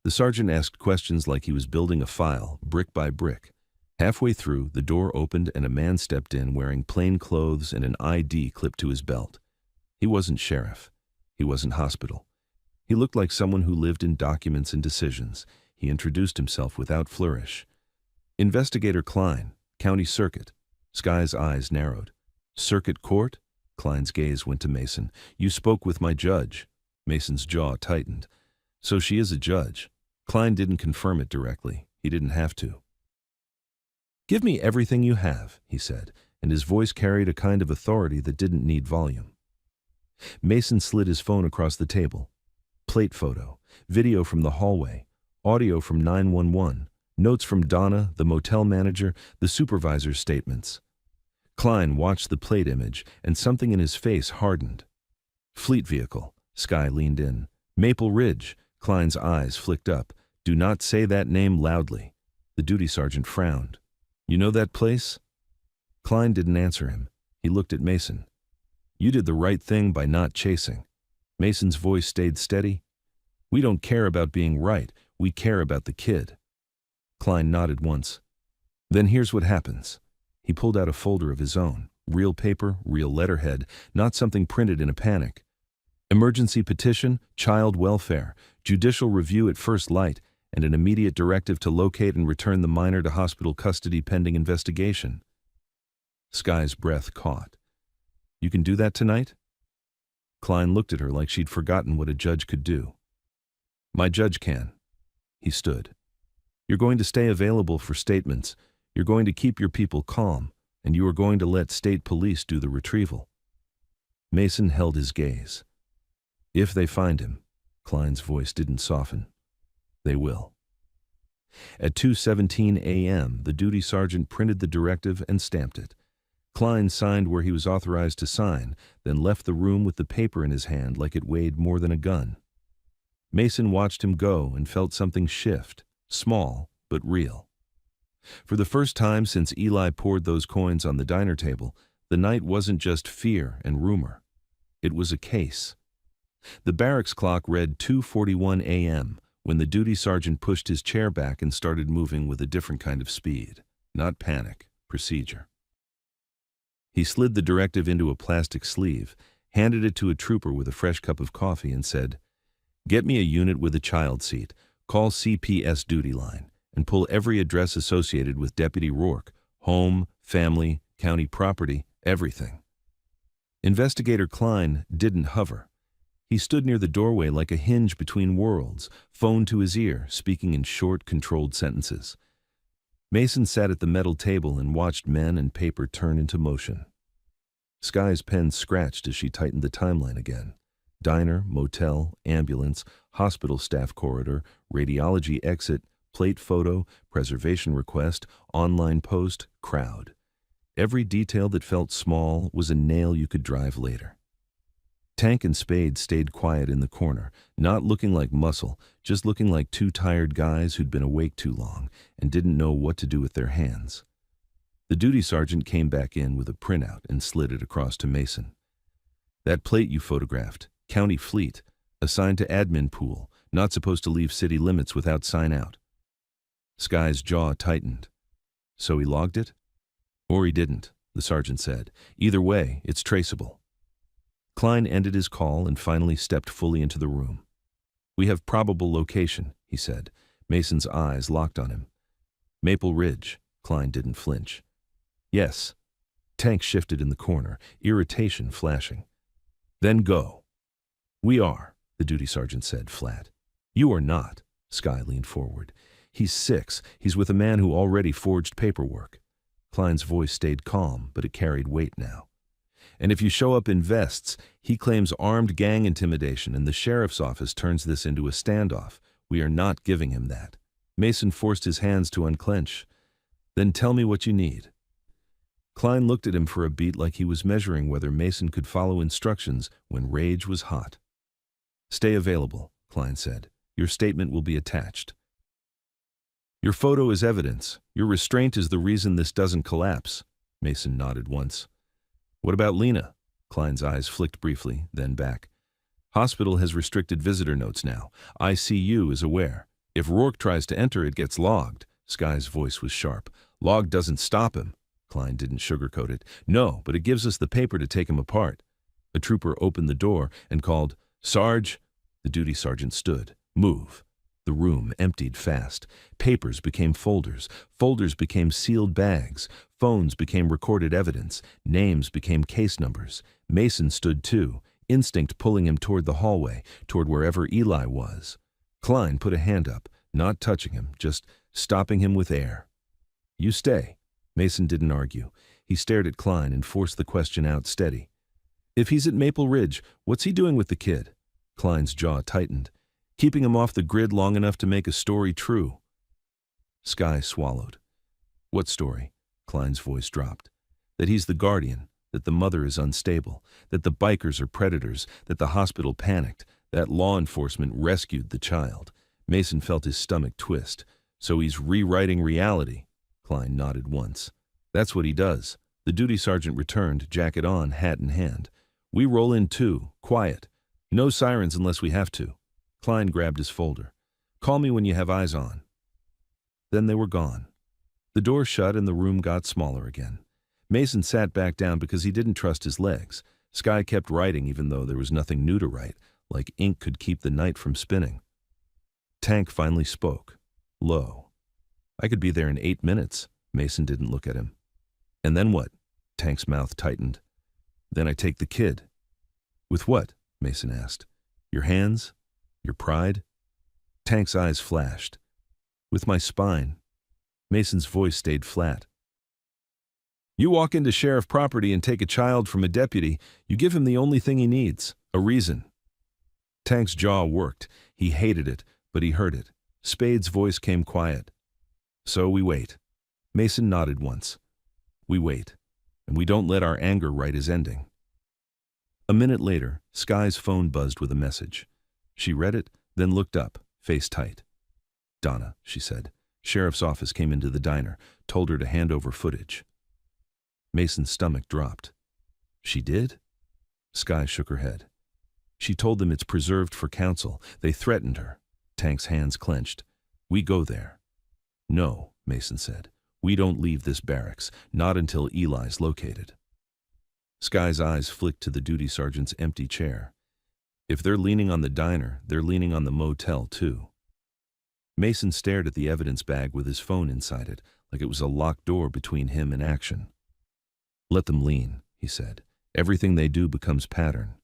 A: The sergeant asked questions like he was building a file, brick by brick. Halfway through, the door opened and a man stepped in wearing plain clothes and an ID clipped to his belt. He wasn't sheriff. He wasn't hospital. He looked like someone who lived in documents and decisions. He introduced himself without flourish. "Investigator Klein, County Circuit." Sky's eyes narrowed. "Circuit Court?" Klein's gaze went to Mason. "You spoke with my judge." Mason's jaw tightened. "So she is a judge." Klein didn't confirm it directly. He didn't have to. "Give me everything you have," he said, and his voice carried a kind of authority that didn't need volume. Mason slid his phone across the table. Plate photo, video from the hallway, audio from 911, notes from Donna, the motel manager, the supervisor's statements. Klein watched the plate image, and something in his face hardened. "Fleet vehicle." Sky leaned in. "Maple Ridge." Klein's eyes flicked up. "Do not say that name loudly." The duty sergeant frowned. "You know that place?" Klein didn't answer him. He looked at Mason. "You did the right thing by not chasing." Mason's voice stayed steady. "We don't care about being right. We care about the kid." Klein nodded once. "Then here's what happens." He pulled out a folder of his own. Real paper, real letterhead, not something printed in a panic. "Emergency petition, child welfare, judicial review at first light, and an immediate directive to locate and return the minor to hospital custody pending investigation." Sky's breath caught. "You can do that tonight?" Klein looked at her like she'd forgotten what a judge could do. "My judge can." He stood. "You're going to stay available for statements. You're going to keep your people calm, and you are going to let state police do the retrieval." Mason held his gaze. "If they find him," Klein's voice didn't soften, "they will." At 2:17 a.m., the duty sergeant printed the directive and stamped it. Klein signed where he was authorized to sign, then left the room with the paper in his hand like it weighed more than a gun. Mason watched him go and felt something shift, small but real. For the first time since Eli poured those coins on the diner table, the night wasn't just fear and rumor. It was a case. The barracks clock read 2:41 a.m. when the duty sergeant pushed his chair back and started moving with a different kind of speed. Not panic, procedure. He slid the directive into a plastic sleeve, handed it to a trooper with a fresh cup of coffee and said, "Get me a unit with a child seat, call CPS duty line, and pull every address associated with Deputy Rourke, home, family, county property, everything." Investigator Klein didn't hover. He stood near the doorway like a hinge between worlds, phone to his ear, speaking in short, controlled sentences. Mason sat at the metal table and watched men and paper turn into motion. Sky's pen scratched as she tightened the timeline again. Diner, motel, ambulance, hospital staff corridor, radiology exit, plate photo, preservation request, online post, crowd. Every detail that felt small was a nail you could drive later. Tank and Spade stayed quiet in the corner, not looking like muscle, just looking like two tired guys who'd been awake too long and didn't know what to do with their hands. The duty sergeant came back in with a printout and slid it across to Mason. "That plate you photographed, county fleet, assigned to admin pool, not supposed to leave city limits without sign out." Sky's jaw tightened. "So he logged it?" "Or he didn't," the sergeant said. "Either way, it's traceable." Klein ended his call and finally stepped fully into the room. "We have probable location," he said. Mason's eyes locked on him. "Maple Ridge." Klein didn't flinch. "Yes." Tank shifted in the corner, irritation flashing. "Then go." "We are," the duty sergeant said, flat. "You are not." Sky leaned forward. "He's 6. He's with a man who already forged paperwork." Klein's voice stayed calm, but it carried weight now. "And if you show up in vests, he claims armed gang intimidation, and the sheriff's office turns this into a standoff. We are not giving him that." Mason forced his hands to unclench. "Then tell me what you need." Klein looked at him for a beat like he was measuring whether Mason could follow instructions when rage was hot. "Stay available," Klein said. "Your statement will be attached." "Your photo is evidence. Your restraint is the reason this doesn't collapse." Mason nodded once. "What about Lena?" Klein's eyes flicked briefly, then back. "Hospital has restricted visitor notes now. ICU is aware. If Rourke tries to enter, it gets logged." Sky's voice was sharp. "Log doesn't stop him." Klein didn't sugarcoat it. "No, but it gives us the paper to take him apart." A trooper opened the door and called, "Sarge." The duty sergeant stood. "Move." The room emptied fast. Papers became folders. Folders became sealed bags. Phones became recorded evidence. Names became case numbers. Mason stood too, instinct pulling him toward the hallway, toward wherever Eli was. Klein put a hand up, not touching him, just stopping him with air. "You stay." Mason didn't argue. He stared at Klein and forced the question out steady. "If he's at Maple Ridge, what's he doing with the kid?" Klein's jaw tightened. "Keeping him off the grid long enough to make a story true." Sky swallowed. "What story?" Klein's voice dropped. "That he's the guardian, that the mother is unstable, that the bikers are predators, that the hospital panicked, that law enforcement rescued the child." Mason felt his stomach twist. "So he's rewriting reality." Klein nodded once. "That's what he does." The duty sergeant returned, jacket on, hat in hand. "We roll in too, quiet. No sirens unless we have to." Klein grabbed his folder. "Call me when you have eyes on." Then they were gone. The door shut and the room got smaller again. Mason sat back down because he didn't trust his legs. Sky kept writing even though there was nothing new to write, like ink could keep the night from spinning. Tank finally spoke, low. "I could be there in 8 minutes." Mason didn't look at him. "And then what?" Tank's mouth tightened. "Then I take the kid." "With what?" Mason asked. "Your hands? Your pride?" Tank's eyes flashed. "With my spine." Mason's voice stayed flat. "You walk into sheriff property and take a child from a deputy, you give him the only thing he needs, a reason." Tank's jaw worked. He hated it, but he heard it. Spade's voice came quiet. "So we wait." Mason nodded once. "We wait, and we don't let our anger write his ending." A minute later, Sky's phone buzzed with a message. She read it, then looked up, face tight. "Donna," she said. "Sheriff's office came into the diner, told her to hand over footage." Mason's stomach dropped. "She did?" Sky shook her head. "She told them it's preserved for counsel. They threatened her." Tank's hands clenched. "We go there." "No," Mason said. "We don't leave this barracks, not until Eli's located." Sky's eyes flicked to the duty sergeant's empty chair. If they're leaning on the diner, they're leaning on the motel too. Mason stared at the evidence bag with his phone inside it, like it was a locked door between him and action. "Let them lean," he said. "Everything they do becomes pattern."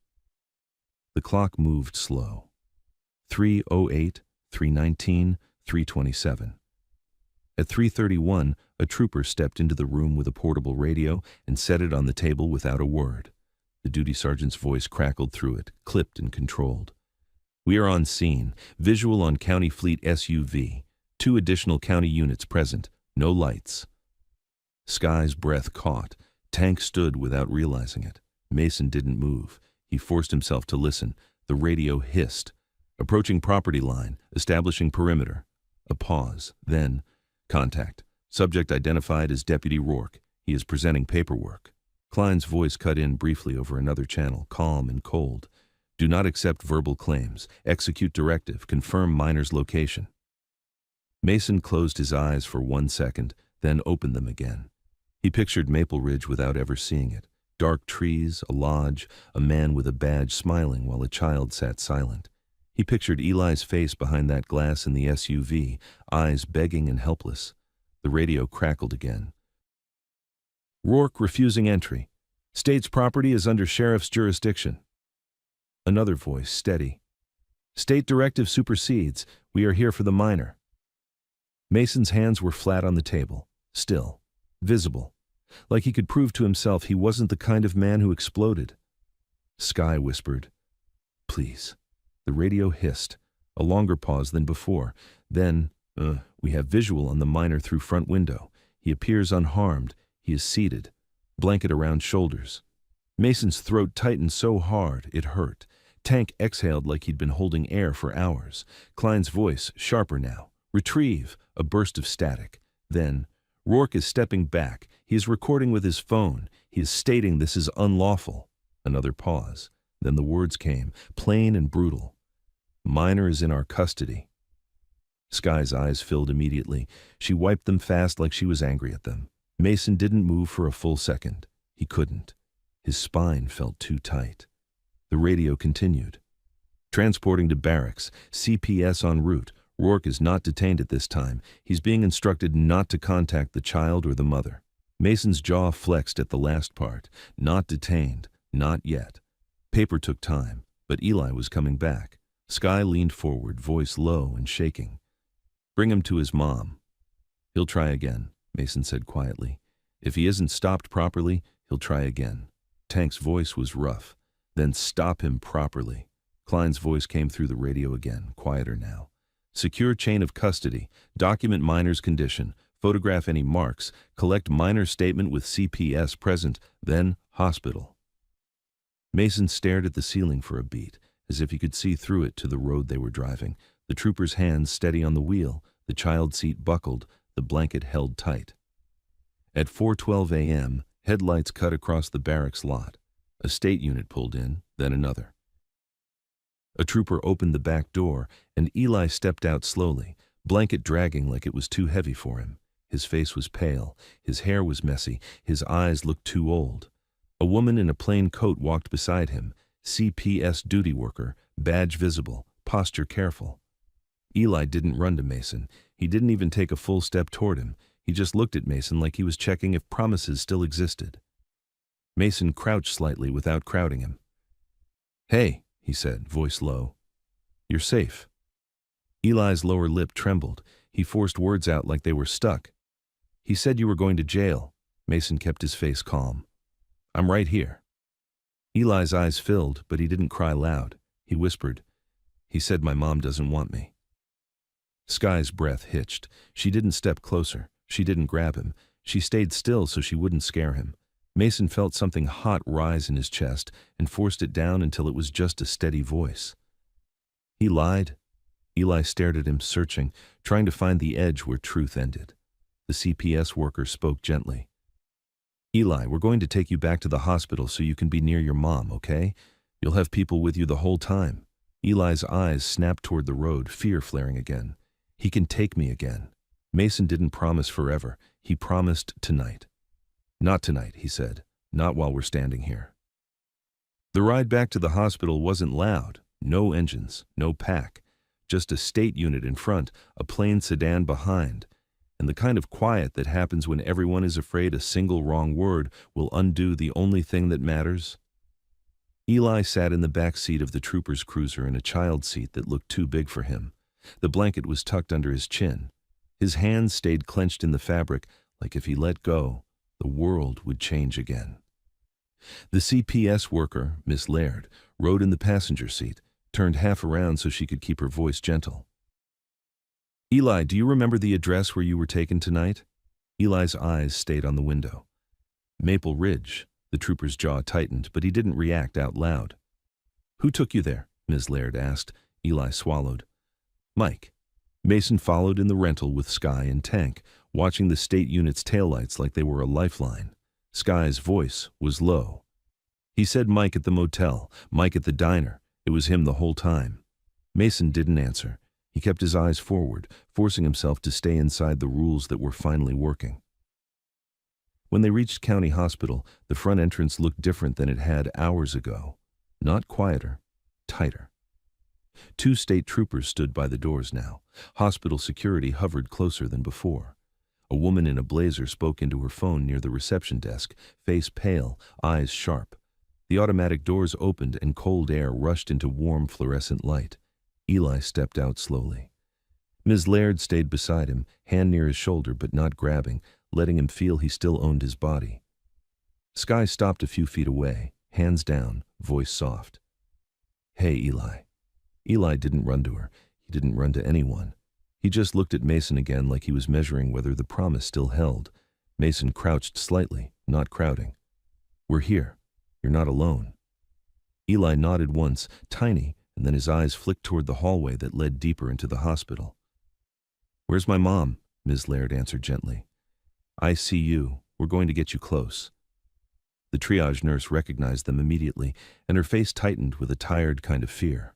A: The clock moved slow. 3:08, 3:19, 3:27. At 3:31, a trooper stepped into the room with a portable radio and set it on the table without a word. The duty sergeant's voice crackled through it, clipped and controlled. "We are on scene. Visual on County Fleet SUV. 2 additional county units present. No lights." Sky's breath caught. Tank stood without realizing it. Mason didn't move. He forced himself to listen. The radio hissed. "Approaching property line. Establishing perimeter." A pause. Then, "Contact. Subject identified as Deputy Rourke. He is presenting paperwork." Klein's voice cut in briefly over another channel, calm and cold. "Do not accept verbal claims. Execute directive. Confirm miner's location." Mason closed his eyes for 1 second, then opened them again. He pictured Maple Ridge without ever seeing it. Dark trees, a lodge, a man with a badge smiling while a child sat silent. He pictured Eli's face behind that glass in the SUV, eyes begging and helpless. The radio crackled again. Rourke refusing entry. State's property is under sheriff's jurisdiction. Another voice, steady. State directive supersedes. We are here for the minor. Mason's hands were flat on the table, still, visible, like he could prove to himself he wasn't the kind of man who exploded. Sky whispered, "Please." The radio hissed, a longer pause than before. Then, we have visual on the minor through front window. He appears unharmed. He is seated, blanket around shoulders. Mason's throat tightened so hard it hurt. Tank exhaled like he'd been holding air for hours. Klein's voice, sharper now. Retrieve, a burst of static. Then, Rourke is stepping back. He is recording with his phone. He is stating this is unlawful. Another pause. Then the words came, plain and brutal. Minor is in our custody. Sky's eyes filled immediately. She wiped them fast like she was angry at them. Mason didn't move for a full second. He couldn't. His spine felt too tight. The radio continued. Transporting to barracks. CPS en route. Rourke is not detained at this time. He's being instructed not to contact the child or the mother. Mason's jaw flexed at the last part. Not detained. Not yet. Paper took time, but Eli was coming back. Sky leaned forward, voice low and shaking. Bring him to his mom. He'll try again, Mason said quietly. If he isn't stopped properly, he'll try again. Tank's voice was rough. Then stop him properly. Klein's voice came through the radio again, quieter now. Secure chain of custody. Document minor's condition. Photograph any marks. Collect minor's statement with CPS present. Then hospital. Mason stared at the ceiling for a beat, as if he could see through it to the road they were driving. The trooper's hands steady on the wheel, the child seat buckled, the blanket held tight. At 4:12 a.m., headlights cut across the barracks lot. A state unit pulled in, then another. A trooper opened the back door, and Eli stepped out slowly, blanket dragging like it was too heavy for him. His face was pale, his hair was messy, his eyes looked too old. A woman in a plain coat walked beside him, CPS duty worker, badge visible, posture careful. Eli didn't run to Mason. He didn't even take a full step toward him. He just looked at Mason like he was checking if promises still existed. Mason crouched slightly without crowding him. "Hey," he said, voice low. "You're safe." Eli's lower lip trembled. He forced words out like they were stuck. "He said you were going to jail." Mason kept his face calm. "I'm right here." Eli's eyes filled, but he didn't cry loud. He whispered, "He said my mom doesn't want me." Sky's breath hitched. She didn't step closer. She didn't grab him. She stayed still so she wouldn't scare him. Mason felt something hot rise in his chest and forced it down until it was just a steady voice. "He lied?" Eli stared at him, searching, trying to find the edge where truth ended. The CPS worker spoke gently. "Eli, we're going to take you back to the hospital so you can be near your mom, okay? You'll have people with you the whole time." Eli's eyes snapped toward the road, fear flaring again. He can take me again. Mason didn't promise forever. He promised tonight. "Not tonight," he said. "Not while we're standing here." The ride back to the hospital wasn't loud. No engines, no pack. Just a state unit in front, a plain sedan behind, and the kind of quiet that happens when everyone is afraid a single wrong word will undo the only thing that matters. Eli sat in the back seat of the trooper's cruiser in a child seat that looked too big for him. The blanket was tucked under his chin. His hands stayed clenched in the fabric, like if he let go, the world would change again. The CPS worker, Miss Laird, rode in the passenger seat, turned half around so she could keep her voice gentle. "Eli, do you remember the address where you were taken tonight?" Eli's eyes stayed on the window. "Maple Ridge." The trooper's jaw tightened, but he didn't react out loud. "Who took you there?" Ms. Laird asked. Eli swallowed. "Mike." Mason followed in the rental with Sky and Tank, watching the state unit's taillights like they were a lifeline. Sky's voice was low. He said Mike at the motel, Mike at the diner. It was him the whole time. Mason didn't answer. He kept his eyes forward, forcing himself to stay inside the rules that were finally working. When they reached County Hospital, the front entrance looked different than it had hours ago. Not quieter, tighter. 2 state troopers stood by the doors now. Hospital security hovered closer than before. A woman in a blazer spoke into her phone near the reception desk, face pale, eyes sharp. The automatic doors opened and cold air rushed into warm fluorescent light. Eli stepped out slowly. Ms. Laird stayed beside him, hand near his shoulder but not grabbing, letting him feel he still owned his body. Skye stopped a few feet away, hands down, voice soft. "Hey, Eli." Eli didn't run to her. He didn't run to anyone. He just looked at Mason again like he was measuring whether the promise still held. Mason crouched slightly, not crowding. "We're here. You're not alone." Eli nodded once, tiny, and then his eyes flicked toward the hallway that led deeper into the hospital. "Where's my mom?" Ms. Laird answered gently. "ICU. We're going to get you close." The triage nurse recognized them immediately, and her face tightened with a tired kind of fear.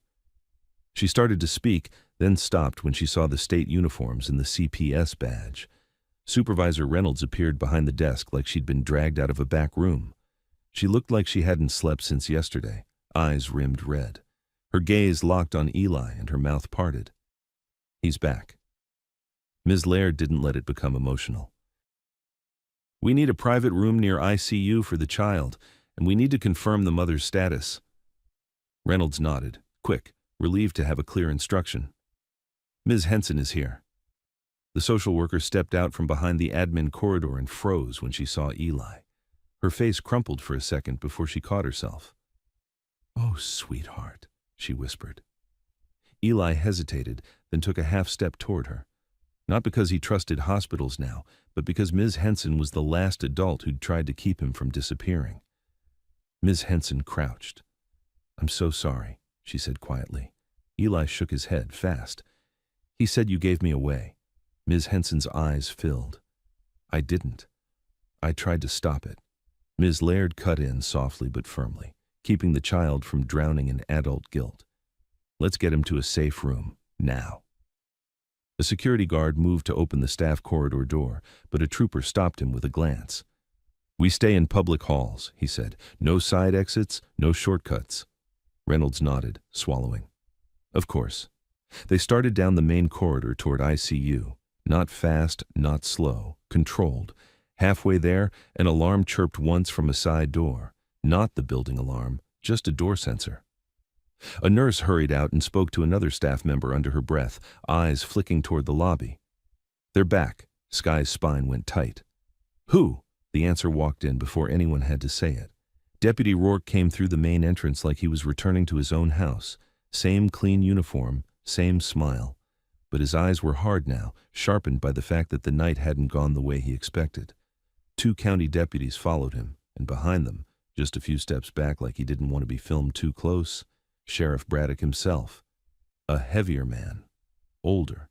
A: She started to speak, then stopped when she saw the state uniforms and the CPS badge. Supervisor Reynolds appeared behind the desk like she'd been dragged out of a back room. She looked like she hadn't slept since yesterday, eyes rimmed red. Her gaze locked on Eli and her mouth parted. "He's back." Ms. Laird didn't let it become emotional. "We need a private room near ICU for the child, and we need to confirm the mother's status." Reynolds nodded, quick, relieved to have a clear instruction. "Ms. Henson is here." The social worker stepped out from behind the admin corridor and froze when she saw Eli. Her face crumpled for a second before she caught herself. "Oh, sweetheart," she whispered. Eli hesitated, then took a half step toward her. Not because he trusted hospitals now, but because Ms. Henson was the last adult who'd tried to keep him from disappearing. Ms. Henson crouched. "I'm so sorry," she said quietly. Eli shook his head, fast. "He said you gave me away." Ms. Henson's eyes filled. "I didn't. I tried to stop it." Ms. Laird cut in softly but firmly, keeping the child from drowning in adult guilt. "Let's get him to a safe room, now." A security guard moved to open the staff corridor door, but a trooper stopped him with a glance. "We stay in public halls," he said. "No side exits, no shortcuts." Reynolds nodded, swallowing. "Of course." They started down the main corridor toward ICU. Not fast, not slow, controlled. Halfway there, an alarm chirped once from a side door. Not the building alarm, just a door sensor. A nurse hurried out and spoke to another staff member under her breath, eyes flicking toward the lobby. "They're back." Skye's spine went tight. "Who?" The answer walked in before anyone had to say it. Deputy Rourke came through the main entrance like he was returning to his own house. Same clean uniform, same smile. But his eyes were hard now, sharpened by the fact that the night hadn't gone the way he expected. 2 county deputies followed him, and behind them, just a few steps back like he didn't want to be filmed too close, Sheriff Braddock himself. A heavier man. Older.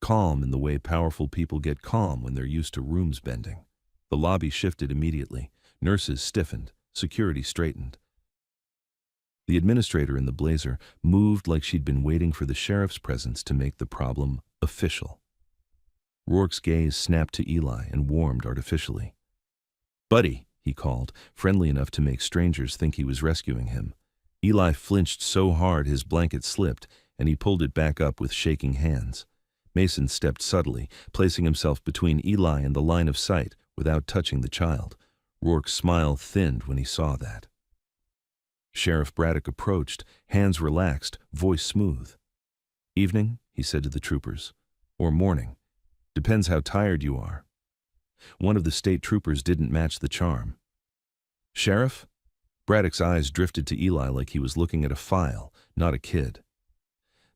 A: Calm in the way powerful people get calm when they're used to rooms bending. The lobby shifted immediately. Nurses stiffened. Security straightened. The administrator in the blazer moved like she'd been waiting for the sheriff's presence to make the problem official. Rourke's gaze snapped to Eli and warmed artificially. "Buddy," he called, friendly enough to make strangers think he was rescuing him. Eli flinched so hard his blanket slipped, and he pulled it back up with shaking hands. Mason stepped subtly, placing himself between Eli and the line of sight without touching the child. Rourke's smile thinned when he saw that. Sheriff Braddock approached, hands relaxed, voice smooth. "Evening," he said to the troopers. "Or morning. Depends how tired you are." One of the state troopers didn't match the charm. "Sheriff?" Braddock's eyes drifted to Eli like he was looking at a file, not a kid.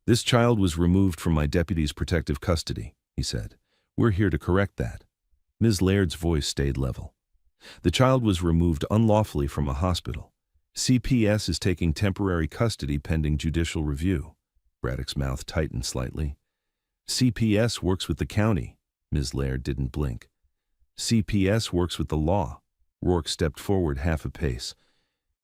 A: "This child was removed from my deputy's protective custody," he said. "We're here to correct that." Ms. Laird's voice stayed level. "The child was removed unlawfully from a hospital. CPS is taking temporary custody pending judicial review." Braddock's mouth tightened slightly. "CPS works with the county." Ms. Laird didn't blink. "CPS works with the law." Rourke stepped forward half a pace.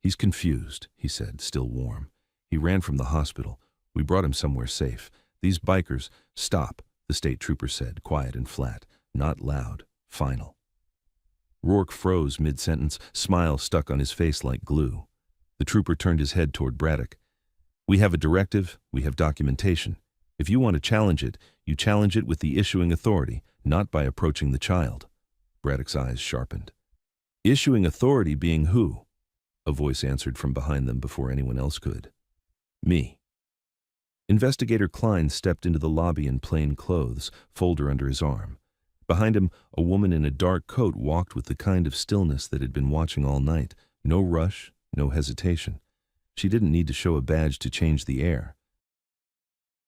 A: "He's confused," he said, still warm. "He ran from the hospital. We brought him somewhere safe. These bikers—" "Stop," the state trooper said, quiet and flat, not loud, final. Rourke froze mid-sentence, smile stuck on his face like glue. The trooper turned his head toward Braddock. "We have a directive, we have documentation. If you want to challenge it, you challenge it with the issuing authority, not by approaching the child." Braddock's eyes sharpened. "Issuing authority being who?" A voice answered from behind them before anyone else could. "Me." Investigator Klein stepped into the lobby in plain clothes, folder under his arm. Behind him, a woman in a dark coat walked with the kind of stillness that had been watching all night. No rush, no hesitation. She didn't need to show a badge to change the air.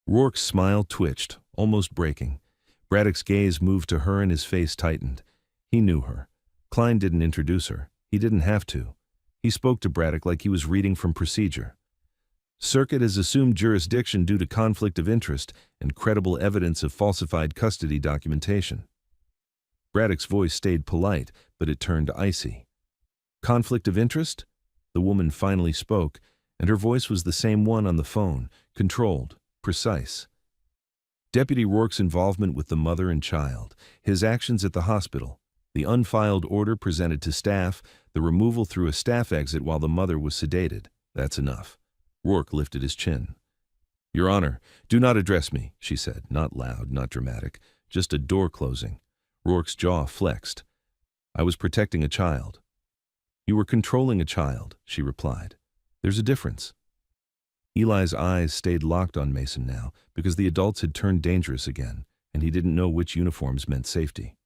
A: Rourke's smile twitched, almost breaking. Braddock's gaze moved to her and his face tightened. He knew her. Klein didn't introduce her. He didn't have to. He spoke to Braddock like he was reading from procedure. "Circuit has assumed jurisdiction due to conflict of interest and credible evidence of falsified custody documentation." Braddock's voice stayed polite, but it turned icy. "Conflict of interest?" The woman finally spoke, and her voice was the same one on the phone, controlled, precise. "Deputy Rourke's involvement with the mother and child, his actions at the hospital, the unfiled order presented to staff, the removal through a staff exit while the mother was sedated. That's enough." Rourke lifted his chin. "Your Honor, do not address me," she said, not loud, not dramatic, just a door closing. Rourke's jaw flexed. "I was protecting a child." "You were controlling a child," she replied. "There's a difference." Eli's eyes stayed locked on Mason now, because the adults had turned dangerous again, and he didn't know which uniforms meant safety.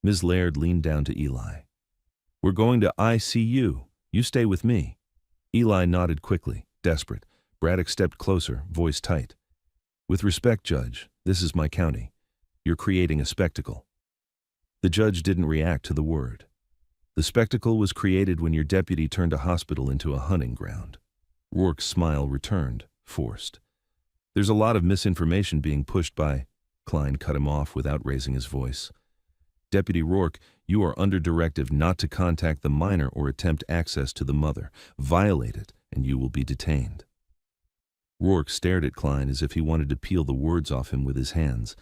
A: Ms. Laird leaned down to Eli. "We're going to ICU. You stay with me." Eli nodded quickly, desperate. Braddock stepped closer, voice tight. "With respect, Judge, this is my county. You're creating a spectacle." The judge didn't react to the word. "The spectacle was created when your deputy turned a hospital into a hunting ground." Rourke's smile returned, forced. "There's a lot of misinformation being pushed by—" Klein cut him off without raising his voice. "Deputy Rourke, you are under directive not to contact the minor or attempt access to the mother. Violate it, and you will be detained." Rourke stared at Klein as if he wanted to peel the words off him with his hands.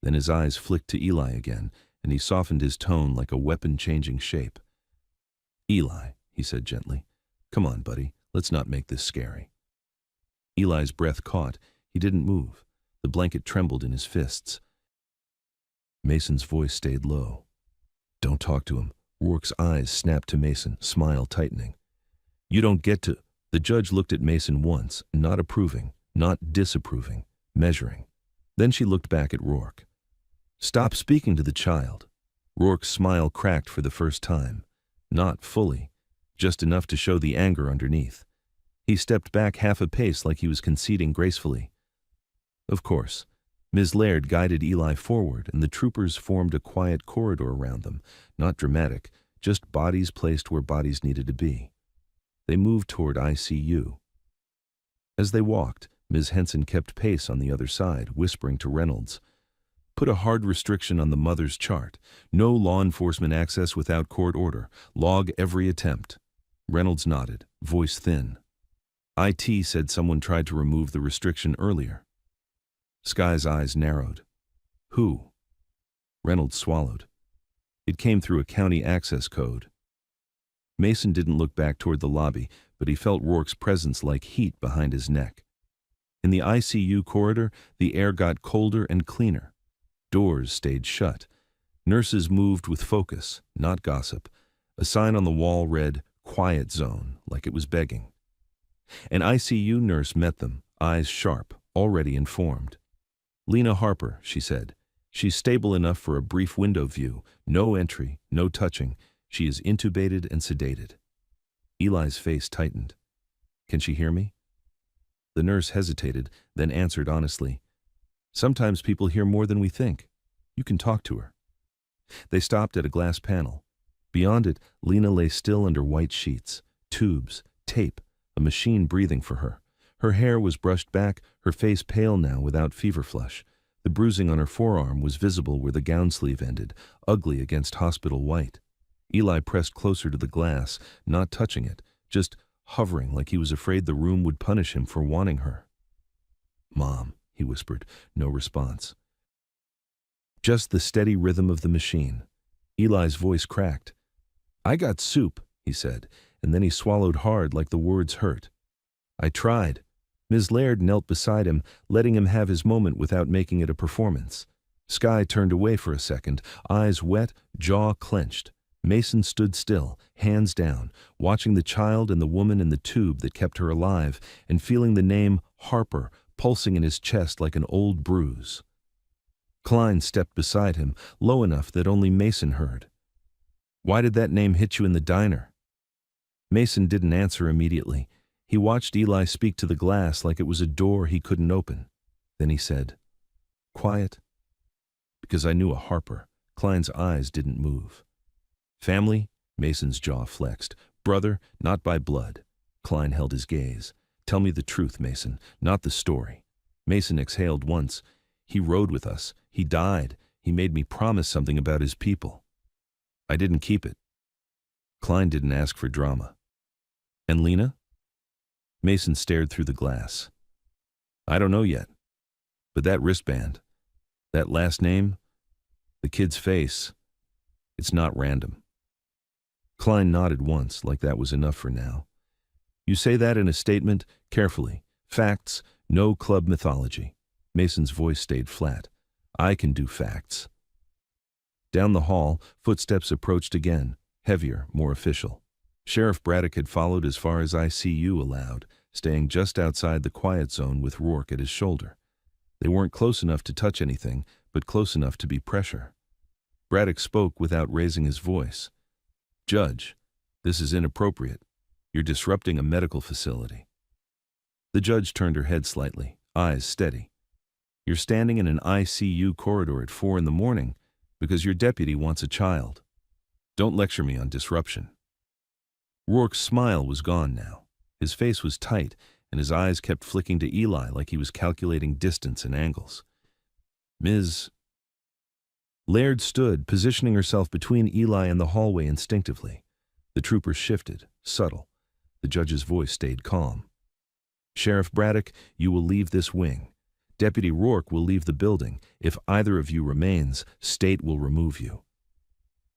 A: Then his eyes flicked to Eli again, and he softened his tone like a weapon changing shape. "Eli," he said gently, "come on, buddy, let's not make this scary." Eli's breath caught. He didn't move. The blanket trembled in his fists. Mason's voice stayed low. "Don't talk to him." Rourke's eyes snapped to Mason, smile tightening. "You don't get to—" The judge looked at Mason once, not approving, not disapproving, measuring. Then she looked back at Rourke. "Stop speaking to the child." Rourke's smile cracked for the first time. Not fully, just enough to show the anger underneath. He stepped back half a pace like he was conceding gracefully. Of course. Ms. Laird guided Eli forward, and the troopers formed a quiet corridor around them, not dramatic, just bodies placed where bodies needed to be. They moved toward ICU. As they walked, Ms. Henson kept pace on the other side, whispering to Reynolds. "Put a hard restriction on the mother's chart. No law enforcement access without court order. Log every attempt." Reynolds nodded, voice thin. "IT said someone tried to remove the restriction earlier." Sky's eyes narrowed. "Who?" Reynolds swallowed. "It came through a county access code." Mason didn't look back toward the lobby, but he felt Rourke's presence like heat behind his neck. In the ICU corridor, the air got colder and cleaner. Doors stayed shut. Nurses moved with focus, not gossip. A sign on the wall read, "Quiet Zone," like it was begging. An ICU nurse met them, eyes sharp, already informed. "Lena Harper," she said. "She's stable enough for a brief window view. No entry, no touching. She is intubated and sedated." Eli's face tightened. "Can she hear me?" The nurse hesitated, then answered honestly. "Sometimes people hear more than we think. You can talk to her." They stopped at a glass panel. Beyond it, Lena lay still under white sheets, tubes, tape, a machine breathing for her. Her hair was brushed back, her face pale now without fever flush. The bruising on her forearm was visible where the gown sleeve ended, ugly against hospital white. Eli pressed closer to the glass, not touching it, just hovering like he was afraid the room would punish him for wanting her. "Mom," he whispered, no response. Just the steady rhythm of the machine. Eli's voice cracked. "I got soup," he said, and then he swallowed hard like the words hurt. "I tried." Ms. Laird knelt beside him, letting him have his moment without making it a performance. Skye turned away for a second, eyes wet, jaw clenched. Mason stood still, hands down, watching the child and the woman in the tube that kept her alive, and feeling the name Harper pulsing in his chest like an old bruise. Klein stepped beside him, low enough that only Mason heard. "Why did that name hit you in the diner?" Mason didn't answer immediately. He watched Eli speak to the glass like it was a door he couldn't open. Then he said, "Quiet." "Because I knew a Harper." Klein's eyes didn't move. "Family?" Mason's jaw flexed. "Brother, not by blood." Klein held his gaze. "Tell me the truth, Mason, not the story." Mason exhaled once. "He rode with us. He died. He made me promise something about his people. I didn't keep it." Klein didn't ask for drama. "And Lena?" Mason stared through the glass. "I don't know yet. But that wristband, that last name, the kid's face, it's not random." Klein nodded once, like that was enough for now. "You say that in a statement, carefully. Facts, no club mythology." Mason's voice stayed flat. "I can do facts." Down the hall, footsteps approached again, heavier, more official. Sheriff Braddock had followed as far as ICU allowed, staying just outside the quiet zone with Rourke at his shoulder. They weren't close enough to touch anything, but close enough to be pressure. Braddock spoke without raising his voice. "Judge, this is inappropriate. You're disrupting a medical facility." The judge turned her head slightly, eyes steady. "You're standing in an ICU corridor at 4 in the morning because your deputy wants a child. Don't lecture me on disruption." Rourke's smile was gone now. His face was tight, and his eyes kept flicking to Eli like he was calculating distance and angles. "Ms. Laird stood, positioning herself between Eli and the hallway instinctively. The troopers shifted, subtle. The judge's voice stayed calm. "Sheriff Braddock, you will leave this wing. Deputy Rourke will leave the building. If either of you remains, state will remove you."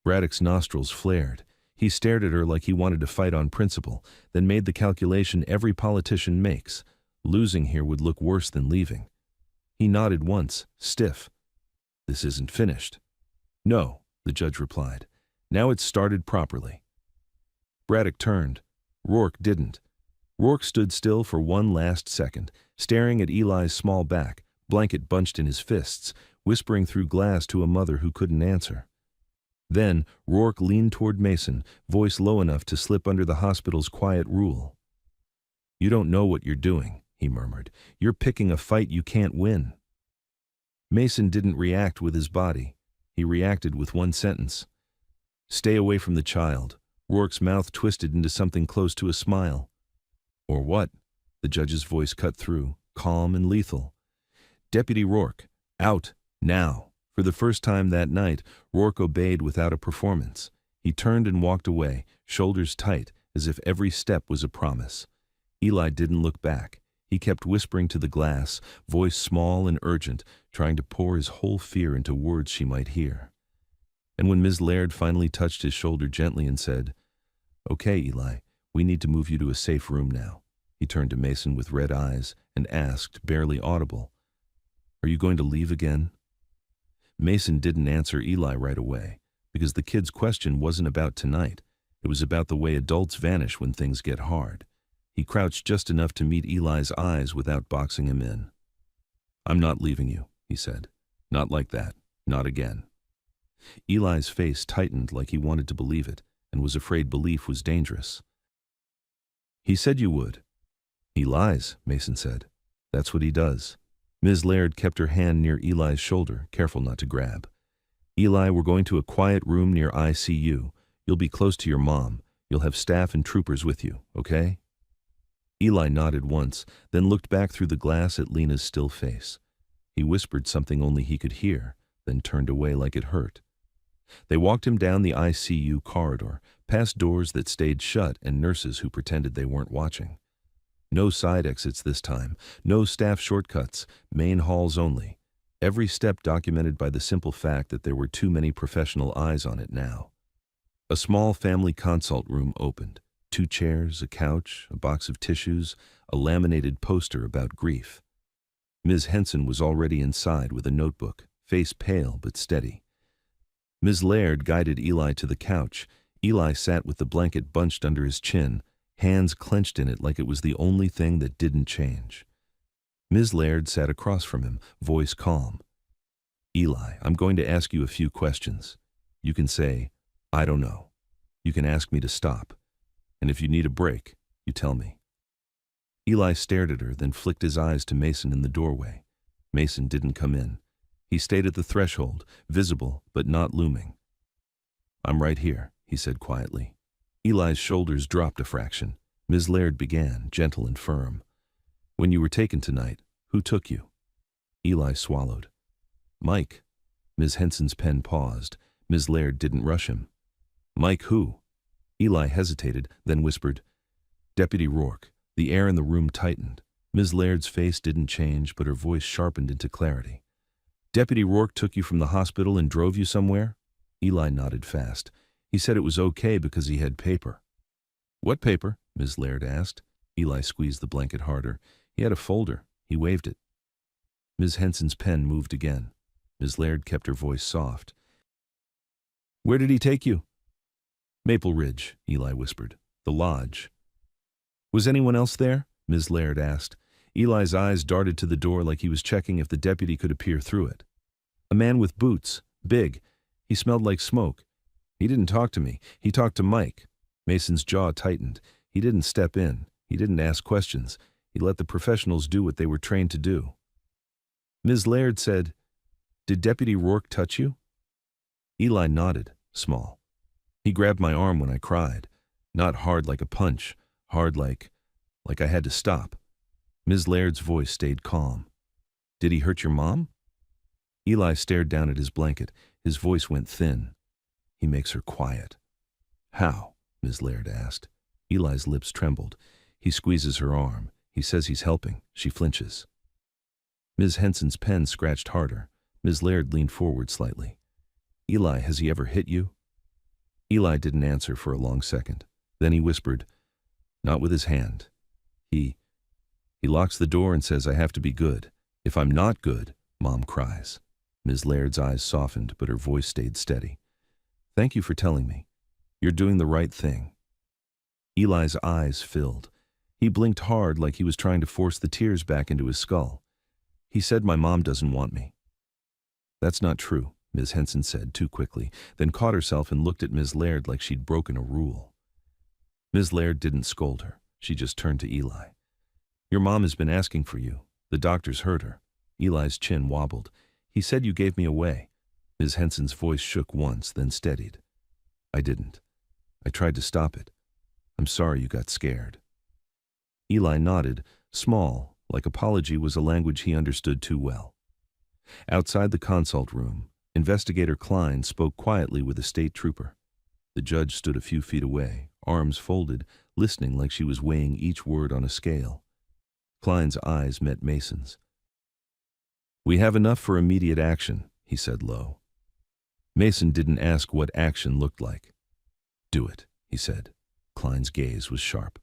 A: Braddock's nostrils flared. He stared at her like he wanted to fight on principle, then made the calculation every politician makes. Losing here would look worse than leaving. He nodded once, stiff. "This isn't finished." "No," the judge replied. "Now it's started properly." Braddock turned. Rourke didn't. Rourke stood still for one last second, staring at Eli's small back, blanket bunched in his fists, whispering through glass to a mother who couldn't answer. Then Rourke leaned toward Mason, voice low enough to slip under the hospital's quiet rule. "You don't know what you're doing," he murmured. "You're picking a fight you can't win." Mason didn't react with his body. He reacted with one sentence. "Stay away from the child." Rourke's mouth twisted into something close to a smile. "Or what?" The judge's voice cut through, calm and lethal. "Deputy Rourke, out, now." For the first time that night, Rourke obeyed without a performance. He turned and walked away, shoulders tight, as if every step was a promise. Eli didn't look back. He kept whispering to the glass, voice small and urgent, trying to pour his whole fear into words she might hear. And when Ms. Laird finally touched his shoulder gently and said, "Okay, Eli, we need to move you to a safe room now," he turned to Mason with red eyes and asked, barely audible, "Are you going to leave again?" Mason didn't answer Eli right away, because the kid's question wasn't about tonight. It was about the way adults vanish when things get hard. He crouched just enough to meet Eli's eyes without boxing him in. "I'm not leaving you," he said. "Not like that. Not again." Eli's face tightened like he wanted to believe it, and was afraid belief was dangerous. "He said you would." "He lies," Mason said. "That's what he does." Ms. Laird kept her hand near Eli's shoulder, careful not to grab. "Eli, we're going to a quiet room near ICU. You'll be close to your mom. You'll have staff and troopers with you, okay?" Eli nodded once, then looked back through the glass at Lena's still face. He whispered something only he could hear, then turned away like it hurt. They walked him down the ICU corridor, past doors that stayed shut and nurses who pretended they weren't watching. No side exits this time, no staff shortcuts, main halls only. every step documented by the simple fact that there were too many professional eyes on it now. A small family consult room opened. 2 chairs, a couch, a box of tissues, a laminated poster about grief. Ms. Henson was already inside with a notebook, face pale but steady. Ms. Laird guided Eli to the couch. Eli sat with the blanket bunched under his chin, hands clenched in it like it was the only thing that didn't change. Ms. Laird sat across from him, voice calm. "Eli, I'm going to ask you a few questions. You can say, 'I don't know.' You can ask me to stop. And if you need a break, you tell me." Eli stared at her, then flicked his eyes to Mason in the doorway. Mason didn't come in. He stayed at the threshold, visible but not looming. "I'm right here," he said quietly. Eli's shoulders dropped a fraction. Ms. Laird began, gentle and firm. "When you were taken tonight, who took you?" Eli swallowed. "Mike." Ms. Henson's pen paused. Ms. Laird didn't rush him. "Mike who?" Eli hesitated, then whispered, "Deputy Rourke." The air in the room tightened. Ms. Laird's face didn't change, but her voice sharpened into clarity. "Deputy Rourke took you from the hospital and drove you somewhere?" Eli nodded fast. "He said it was okay because he had paper." "What paper?" Ms. Laird asked. Eli squeezed the blanket harder. "He had a folder." He waved it. Ms. Henson's pen moved again. Ms. Laird kept her voice soft. "Where did he take you?" "Maple Ridge," Eli whispered. "The lodge." "Was anyone else there?" Ms. Laird asked. Eli's eyes darted to the door like he was checking if the deputy could appear through it. "A man with boots. Big. He smelled like smoke. He didn't talk to me. He talked to Mike." Mason's jaw tightened. He didn't step in. He didn't ask questions. He let the professionals do what they were trained to do. Ms. Laird said, "Did Deputy Rourke touch you?" Eli nodded, small. "He grabbed my arm when I cried. Not hard like a punch. Hard like I had to stop." Ms. Laird's voice stayed calm. "Did he hurt your mom?" Eli stared down at his blanket. His voice went thin. "He makes her quiet." "How?" Ms. Laird asked. Eli's lips trembled. "He squeezes her arm. He says he's helping." She flinches. Ms. Henson's pen scratched harder. Ms. Laird leaned forward slightly. "Eli, has he ever hit you?" Eli didn't answer for a long second. Then he whispered, "Not with his hand. He locks the door and says I have to be good. If I'm not good, Mom cries." Ms. Laird's eyes softened, but her voice stayed steady. "Thank you for telling me. You're doing the right thing." Eli's eyes filled. He blinked hard like he was trying to force the tears back into his skull. "He said my mom doesn't want me." "That's not true," Ms. Henson said too quickly, then caught herself and looked at Ms. Laird like she'd broken a rule. Ms. Laird didn't scold her. She just turned to Eli. "Your mom has been asking for you. The doctors heard her." Eli's chin wobbled. "He said you gave me away." Ms. Henson's voice shook once, then steadied. "I didn't. I tried to stop it. I'm sorry you got scared." Eli nodded, small, like apology was a language he understood too well. Outside the consult room, Investigator Klein spoke quietly with a state trooper. The judge stood a few feet away, arms folded, listening like she was weighing each word on a scale. Klein's eyes met Mason's. "We have enough for immediate action," he said low. Mason didn't ask what action looked like. "Do it," he said. Klein's gaze was sharp.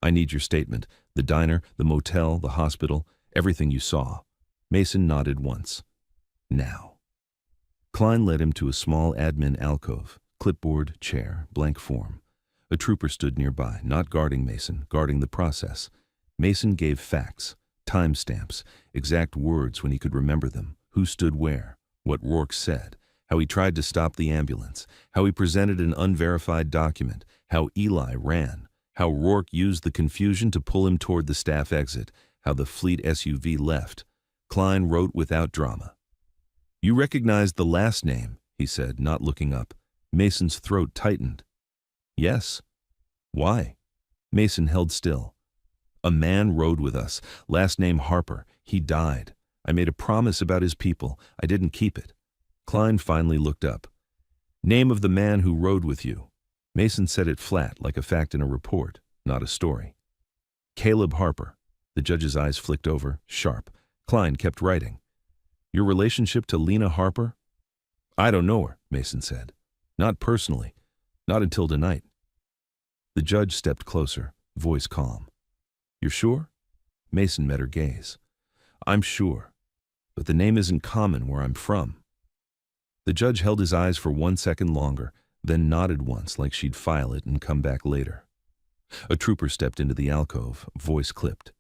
A: "I need your statement. The diner, the motel, the hospital, everything you saw." Mason nodded once. "Now." Klein led him to a small admin alcove, clipboard, chair, blank form. A trooper stood nearby, not guarding Mason, guarding the process. Mason gave facts, timestamps, exact words when he could remember them, who stood where, what Rourke said, how he tried to stop the ambulance, how he presented an unverified document, how Eli ran, how Rourke used the confusion to pull him toward the staff exit, how the fleet SUV left. Klein wrote without drama. "You recognized the last name," he said, not looking up. Mason's throat tightened. "Yes." "Why?" Mason held still. "A man rode with us, last name Harper. He died. I made a promise about his people. I didn't keep it." Klein finally looked up. "Name of the man who rode with you." Mason said it flat, like a fact in a report, not a story. "Caleb Harper." The judge's eyes flicked over, sharp. Klein kept writing. Your relationship to Lena Harper? I don't know her, Mason said. Not personally. Not until tonight. The judge stepped closer, voice calm. You're sure? Mason met her gaze. I'm sure. But the name isn't common where I'm from. The judge held his eyes for 1 second longer, then nodded once like she'd file it and come back later. A trooper stepped into the alcove, voice clipped.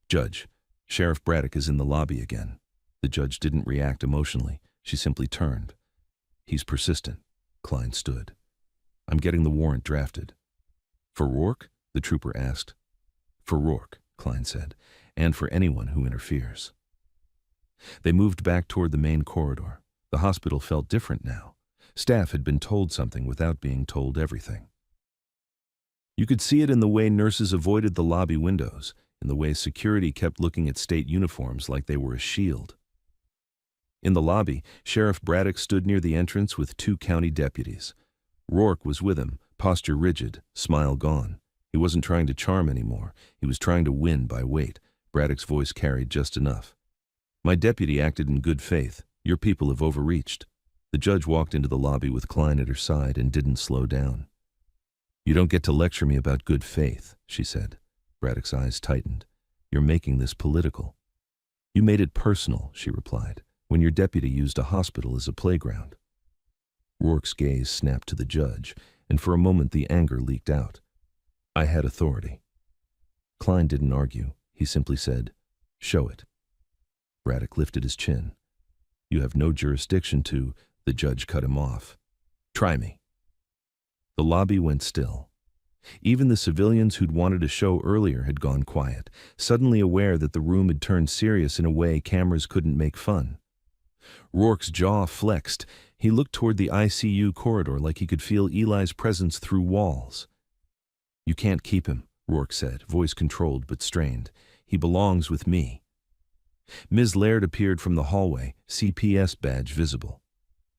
A: Judge, Sheriff Braddock is in the lobby again. The judge didn't react emotionally. She simply turned. He's persistent. Klein stood. I'm getting the warrant drafted. For Rourke? The trooper asked. For Rourke, Klein said, and for anyone who interferes. They moved back toward the main corridor. The hospital felt different now. Staff had been told something without being told everything. You could see it in the way nurses avoided the lobby windows, in the way security kept looking at state uniforms like they were a shield. In the lobby, Sheriff Braddock stood near the entrance with 2 county deputies. Rourke was with him, posture rigid, smile gone. He wasn't trying to charm anymore. He was trying to win by weight. Braddock's voice carried just enough. My deputy acted in good faith. Your people have overreached. The judge walked into the lobby with Klein at her side and didn't slow down. You don't get to lecture me about good faith, she said. Braddock's eyes tightened. You're making this political. You made it personal, she replied, when your deputy used a hospital as a playground. Rourke's gaze snapped to the judge, and for a moment the anger leaked out. I had authority. Klein didn't argue. He simply said, show it. Braddock lifted his chin. You have no jurisdiction to, the judge cut him off. Try me. The lobby went still. Even the civilians who'd wanted a show earlier had gone quiet, suddenly aware that the room had turned serious in a way cameras couldn't make fun. Rourke's jaw flexed. He looked toward the ICU corridor like he could feel Eli's presence through walls. You can't keep him, Rourke said, voice controlled but strained. He belongs with me. Ms. Laird appeared from the hallway, CPS badge visible.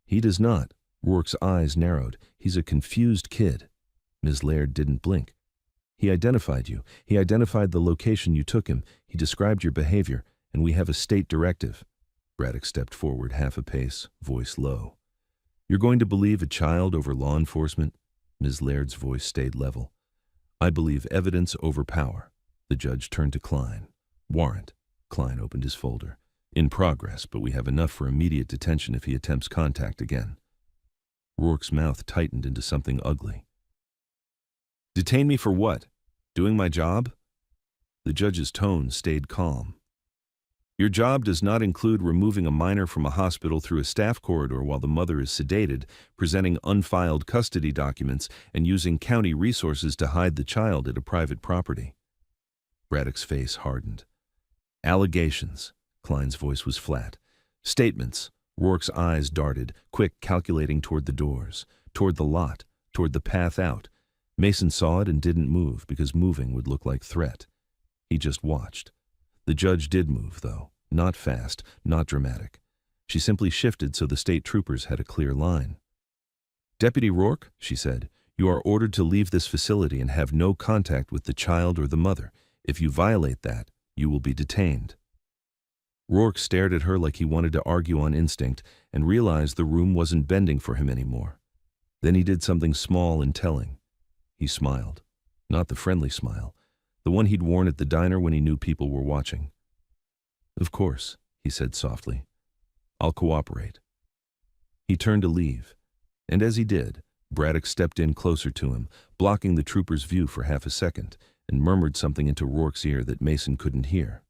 A: He does not. Rourke's eyes narrowed. He's a confused kid. Ms. Laird didn't blink. He identified you. He identified the location you took him. He described your behavior, and we have a state directive. Braddock stepped forward half a pace, voice low. You're going to believe a child over law enforcement? Ms. Laird's voice stayed level. I believe evidence over power. The judge turned to Klein. Warrant. Klein opened his folder. In progress, but we have enough for immediate detention if he attempts contact again. Rourke's mouth tightened into something ugly. Detain me for what? Doing my job? The judge's tone stayed calm. Your job does not include removing a minor from a hospital through a staff corridor while the mother is sedated, presenting unfiled custody documents, and using county resources to hide the child at a private property. Braddock's face hardened. Allegations. Klein's voice was flat. Statements. Rourke's eyes darted, quick, calculating toward the doors, toward the lot, toward the path out. Mason saw it and didn't move because moving would look like threat. He just watched. The judge did move, though. Not fast, not dramatic. She simply shifted so the state troopers had a clear line. Deputy Rourke, she said, you are ordered to leave this facility and have no contact with the child or the mother. If you violate that, you will be detained. Rourke stared at her like he wanted to argue on instinct and realized the room wasn't bending for him anymore. Then he did something small and telling. He smiled. Not the friendly smile. The one he'd worn at the diner when he knew people were watching. Of course, he said softly. I'll cooperate. He turned to leave, and as he did, Braddock stepped in closer to him, blocking the trooper's view for half a second, and murmured something into Rourke's ear that Mason couldn't hear.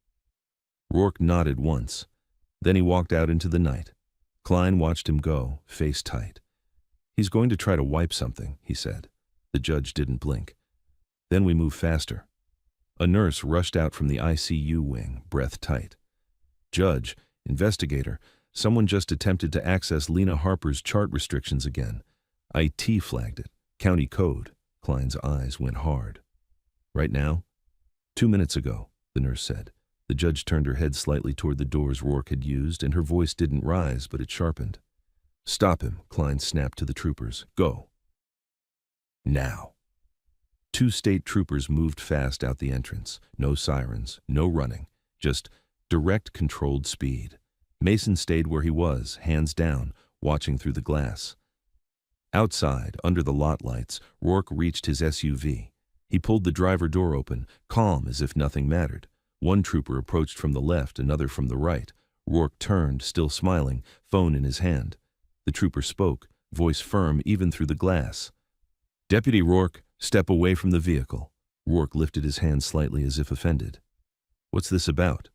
A: Rourke nodded once. Then he walked out into the night. Klein watched him go, face tight. He's going to try to wipe something, he said. The judge didn't blink. Then we moved faster. A nurse rushed out from the ICU wing, breath tight. Judge, investigator, someone just attempted to access Lena Harper's chart restrictions again. IT flagged it. County code. Klein's eyes went hard. Right now? 2 minutes ago, the nurse said. The judge turned her head slightly toward the doors Rourke had used, and her voice didn't rise, but it sharpened. Stop him, Klein snapped to the troopers. Go. Now. 2 state troopers moved fast out the entrance. No sirens, no running, just direct, controlled speed. Mason stayed where he was, hands down, watching through the glass. Outside, under the lot lights, Rourke reached his SUV. He pulled the driver door open, calm as if nothing mattered. One trooper approached from the left, another from the right. Rourke turned, still smiling, phone in his hand. The trooper spoke, voice firm even through the glass. "Deputy Rourke, step away from the vehicle." Rourke lifted his hand slightly as if offended. "What's this about?"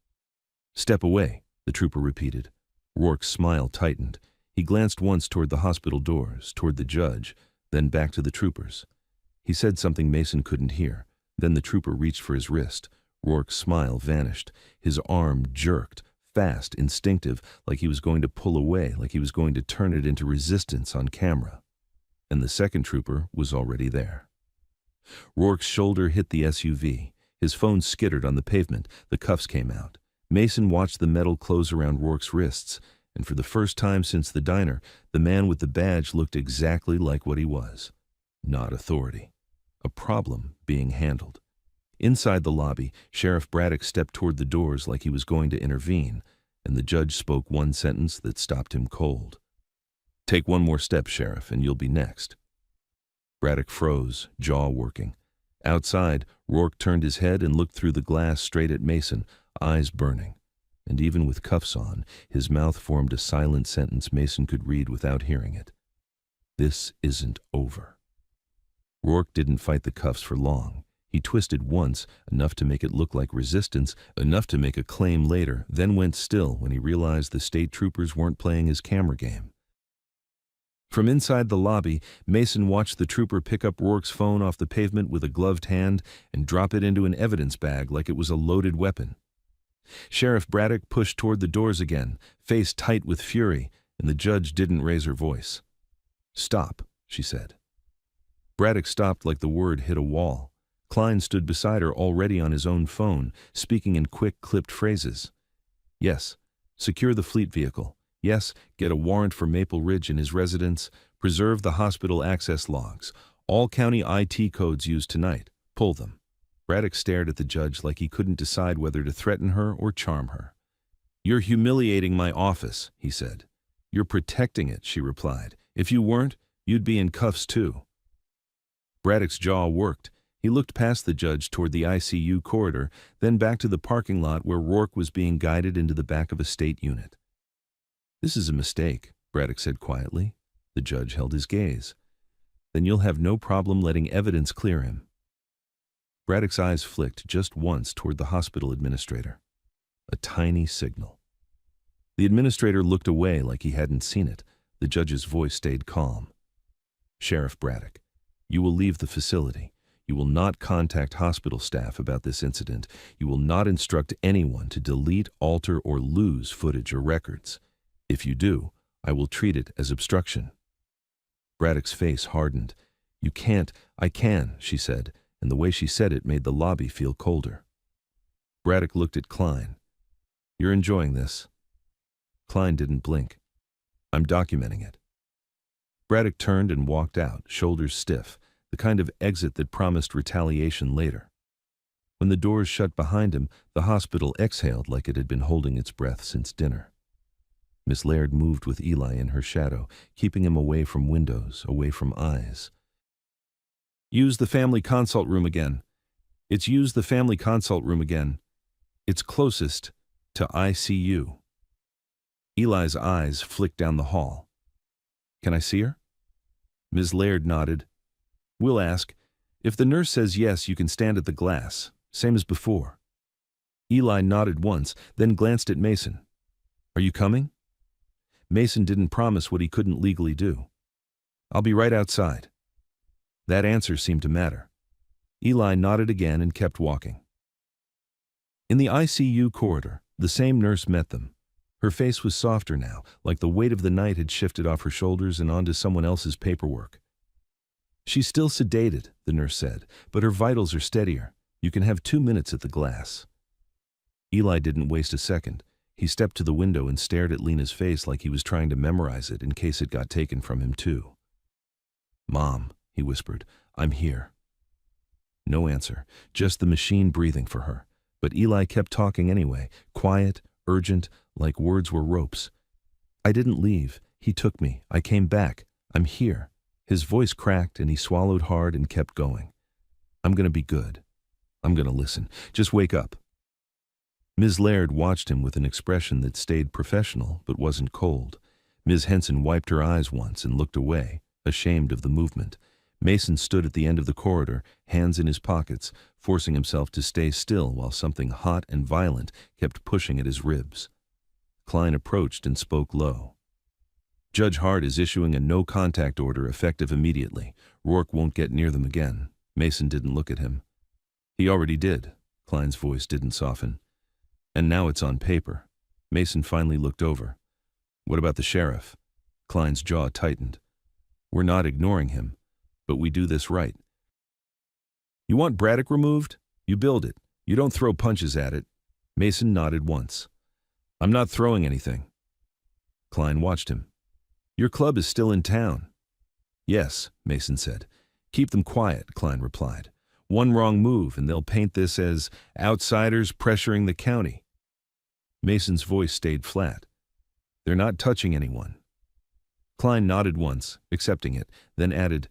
A: "Step away," the trooper repeated. Rourke's smile tightened. He glanced once toward the hospital doors, toward the judge, then back to the troopers. He said something Mason couldn't hear. Then the trooper reached for his wrist. Rourke's smile vanished. His arm jerked, fast, instinctive, like he was going to pull away, like he was going to turn it into resistance on camera. And the second trooper was already there. Rourke's shoulder hit the SUV. His phone skittered on the pavement. The cuffs came out. Mason watched the metal close around Rourke's wrists, and for the first time since the diner, the man with the badge looked exactly like what he was. Not authority. A problem being handled. Inside the lobby, Sheriff Braddock stepped toward the doors like he was going to intervene, and the judge spoke one sentence that stopped him cold. "Take one more step, Sheriff, and you'll be next." Braddock froze, jaw working. Outside, Rourke turned his head and looked through the glass straight at Mason, eyes burning. And even with cuffs on, his mouth formed a silent sentence Mason could read without hearing it. "This isn't over." Rourke didn't fight the cuffs for long. He twisted once, enough to make it look like resistance, enough to make a claim later, then went still when he realized the state troopers weren't playing his camera game. From inside the lobby, Mason watched the trooper pick up Rourke's phone off the pavement with a gloved hand and drop it into an evidence bag like it was a loaded weapon. Sheriff Braddock pushed toward the doors again, face tight with fury, and the judge didn't raise her voice. "Stop," she said. Braddock stopped like the word hit a wall. Klein stood beside her, already on his own phone, speaking in quick, clipped phrases. "Yes, secure the fleet vehicle. Yes, get a warrant for Maple Ridge in his residence. Preserve the hospital access logs. All county IT codes used tonight. Pull them." Braddock stared at the judge like he couldn't decide whether to threaten her or charm her. "You're humiliating my office," he said. "You're protecting it," she replied. "If you weren't, you'd be in cuffs too." Braddock's jaw worked. He looked past the judge toward the ICU corridor, then back to the parking lot where Rourke was being guided into the back of a state unit. "This is a mistake," Braddock said quietly. The judge held his gaze. "Then you'll have no problem letting evidence clear him." Braddock's eyes flicked just once toward the hospital administrator. A tiny signal. The administrator looked away like he hadn't seen it. The judge's voice stayed calm. "Sheriff Braddock, you will leave the facility. You will not contact hospital staff about this incident. You will not instruct anyone to delete, alter, or lose footage or records. If you do, I will treat it as obstruction." Braddock's face hardened. "You can't." "I can," she said, and the way she said it made the lobby feel colder. Braddock looked at Klein. "You're enjoying this?" Klein didn't blink. "I'm documenting it." Braddock turned and walked out, shoulders stiff, the kind of exit that promised retaliation later. When the doors shut behind him, the hospital exhaled like it had been holding its breath since dinner. Miss Laird moved with Eli in her shadow, keeping him away from windows, away from eyes. "Use the family consult room again. Use the family consult room again. It's closest to ICU." Eli's eyes flicked down the hall. "Can I see her?" Ms. Laird nodded. "We'll ask. If the nurse says yes, you can stand at the glass, same as before." Eli nodded once, then glanced at Mason. "Are you coming?" Mason didn't promise what he couldn't legally do. "I'll be right outside." That answer seemed to matter. Eli nodded again and kept walking. In the ICU corridor, the same nurse met them. Her face was softer now, like the weight of the night had shifted off her shoulders and onto someone else's paperwork. "She's still sedated," the nurse said, "but her vitals are steadier. You can have 2 minutes at the glass." Eli didn't waste a second. He stepped to the window and stared at Lena's face like he was trying to memorize it in case it got taken from him too. "Mom," he whispered, "I'm here." No answer, just the machine breathing for her. But Eli kept talking anyway, quiet, urgent, like words were ropes. "I didn't leave. He took me. I came back. I'm here." His voice cracked and he swallowed hard and kept going. "I'm gonna be good. I'm gonna listen. Just wake up." Ms. Laird watched him with an expression that stayed professional but wasn't cold. Ms. Henson wiped her eyes once and looked away, ashamed of the movement. Mason stood at the end of the corridor, hands in his pockets, forcing himself to stay still while something hot and violent kept pushing at his ribs. Klein approached and spoke low. "Judge Hart is issuing a no-contact order effective immediately. Rourke won't get near them again." Mason didn't look at him. "He already did." Klein's voice didn't soften. "And now it's on paper." Mason finally looked over. "What about the sheriff?" Klein's jaw tightened. "We're not ignoring him, but we do this right. You want Braddock removed? You build it. You don't throw punches at it." Mason nodded once. "I'm not throwing anything." Klein watched him. "Your club is still in town." "Yes," Mason said. "Keep them quiet," Klein replied. "One wrong move and they'll paint this as outsiders pressuring the county." Mason's voice stayed flat. "They're not touching anyone." Klein nodded once, accepting it, then added,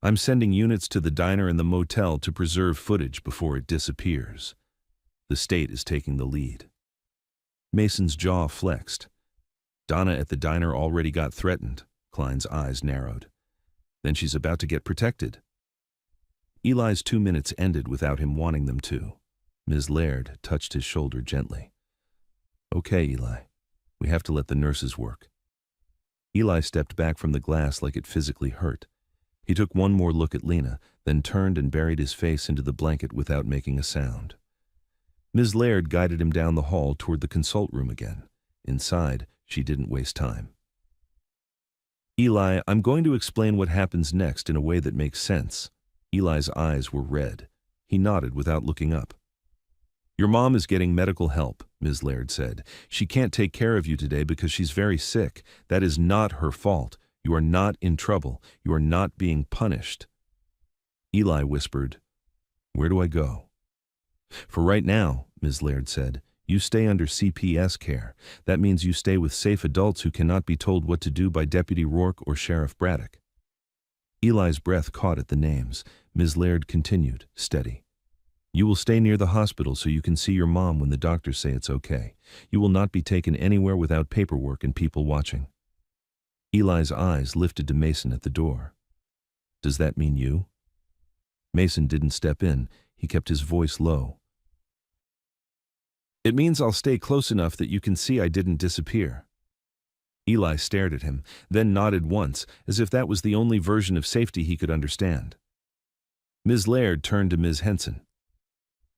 A: "I'm sending units to the diner and the motel to preserve footage before it disappears. The state is taking the lead." Mason's jaw flexed. "Donna at the diner already got threatened." Klein's eyes narrowed. "Then she's about to get protected." Eli's 2 minutes ended without him wanting them to. Ms. Laird touched his shoulder gently. "Okay, Eli. We have to let the nurses work." Eli stepped back from the glass like it physically hurt. He took one more look at Lena, then turned and buried his face into the blanket without making a sound. Ms. Laird guided him down the hall toward the consult room again. Inside, she didn't waste time. "Eli, I'm going to explain what happens next in a way that makes sense." Eli's eyes were red. He nodded without looking up. "Your mom is getting medical help," Ms. Laird said. "She can't take care of you today because she's very sick. That is not her fault. You are not in trouble. You are not being punished." Eli whispered, "Where do I go?" "For right now," Ms. Laird said, "you stay under CPS care. That means you stay with safe adults who cannot be told what to do by Deputy Rourke or Sheriff Braddock." Eli's breath caught at the names. Ms. Laird continued, steady. "You will stay near the hospital so you can see your mom when the doctors say it's okay. You will not be taken anywhere without paperwork and people watching." Eli's eyes lifted to Mason at the door. "Does that mean you?" Mason didn't step in. He kept his voice low. "It means I'll stay close enough that you can see I didn't disappear." Eli stared at him, then nodded once, as if that was the only version of safety he could understand. Ms. Laird turned to Ms. Henson.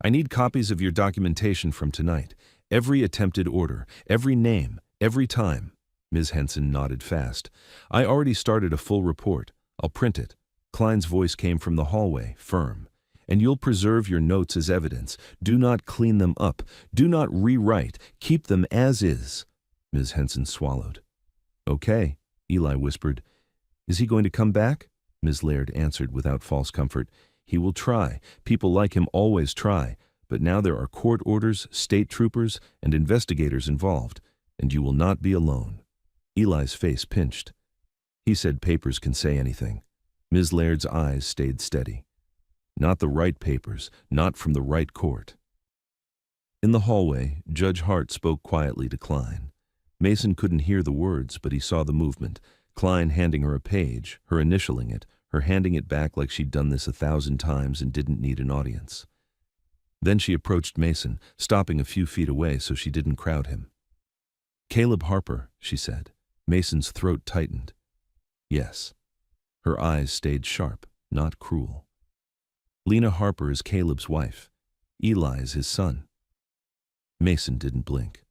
A: "I need copies of your documentation from tonight. Every attempted order, every name, every time." Ms. Henson nodded fast. "I already started a full report. I'll print it." Klein's voice came from the hallway, firm. "And you'll preserve your notes as evidence. Do not clean them up. Do not rewrite. Keep them as is." Ms. Henson swallowed. "Okay," Eli whispered. "Is he going to come back?" Ms. Laird answered without false comfort. "He will try. People like him always try. But now there are court orders, state troopers, and investigators involved, and you will not be alone." Eli's face pinched. He said papers can say anything. Ms. Laird's eyes stayed steady. "Not the right papers, not from the right court." In the hallway, Judge Hart spoke quietly to Klein. Mason couldn't hear the words, but he saw the movement. Klein handing her a page, her initialing it, her handing it back like she'd done this 1,000 times and didn't need an audience. Then she approached Mason, stopping a few feet away so she didn't crowd him. "Caleb Harper," she said. Mason's throat tightened. "Yes." Her eyes stayed sharp, not cruel. "Lena Harper is Caleb's wife. Eli is his son." Mason didn't blink.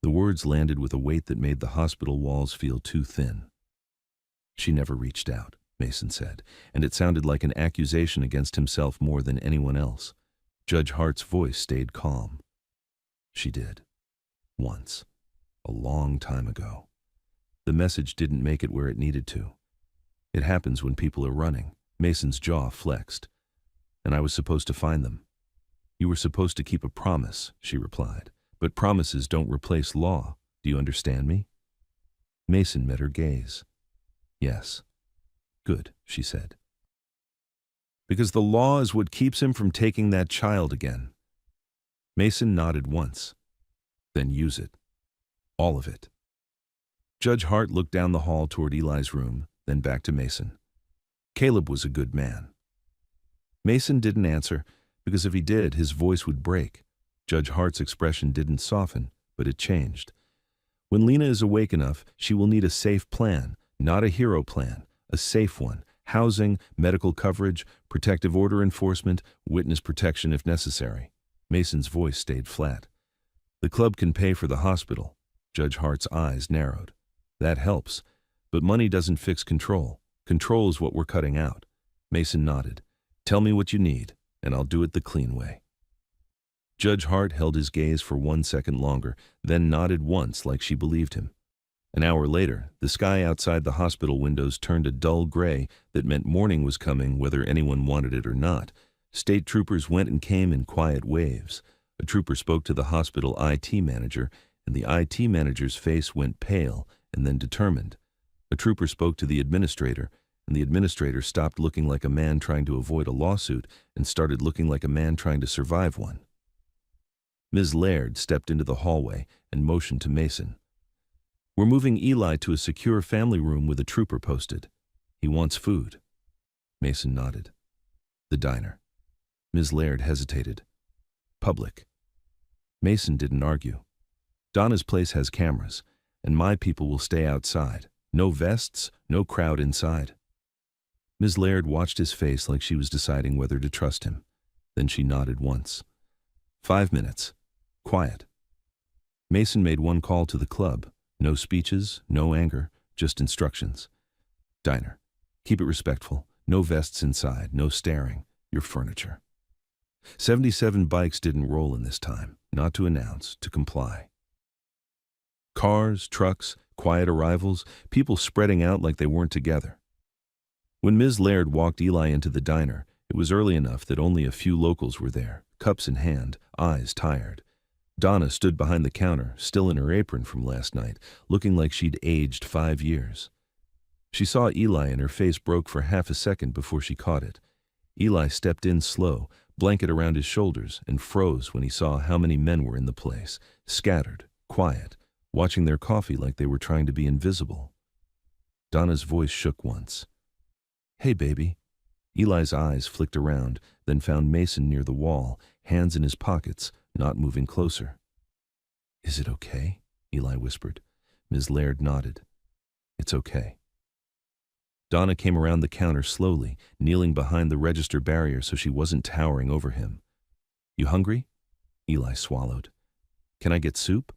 A: The words landed with a weight that made the hospital walls feel too thin. "She never reached out," Mason said, and it sounded like an accusation against himself more than anyone else. Judge Hart's voice stayed calm. "She did. Once. A long time ago. The message didn't make it where it needed to. It happens when people are running." Mason's jaw flexed. "And I was supposed to find them." "You were supposed to keep a promise," she replied. But promises don't replace law. Do you understand me? Mason met her gaze. Yes. Good, she said. Because the law is what keeps him from taking that child again. Mason nodded once. Then use it. All of it. Judge Hart looked down the hall toward Eli's room, then back to Mason. Caleb was a good man. Mason didn't answer, because if he did, his voice would break. Judge Hart's expression didn't soften, but it changed. When Lena is awake enough, she will need a safe plan, not a hero plan, a safe one. Housing, medical coverage, protective order enforcement, witness protection if necessary. Mason's voice stayed flat. The club can pay for the hospital. Judge Hart's eyes narrowed. That helps, but money doesn't fix control. Control is what we're cutting out. Mason nodded. Tell me what you need, and I'll do it the clean way. Judge Hart held his gaze for 1 second longer, then nodded once like she believed him. An hour later, the sky outside the hospital windows turned a dull gray that meant morning was coming whether anyone wanted it or not. State troopers went and came in quiet waves. A trooper spoke to the hospital IT manager, and the IT manager's face went pale and then determined. A trooper spoke to the administrator, and the administrator stopped looking like a man trying to avoid a lawsuit and started looking like a man trying to survive one. Ms. Laird stepped into the hallway and motioned to Mason. We're moving Eli to a secure family room with a trooper posted. He wants food. Mason nodded. The diner. Ms. Laird hesitated. Public. Mason didn't argue. Donna's place has cameras, and my people will stay outside. No vests, no crowd inside. Ms. Laird watched his face like she was deciding whether to trust him. Then she nodded once. 5 minutes. Quiet. Mason made one call to the club. No speeches, no anger, just instructions. Diner. Keep it respectful. No vests inside, no staring. Your furniture. 77 bikes didn't roll in this time, not to announce, to comply. Cars, trucks, quiet arrivals, people spreading out like they weren't together. When Ms. Laird walked Eli into the diner, it was early enough that only a few locals were there, cups in hand, eyes tired. Donna stood behind the counter, still in her apron from last night, looking like she'd aged 5 years. She saw Eli and her face broke for half a second before she caught it. Eli stepped in slow, blanket around his shoulders, and froze when he saw how many men were in the place, scattered, quiet, watching their coffee like they were trying to be invisible. Donna's voice shook once. Hey, baby. Eli's eyes flicked around, then found Mason near the wall, hands in his pockets, not moving closer. Is it okay? Eli whispered. Ms. Laird nodded. It's okay. Donna came around the counter slowly, kneeling behind the register barrier so she wasn't towering over him. You hungry? Eli swallowed. Can I get soup?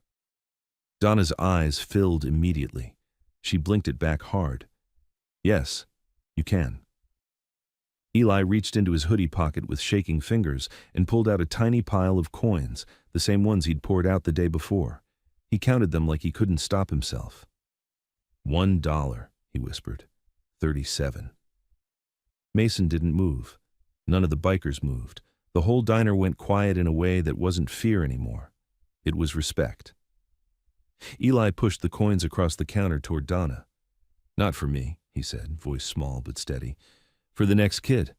A: Donna's eyes filled immediately. She blinked it back hard. Yes, you can. Eli reached into his hoodie pocket with shaking fingers and pulled out a tiny pile of coins, the same ones he'd poured out the day before. He counted them like he couldn't stop himself. $1, he whispered. 37. Mason didn't move. None of the bikers moved. The whole diner went quiet in a way that wasn't fear anymore. It was respect. Eli pushed the coins across the counter toward Donna. Not for me, he said, voice small but steady. For the next kid.